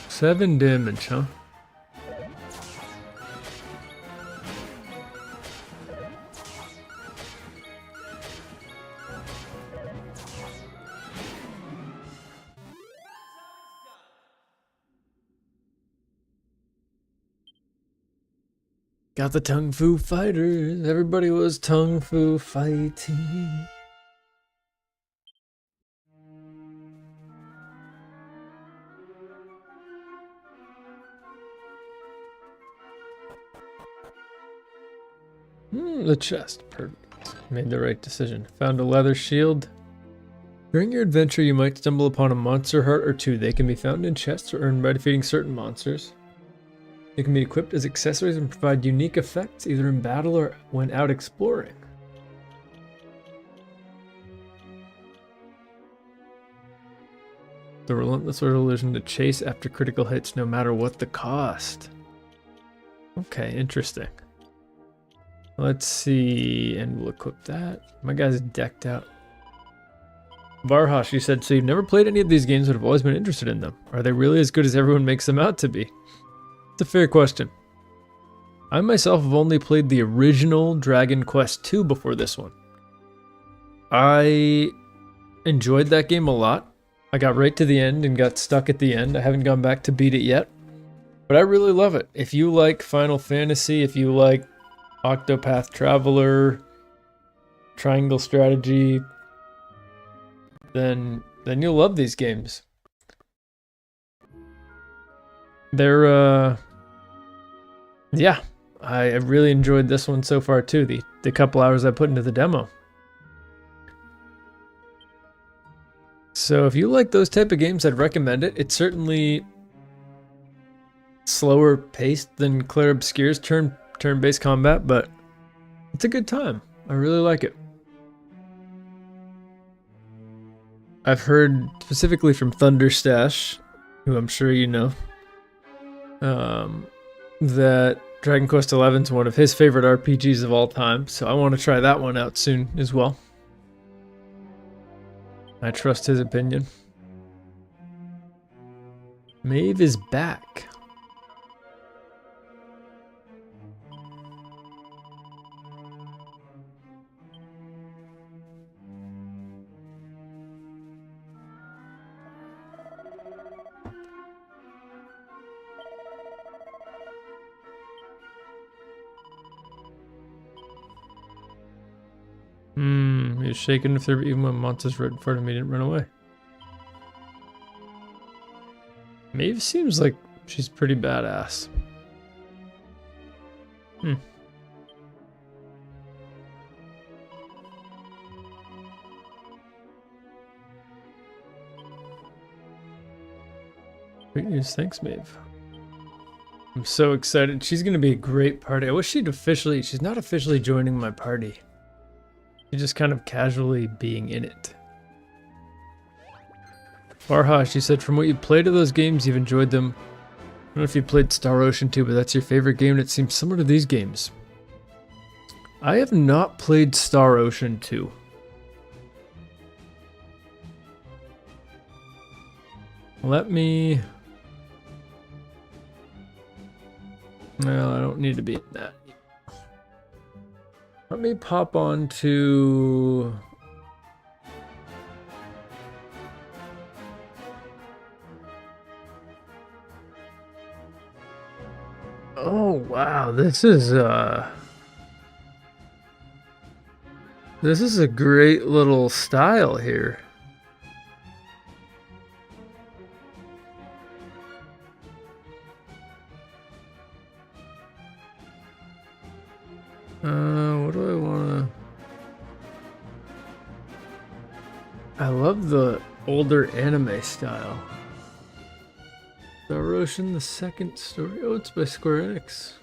7 damage, huh? Got the Tung Fu fighters. Everybody was Tung Fu fighting. The chest. Perfect. Made the right decision. Found a leather shield. During your adventure, you might stumble upon a monster heart or two. They can be found in chests or earned by defeating certain monsters. They can be equipped as accessories and provide unique effects either in battle or when out exploring. The relentless resolution to chase after critical hits no matter what the cost. Okay, interesting. Let's see, and we'll equip that. My guy's decked out. Varhash, you said, so you've never played any of these games but have always been interested in them. Are they really as good as everyone makes them out to be? It's a fair question. I myself have only played the original Dragon Quest II before this one. I enjoyed that game a lot. I got right to the end and got stuck at the end. I haven't gone back to beat it yet, but I really love it. If you like Final Fantasy, if you like Octopath Traveler, Triangle Strategy, then you'll love these games. They're yeah, I really enjoyed this one so far too, the couple hours I put into the demo. So if you like those type of games, I'd recommend it. It's certainly slower paced than Clair Obscure's turn-based combat, but it's a good time. I really like it. I've heard specifically from Thunderstash, who I'm sure you know, that Dragon Quest XI is one of his favorite RPGs of all time, so I want to try that one out soon as well. I trust his opinion. Maeve is back. He was shaken if there even when monsters right in front of me didn't run away. Maeve seems like she's pretty badass. Great news, thanks, Maeve. I'm so excited. She's gonna be a great party. I wish she's not officially joining my party. She's just kind of casually being in it. Farhash, you said from what you played of those games, you've enjoyed them. I don't know if you played Star Ocean 2, but that's your favorite game, and it seems similar to these games. I have not played Star Ocean 2. Let me Well, I don't need to be in that. Let me pop on to... Oh, wow. This is a great little style here. What do I want to... I love the older anime style. Star Ocean, the second story. Oh, it's by Square Enix.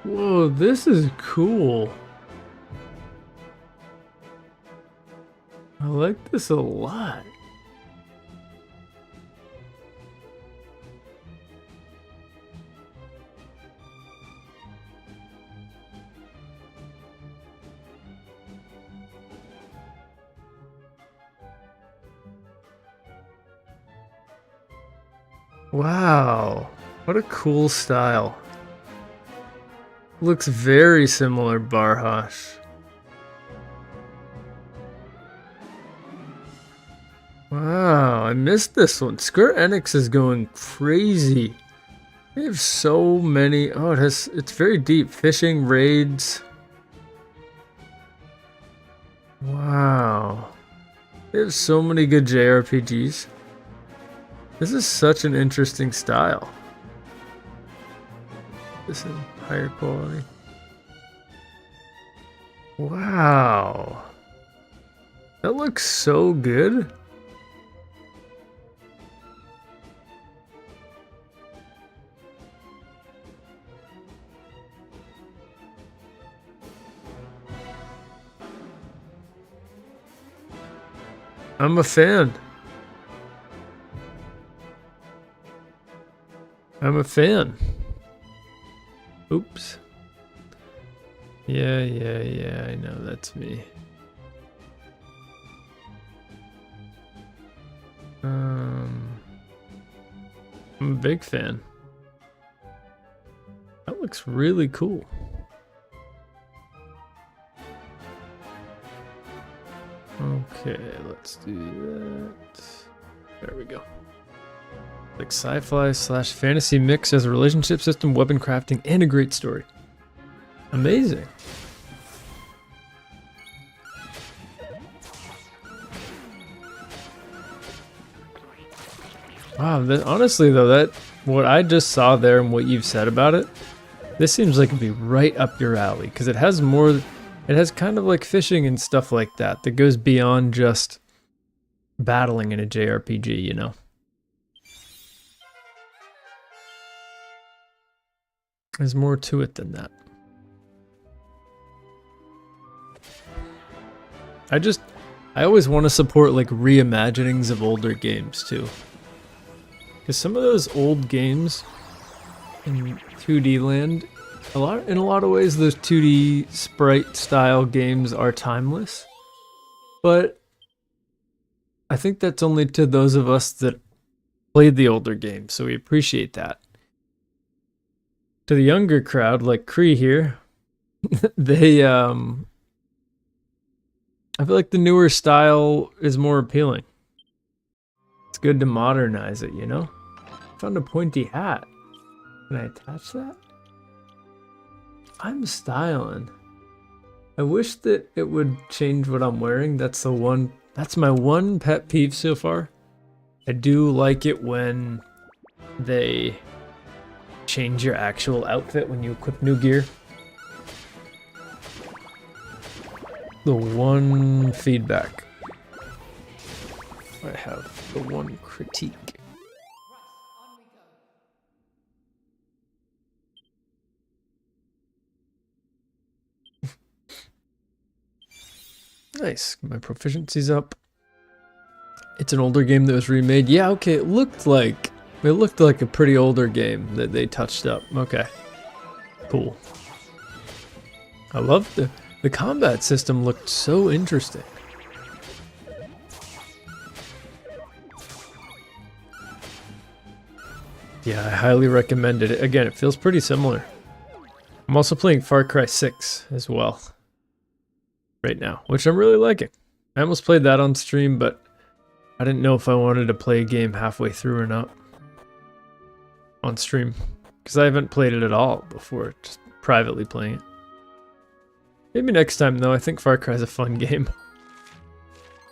Whoa, this is cool. I like this a lot. Wow, what a cool style. Looks very similar Barhosh. Wow, I missed this one. Square Enix is going crazy. They have so many. Oh, it's very deep. Fishing, raids. Wow. They have so many good JRPGs. This is such an interesting style. This is higher quality. Wow. That looks so good. I'm a fan. I'm a fan. Oops. Yeah, I know, that's me. I'm a big fan. That looks really cool. Okay, let's do that. There we go. Like sci-fi slash fantasy mix, has a relationship system, weapon crafting, and a great story. Amazing. Wow, honestly though, that what I just saw there and what you've said about it, this seems like it'd be right up your alley because it has more. It has kind of like fishing and stuff like that that goes beyond just battling in a JRPG, you know? There's more to it than that. I always want to support like reimaginings of older games too. Because some of those old games in 2D land, in a lot of ways those 2D sprite style games are timeless. But I think that's only to those of us that played the older games, so we appreciate that. To the younger crowd, like Cree here, they I feel like the newer style is more appealing. It's good to modernize it, you know? Found a pointy hat. Can I attach that? I'm styling. I wish that it would change what I'm wearing. That's my one pet peeve so far. I do like it when they change your actual outfit when you equip new gear. The one feedback I have, the one critique. Nice, my proficiency's up. It's an older game that was remade. Yeah, okay, it looked like It looked like a pretty older game that they touched up. Okay. Cool. I love the combat system looked so interesting. Yeah, I highly recommend it. Again, it feels pretty similar. I'm also playing Far Cry 6 as well right now, which I'm really liking. I almost played that on stream, but I didn't know if I wanted to play a game halfway through or not on stream, because I haven't played it at all before, just privately playing it. Maybe next time though. I think Far Cry is a fun game.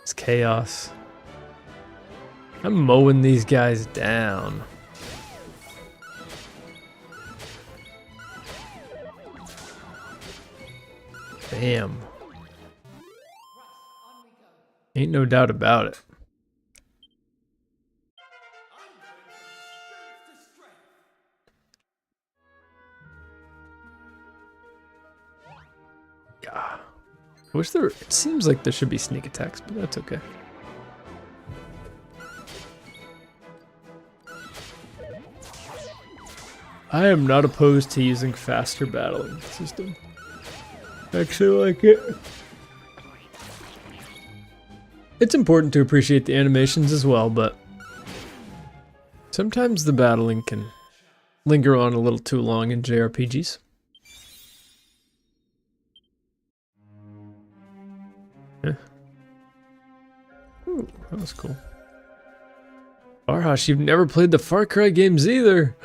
It's chaos. I'm mowing these guys down. Bam. Ain't no doubt about it. Yeah. I wish there. It seems like there should be sneak attacks, but that's okay. I am not opposed to using faster battling system. I actually like it. It's important to appreciate the animations as well, but sometimes the battling can linger on a little too long in JRPGs. Yeah. Ooh, that was cool. Barhash, you've never played the Far Cry games either.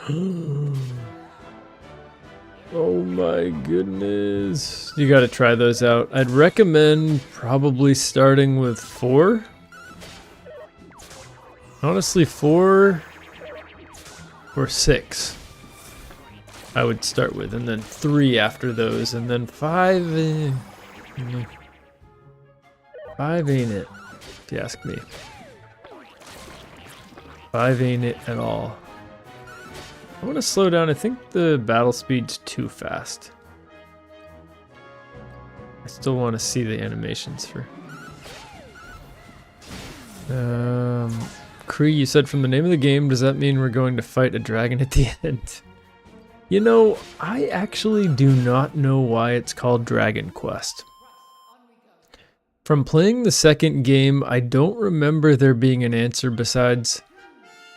Oh my goodness. You gotta try those out. I'd recommend probably starting with 4. Honestly, 4 or 6 I would start with, and then 3 after those, and then 5. 5 ain't it, if you ask me. 5 ain't it at all. I want to slow down. I think the battle speed's too fast. I still want to see the animations for... Kree, you said from the name of the game, does that mean we're going to fight a dragon at the end? You know, I actually do not know why it's called Dragon Quest. From playing the second game, I don't remember there being an answer besides...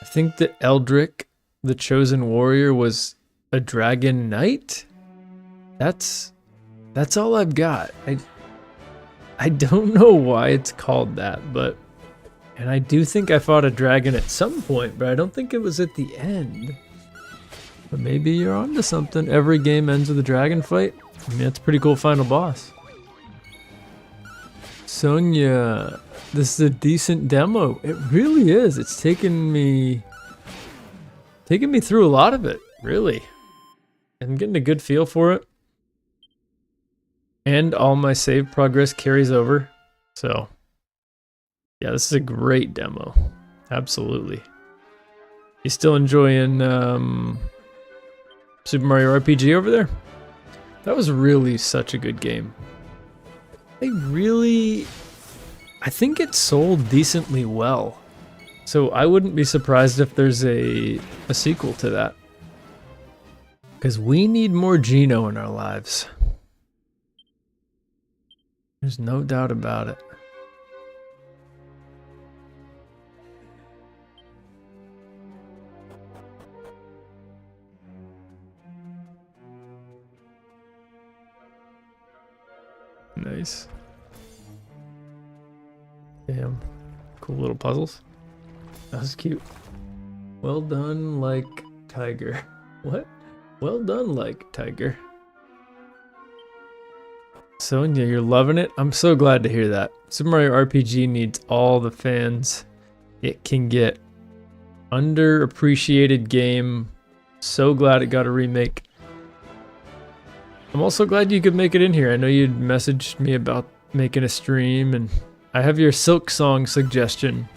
I think that Eldrick, the chosen warrior, was a dragon knight? That's all I've got. I don't know why it's called that, but... And I do think I fought a dragon at some point, but I don't think it was at the end. But maybe you're onto something. Every game ends with a dragon fight. I mean, that's a pretty cool final boss. Sonia, this is a decent demo. It really is. It's taken me through a lot of it, really. I'm getting a good feel for it. And all my save progress carries over. So, yeah, this is a great demo. Absolutely. You still enjoying Super Mario RPG over there? That was really such a good game. I think it sold decently well. So I wouldn't be surprised if there's a sequel to that. Because we need more Geno in our lives. There's no doubt about it. Nice. Damn. Cool little puzzles. That was cute. Well done, like Tiger. What? Well done, like Tiger. Sonia, you're loving it? I'm so glad to hear that. Super Mario RPG needs all the fans it can get. Underappreciated game. So glad it got a remake. I'm also glad you could make it in here. I know you'd messaged me about making a stream, and I have your Silk Song suggestion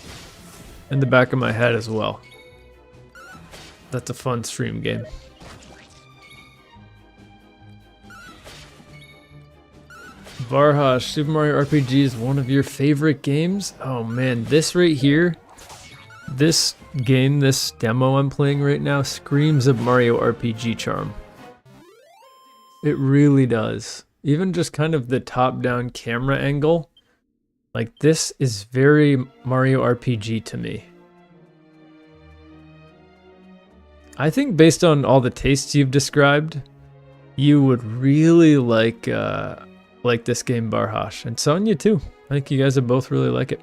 in the back of my head as well. That's a fun stream game. Varhash, Super Mario RPG is one of your favorite games? Oh man, this right here, This game, this demo I'm playing right now, screams of Mario RPG charm. It really does. Even just kind of the top-down camera angle. Like, this is very Mario RPG to me. I think based on all the tastes you've described, you would really like this game, Barhash. And Sonya too. I think you guys would both really like it.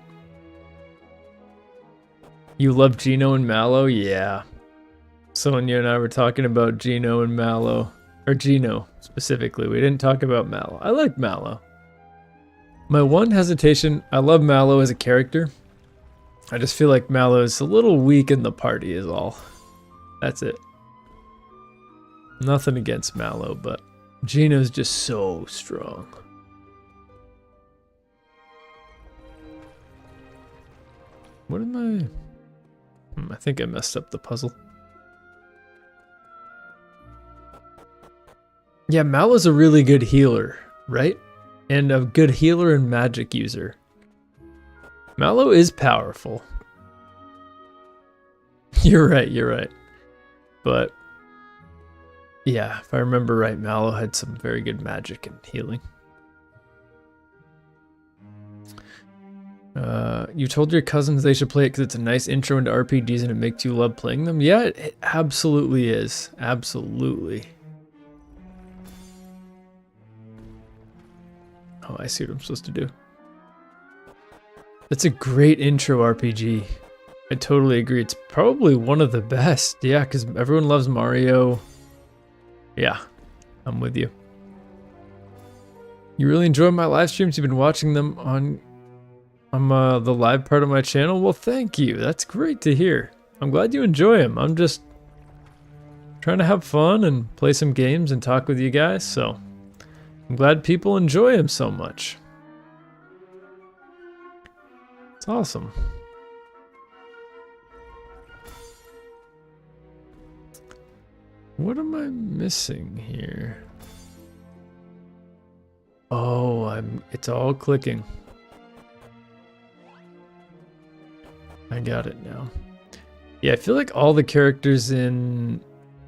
You love Gino and Mallow? Yeah. Sonya and I were talking about Gino and Mallow. Or Gino, specifically. We didn't talk about Mallow. I like Mallow. My one hesitation, I love Mallow as a character. I just feel like Mallow is a little weak in the party is all. That's it. Nothing against Mallow, but Gino's just so strong. What am I... I think I messed up the puzzle. Yeah, Mallow's a really good healer, right? And a good healer and magic user. Mallow is powerful. You're right. But yeah, if I remember right, Mallow had some very good magic and healing. You told your cousins they should play it because it's a nice intro into RPGs and it makes you love playing them? Yeah, it absolutely is. Absolutely. Oh, I see what I'm supposed to do. It's a great intro RPG. I totally agree. It's probably one of the best. Yeah, because everyone loves Mario. Yeah, I'm with you. You really enjoy my live streams? You've been watching them on the live part of my channel? Well, thank you. That's great to hear. I'm glad you enjoy them. I'm just trying to have fun and play some games and talk with you guys, so I'm glad people enjoy them so much. It's awesome. What am I missing here? Oh, it's all clicking. I got it now. Yeah, I feel like all the characters in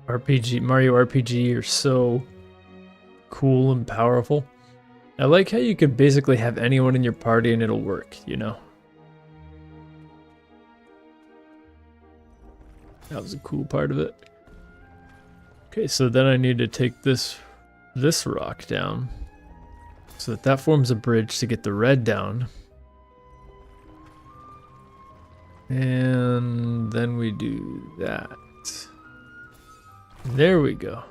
Mario RPG are so cool and powerful. I like how you could basically have anyone in your party and it'll work, you know? That was a cool part of it. Okay, so then I need to take this rock down so that forms a bridge to get the red down. And then we do that. There we go.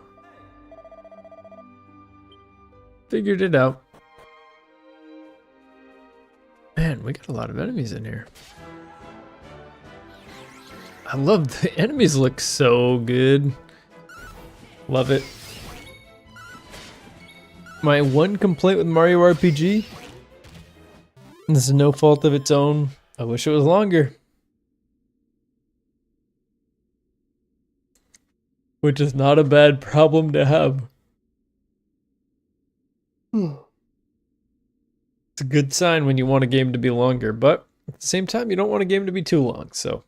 Figured it out. Man, we got a lot of enemies in here. I love the enemies look so good. Love it. My one complaint with Mario RPG, and this is no fault of its own, I wish it was longer. Which is not a bad problem to have. It's a good sign when you want a game to be longer, but at the same time, you don't want a game to be too long, so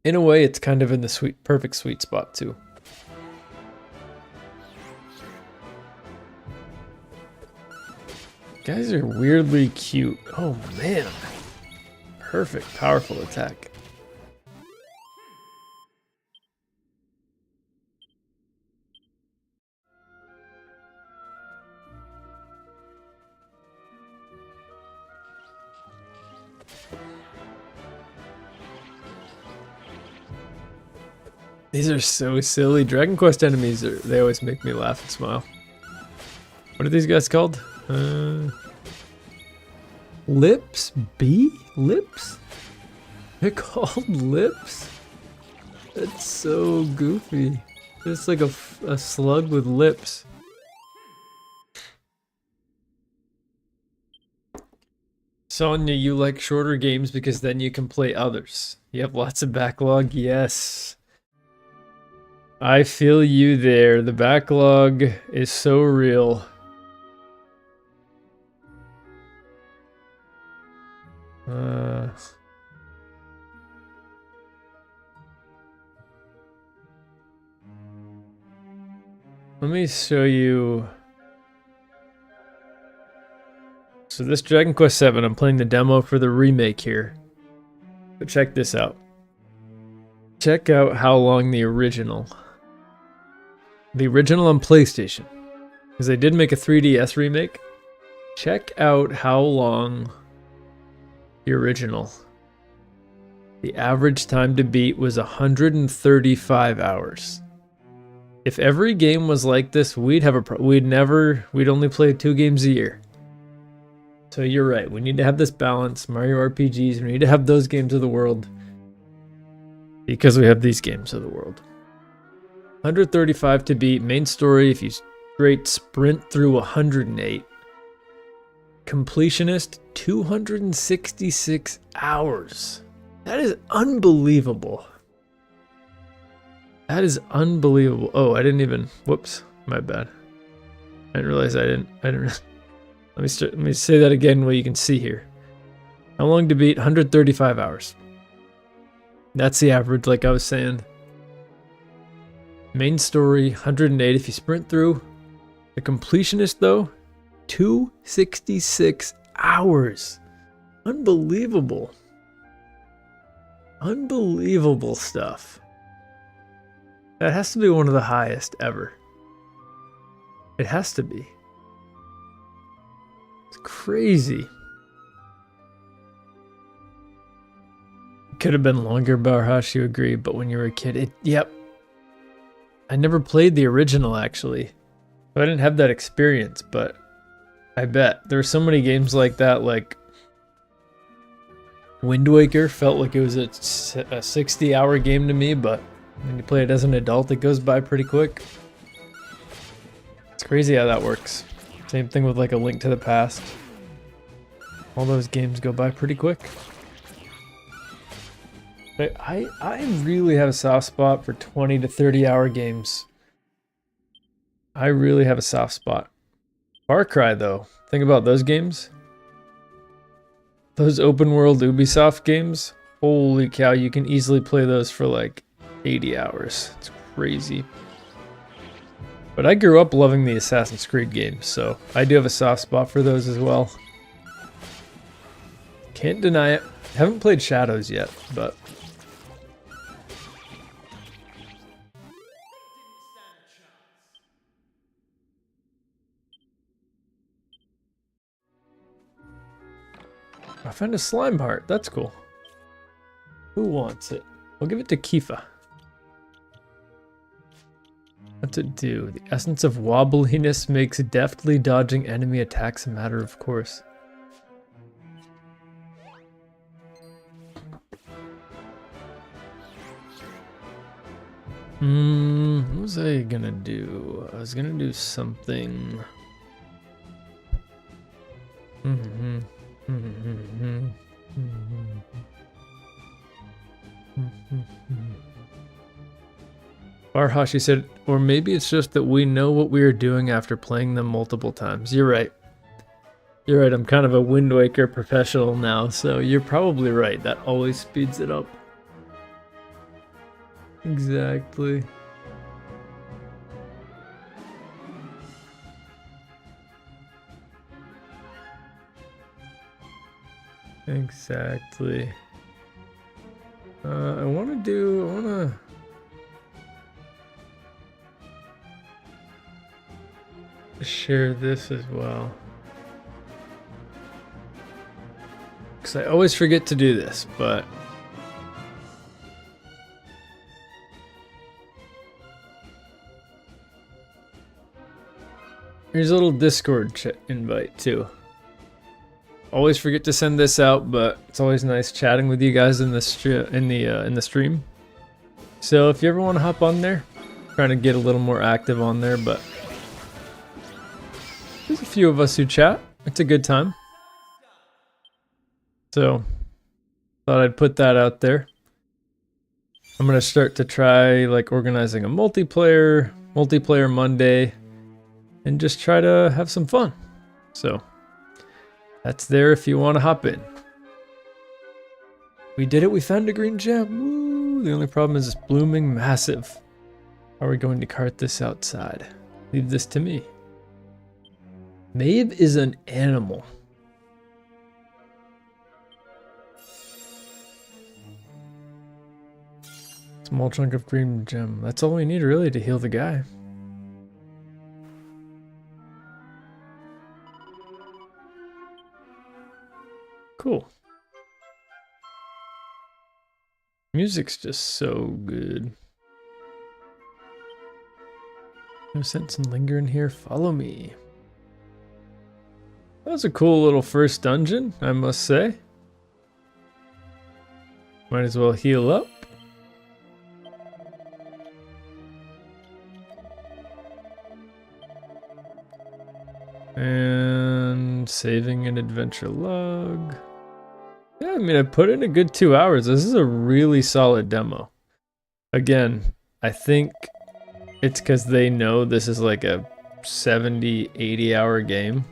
in a way, it's kind of in the perfect sweet spot too. Guys are weirdly cute. Oh man. Perfect, powerful attack. These are so silly. Dragon Quest enemies, they always make me laugh and smile. What are these guys called? Lips? B? Lips? They're called lips? That's so goofy. It's like a slug with lips. Sonya, you like shorter games because then you can play others. You have lots of backlog? Yes. I feel you there. The backlog is so real. let me show you. So this Dragon Quest VII, I'm playing the demo for the remake here. But check this out. Check out how long the original on PlayStation, because they did make a 3DS remake. Check out how long the original. The average time to beat was 135 hours. If every game was like this, we'd only play 2 games a year. So you're right, we need to have this balance. Mario RPGs, we need to have those games of the world. Because we have these games of the world. 135 to beat. Main story, if you straight sprint through 108. Completionist, 266 hours. That is unbelievable. That is unbelievable. Oh, I didn't even, whoops, my bad. I didn't realize I didn't let me say that again where you can see here. How long to beat? 135 hours. That's the average, like I was saying. Main story, 108 if you sprint through. The completionist, though, 266 hours. Unbelievable. Unbelievable stuff. That has to be one of the highest ever. It has to be. It's crazy. Could have been longer, Barhash, you agree, but when you were a kid, yep. I never played the original, actually. I didn't have that experience, but I bet. There were so many games like that, like Wind Waker felt like it was a 60-hour game to me, but when you play it as an adult, it goes by pretty quick. It's crazy how that works. Same thing with like A Link to the Past. All those games go by pretty quick. But I really have a soft spot for 20 to 30 hour games. I really have a soft spot. Far Cry, though. Think about those games. Those open world Ubisoft games. Holy cow, you can easily play those for like 80 hours. It's crazy. But I grew up loving the Assassin's Creed games, so I do have a soft spot for those as well. Can't deny it. Haven't played Shadows yet, but I found a slime heart. That's cool. Who wants it? We'll give it to Kifa. What's it do? The essence of wobbliness makes deftly dodging enemy attacks a matter of course. What was I gonna do? I was gonna do something. Barhashi said, or maybe it's just that we know what we are doing after playing them multiple times. You're right. You're right, I'm kind of a Wind Waker professional now, so you're probably right. That always speeds it up. Exactly. Exactly. I want to share this as well. Because I always forget to do this, but here's a little Discord invite too. Always forget to send this out, but it's always nice chatting with you guys in the stream. So if you ever want to hop on there, I'm trying to get a little more active on there, but there's a few of us who chat. It's a good time. So thought I'd put that out there. I'm gonna start to try like organizing a multiplayer Monday, and just try to have some fun. So that's there if you want to hop in. We did it, we found a green gem. Woo! The only problem is it's blooming massive. How are we going to cart this outside? Leave this to me. Maeve is an animal. Small chunk of green gem. That's all we need really to heal the guy. Cool. Music's just so good. No sense in lingering here. Follow me. That was a cool little first dungeon, I must say. Might as well heal up. And saving an adventure log. Yeah, I mean, I put in a good 2 hours. This is a really solid demo. Again, I think it's because they know this is like a 70, 80 hour game.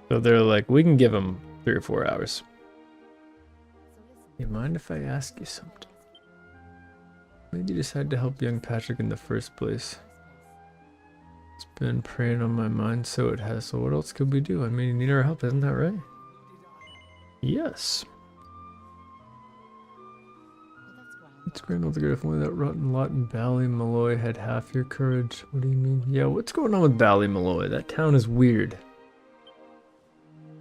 So they're like, we can give them 3 or 4 hours. You mind if I ask you something? Why did you decide to help young Patrick in the first place? It's been preying on my mind, so it has. So what else could we do? I mean, you need our help, isn't that right? Yes. It's grand with the good if only that rotten lot in Ballymalloy had half your courage. What do you mean? Yeah, what's going on with Ballymalloy? That town is weird.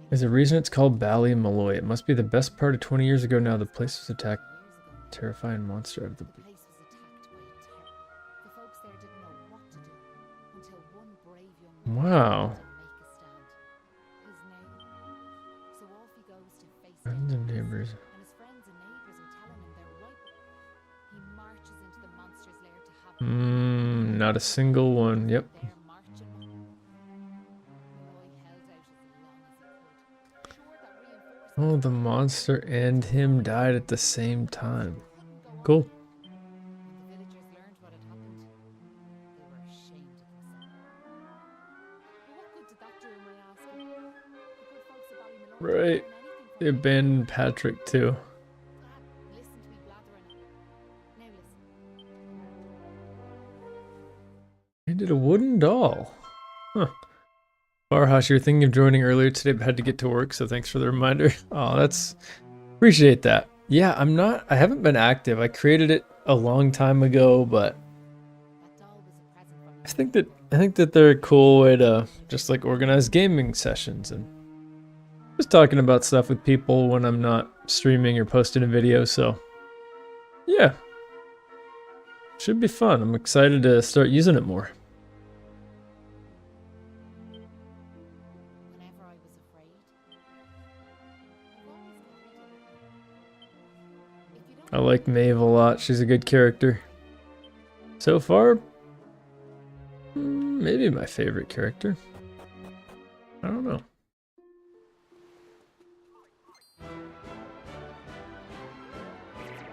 There's a reason it's called Ballymalloy. It must be the best part of 20 years ago now. The place was attacked. Terrifying monster out of the blue. Wow. Friends and neighbors. Not a single one. Yep. Oh, the monster and him died at the same time. Cool. Right. They abandoned Patrick too. They did a wooden doll. Huh. Barhash, you were thinking of joining earlier today but had to get to work, so thanks for the reminder. Oh, that's... Appreciate that. Yeah, I haven't been active. I created it a long time ago, but I think that they're a cool way to just like organize gaming sessions and just talking about stuff with people when I'm not streaming or posting a video, so yeah. Should be fun. I'm excited to start using it more. I like Maeve a lot. She's a good character. So far, maybe my favorite character. I don't know.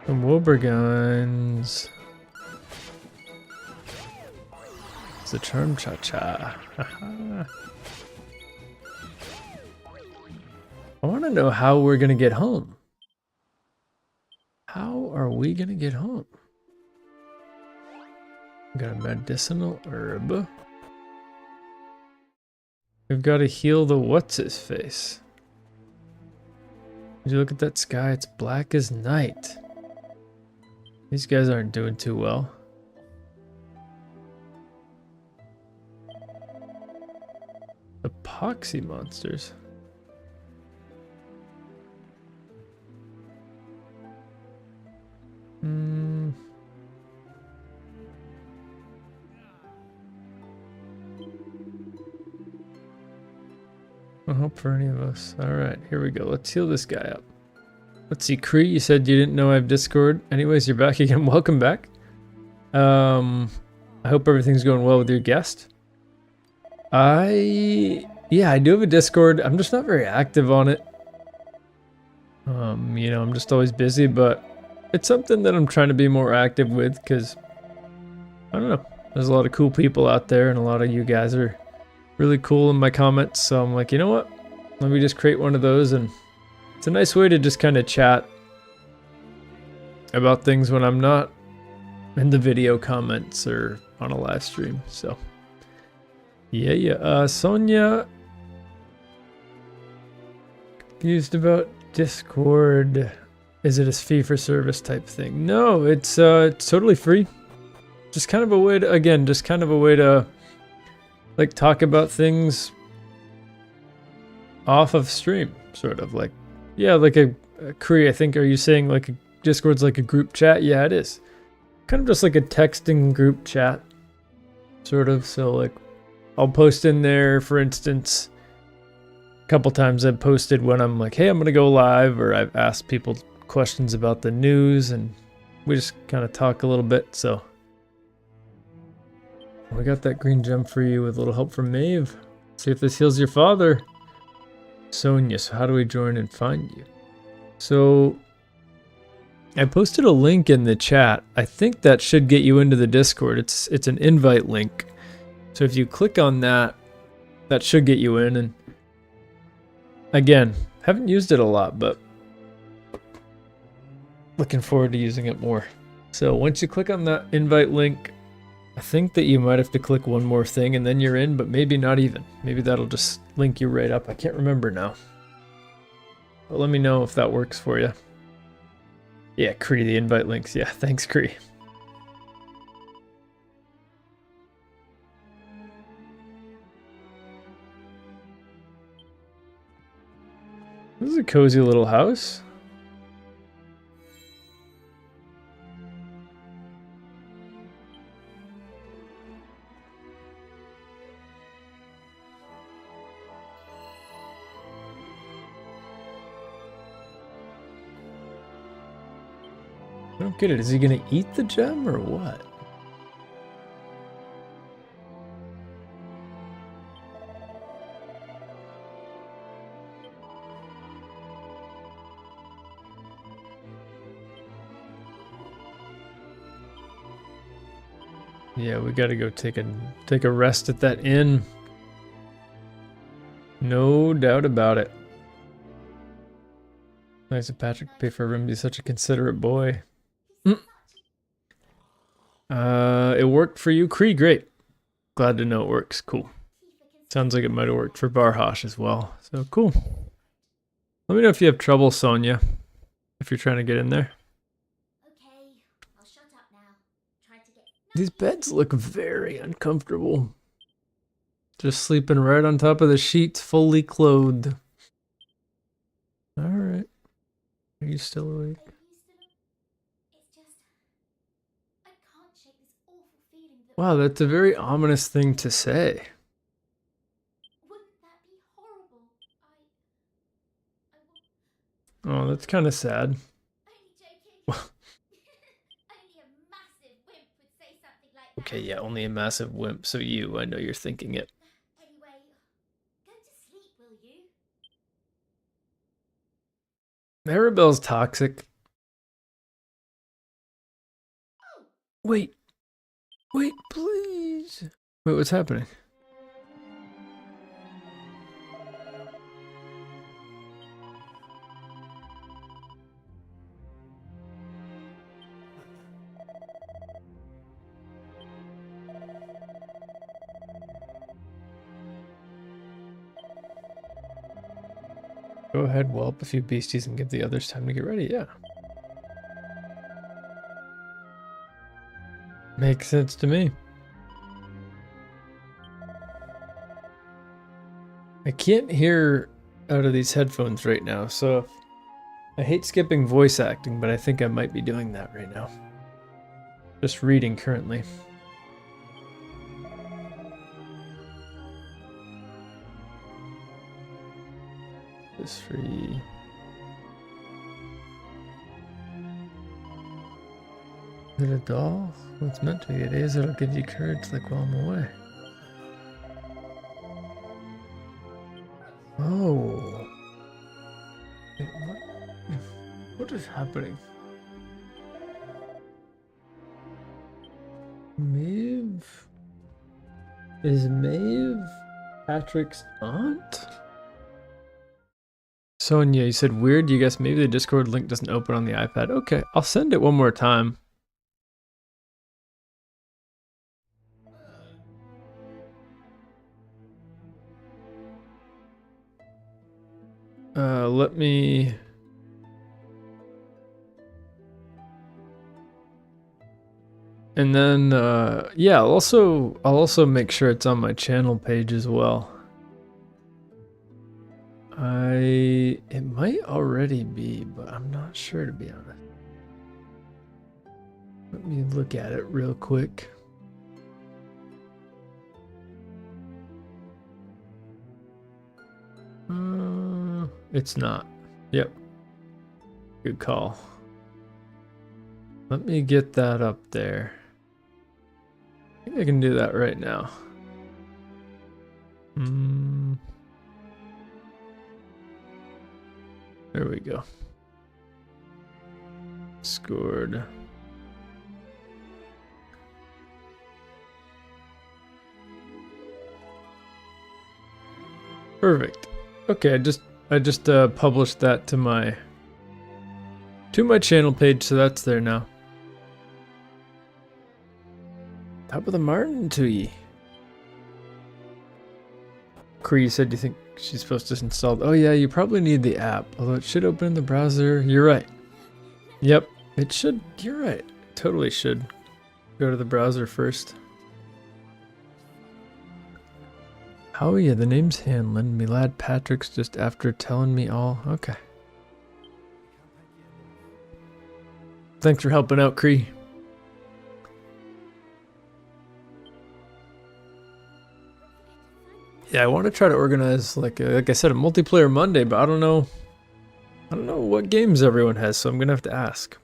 The Wobergines. It's a charm cha-cha. I want to know how we're going to get home. How are we going to get home? We got a medicinal herb. We've got to heal the what's-his-face. Did you look at that sky? It's black as night. These guys aren't doing too well. Epoxy monsters. No hope for any of us. Alright, here we go. Let's heal this guy up. Let's see, Cree, you said you didn't know I have Discord. Anyways, you're back again. Welcome back. I hope everything's going well with your guest. Yeah, I do have a Discord. I'm just not very active on it. You know, I'm just always busy, but it's something that I'm trying to be more active with because, I don't know, there's a lot of cool people out there and a lot of you guys are really cool in my comments. So I'm like, you know what? Let me just create one of those, and it's a nice way to just kind of chat about things when I'm not in the video comments or on a live stream. So Yeah. Sonia, confused about Discord. Is it a fee for service type thing? No, it's totally free. Just kind of a way to, again, just kind of a way to like talk about things off of stream, sort of like, yeah, like a Kree, I think, are you saying like a Discord's like a group chat? Yeah, it is. Kind of just like a texting group chat, sort of. So like, I'll post in there, for instance, a couple times I've posted when I'm like, hey, I'm gonna go live, or I've asked people questions about the news, and we just kind of talk a little bit. So we got that green gem for you with a little help from Maeve. See if this heals your father. Sonia, so how do we join and find you? So I posted a link in the chat. I think that should get you into the Discord. It's an invite link. So if you click on that, that should get you in. And again, haven't used it a lot, but looking forward to using it more. So once you click on that invite link, I think that you might have to click one more thing and then you're in, but maybe not even. Maybe that'll just link you right up. I can't remember now. But let me know if that works for you. Yeah, Kree, the invite links. Yeah, thanks, Kree. This is a cozy little house. I don't get it. Is he gonna eat the gem or what? Yeah, we gotta go take a rest at that inn. No doubt about it. Nice of Patrick to pay for a room. He's such a considerate boy. It worked for you, Kree. Great. Glad to know it works. Cool. Sounds like it might have worked for Barhosh as well. So cool. Let me know if you have trouble, Sonia. If you're trying to get in there. Okay, I'll shut up now. Try to get. These beds look very uncomfortable. Just sleeping right on top of the sheets, fully clothed. Alright. Are you still awake? It's just. I can't shake this awful feeling that. Wow, that's a very ominous thing to say. Wouldn't that be horrible? I will. Oh, that's kind of sad. Only joking. Only a massive wimp would say something like that. Okay, yeah, only a massive wimp, so I know you're thinking it. Anyway, go to sleep, will you? Maribel's toxic. Wait, please. Wait, what's happening? Go ahead, whelp a few beasties and give the others time to get ready. Yeah. Makes sense to me. I can't hear out of these headphones right now, so I hate skipping voice acting, but I think I might be doing that right now. Just reading currently. This free. Is it a doll? Well, it's meant to be. It is. It'll give you courage like while I'm away. Oh. Wait, what is happening? Maeve? Is Maeve Patrick's aunt? Sonia, you said weird. You guess maybe the Discord link doesn't open on the iPad. Okay, I'll send it one more time. Let me. And then, yeah, I'll also make sure it's on my channel page as well. It might already be, but I'm not sure, to be honest. Let me look at it real quick. It's not. Yep. Good call. Let me get that up there. I think I can do that right now. There we go. Scored. Perfect. Okay, I just published that to my channel page, so that's there now. Top of the Martin to ye. Cree said, "Do you think she's supposed to install?" Oh yeah, you probably need the app, although it should open in the browser. You're right. Yep, it should. You're right. It totally should go to the browser first. Oh yeah, the name's Hanlon. Me lad Patrick's just after telling me all. Okay. Thanks for helping out, Cree. Yeah, I want to try to organize like I said, a multiplayer Monday, but I don't know what games everyone has, so I'm gonna have to ask.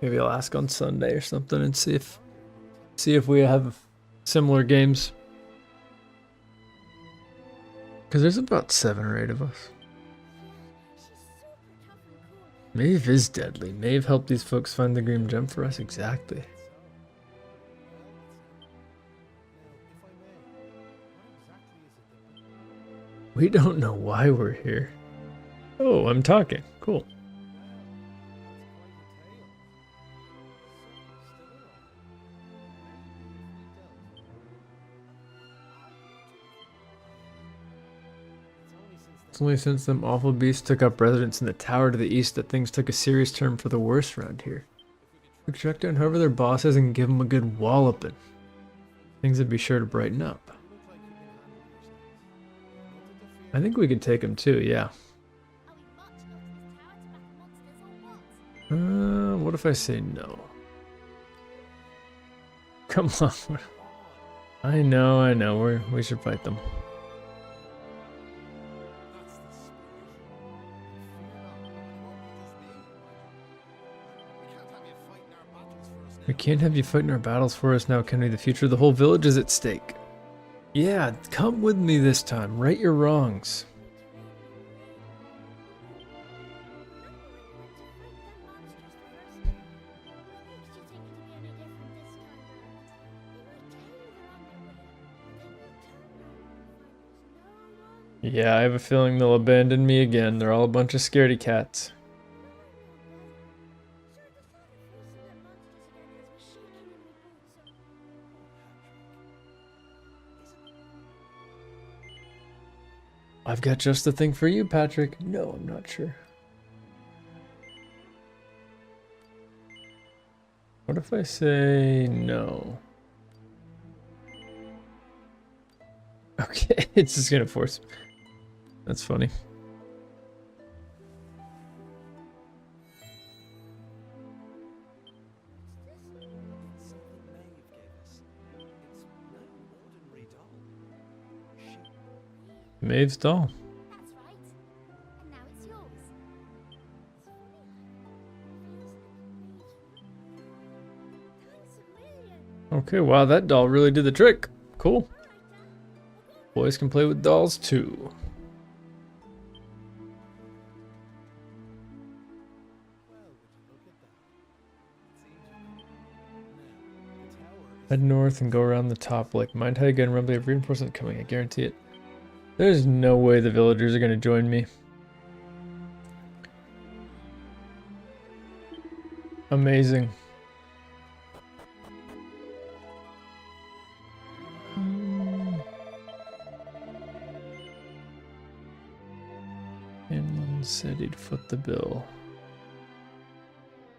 Maybe I'll ask on Sunday or something and see if we have similar games. Because there's about 7 or 8 of us. Maeve is deadly. Maeve helped these folks find the green gem for us. Exactly. We don't know why we're here. Oh, I'm talking. Cool. It's only since them awful beasts took up residence in the tower to the east that things took a serious turn for the worse around here. We could track down whoever their boss is and give them a good walloping. Things would be sure to brighten up. I think we could take them too, yeah. What if I say no? Come on. I know. We should fight them. We can't have you fighting our battles for us now, can we? The future of the whole village is at stake. Yeah, come with me this time. Right your wrongs. Yeah, I have a feeling they'll abandon me again. They're all a bunch of scaredy cats. I've got just the thing for you, Patrick. No, I'm not sure. What if I say no? Okay, it's just gonna force me. That's funny. Maeve's doll. That's right. And now it's yours. Thanks a million. Okay, wow, that doll really did the trick. Cool. Boys can play with dolls too. Head north and go around the top like Mind how you get rumble of reinforcement coming, I guarantee it. There's no way the villagers are gonna join me. Amazing. Hanlon said he'd foot the bill.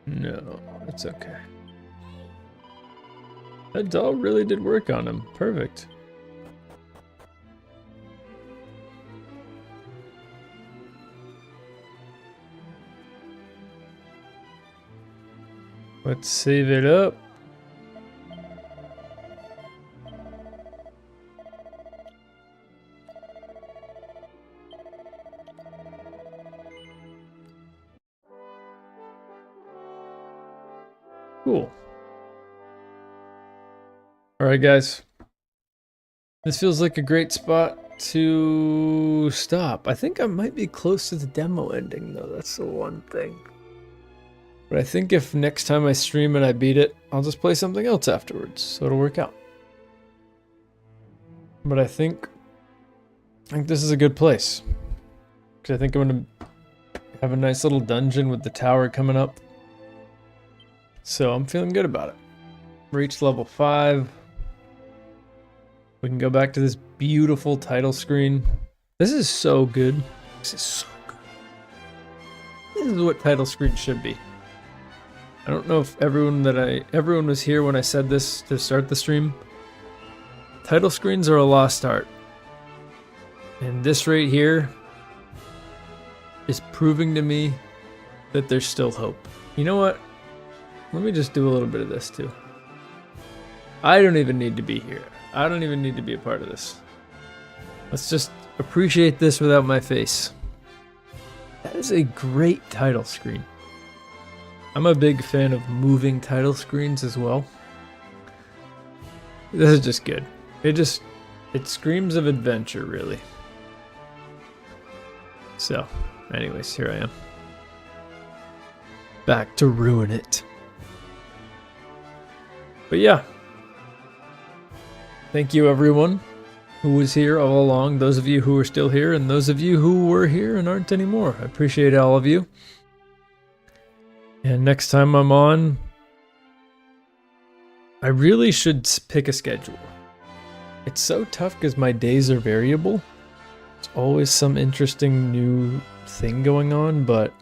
No, it's okay. That doll really did work on him. Perfect. Let's save it up. Cool. All right, guys. This feels like a great spot to stop. I think I might be close to the demo ending, though. That's the one thing. But I think if next time I stream and I beat it, I'll just play something else afterwards, so it'll work out. But I think this is a good place. Because I think I'm going to have a nice little dungeon with the tower coming up. So I'm feeling good about it. Reached level 5. We can go back to this beautiful title screen. This is so good. This is so good. This is what title screen should be. I don't know if everyone was here when I said this to start the stream. Title screens are a lost art. And this right here is proving to me that there's still hope. You know what? Let me just do a little bit of this too. I don't even need to be here. I don't even need to be a part of this. Let's just appreciate this without my face. That is a great title screen. I'm a big fan of moving title screens as well. This is just good. It screams of adventure, really. So, anyways, here I am. Back to ruin it. But yeah. Thank you everyone who was here all along, those of you who are still here, and those of you who were here and aren't anymore. I appreciate all of you. And next time I'm on, I really should pick a schedule. It's so tough because my days are variable. There's always some interesting new thing going on, but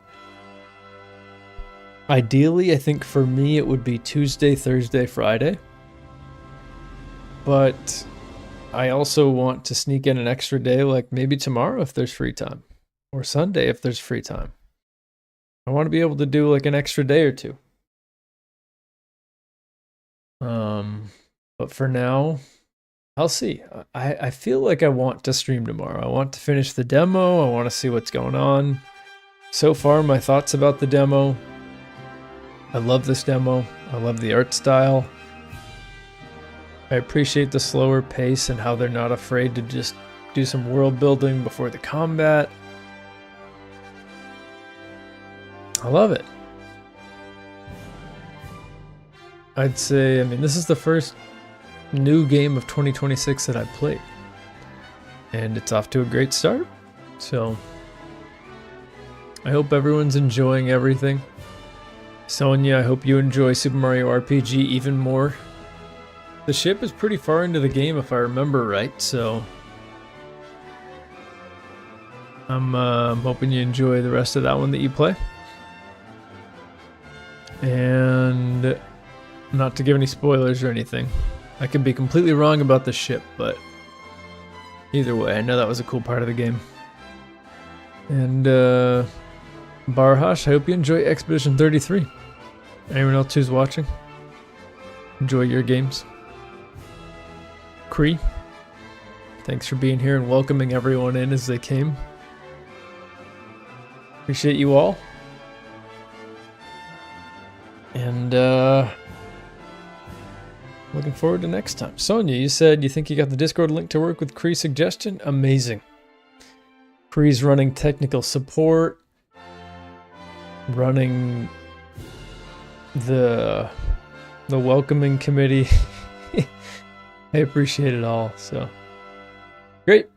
ideally, I think for me it would be Tuesday, Thursday, Friday. But I also want to sneak in an extra day, like maybe tomorrow if there's free time, or Sunday if there's free time. I want to be able to do like an extra day or two. But for now, I'll see. I feel like I want to stream tomorrow. I want to finish the demo. I want to see what's going on. So far, my thoughts about the demo. I love this demo. I love the art style. I appreciate the slower pace and how they're not afraid to just do some world building before the combat. I love it. I'd say, this is the first new game of 2026 that I've played. And it's off to a great start. So, I hope everyone's enjoying everything. Sonia, I hope you enjoy Super Mario RPG even more. The ship is pretty far into the game if I remember right, so I'm hoping you enjoy the rest of that one that you play. And not to give any spoilers or anything. I could be completely wrong about the ship, but either way, I know that was a cool part of the game. And Barhash, I hope you enjoy Expedition 33. Anyone else who's watching? Enjoy your games. Cree, thanks for being here and welcoming everyone in as they came. Appreciate you all. And looking forward to next time. Sonia, you said you think you got the Discord link to work with Cree's suggestion? Amazing. Cree's running technical support, running the welcoming committee. I appreciate it all, so great.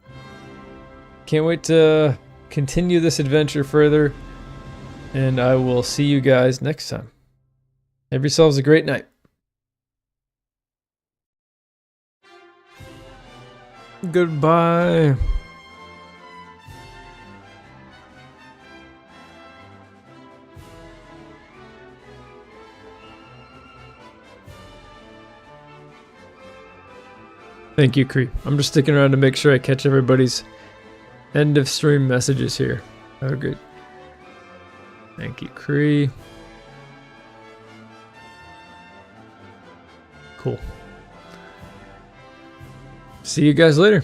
Can't wait to continue this adventure further, and I will see you guys next time. Have yourselves a great night. Goodbye. Thank you, Cree. I'm just sticking around to make sure I catch everybody's end of stream messages here. Oh, good. Thank you, Cree. Cool. See you guys later.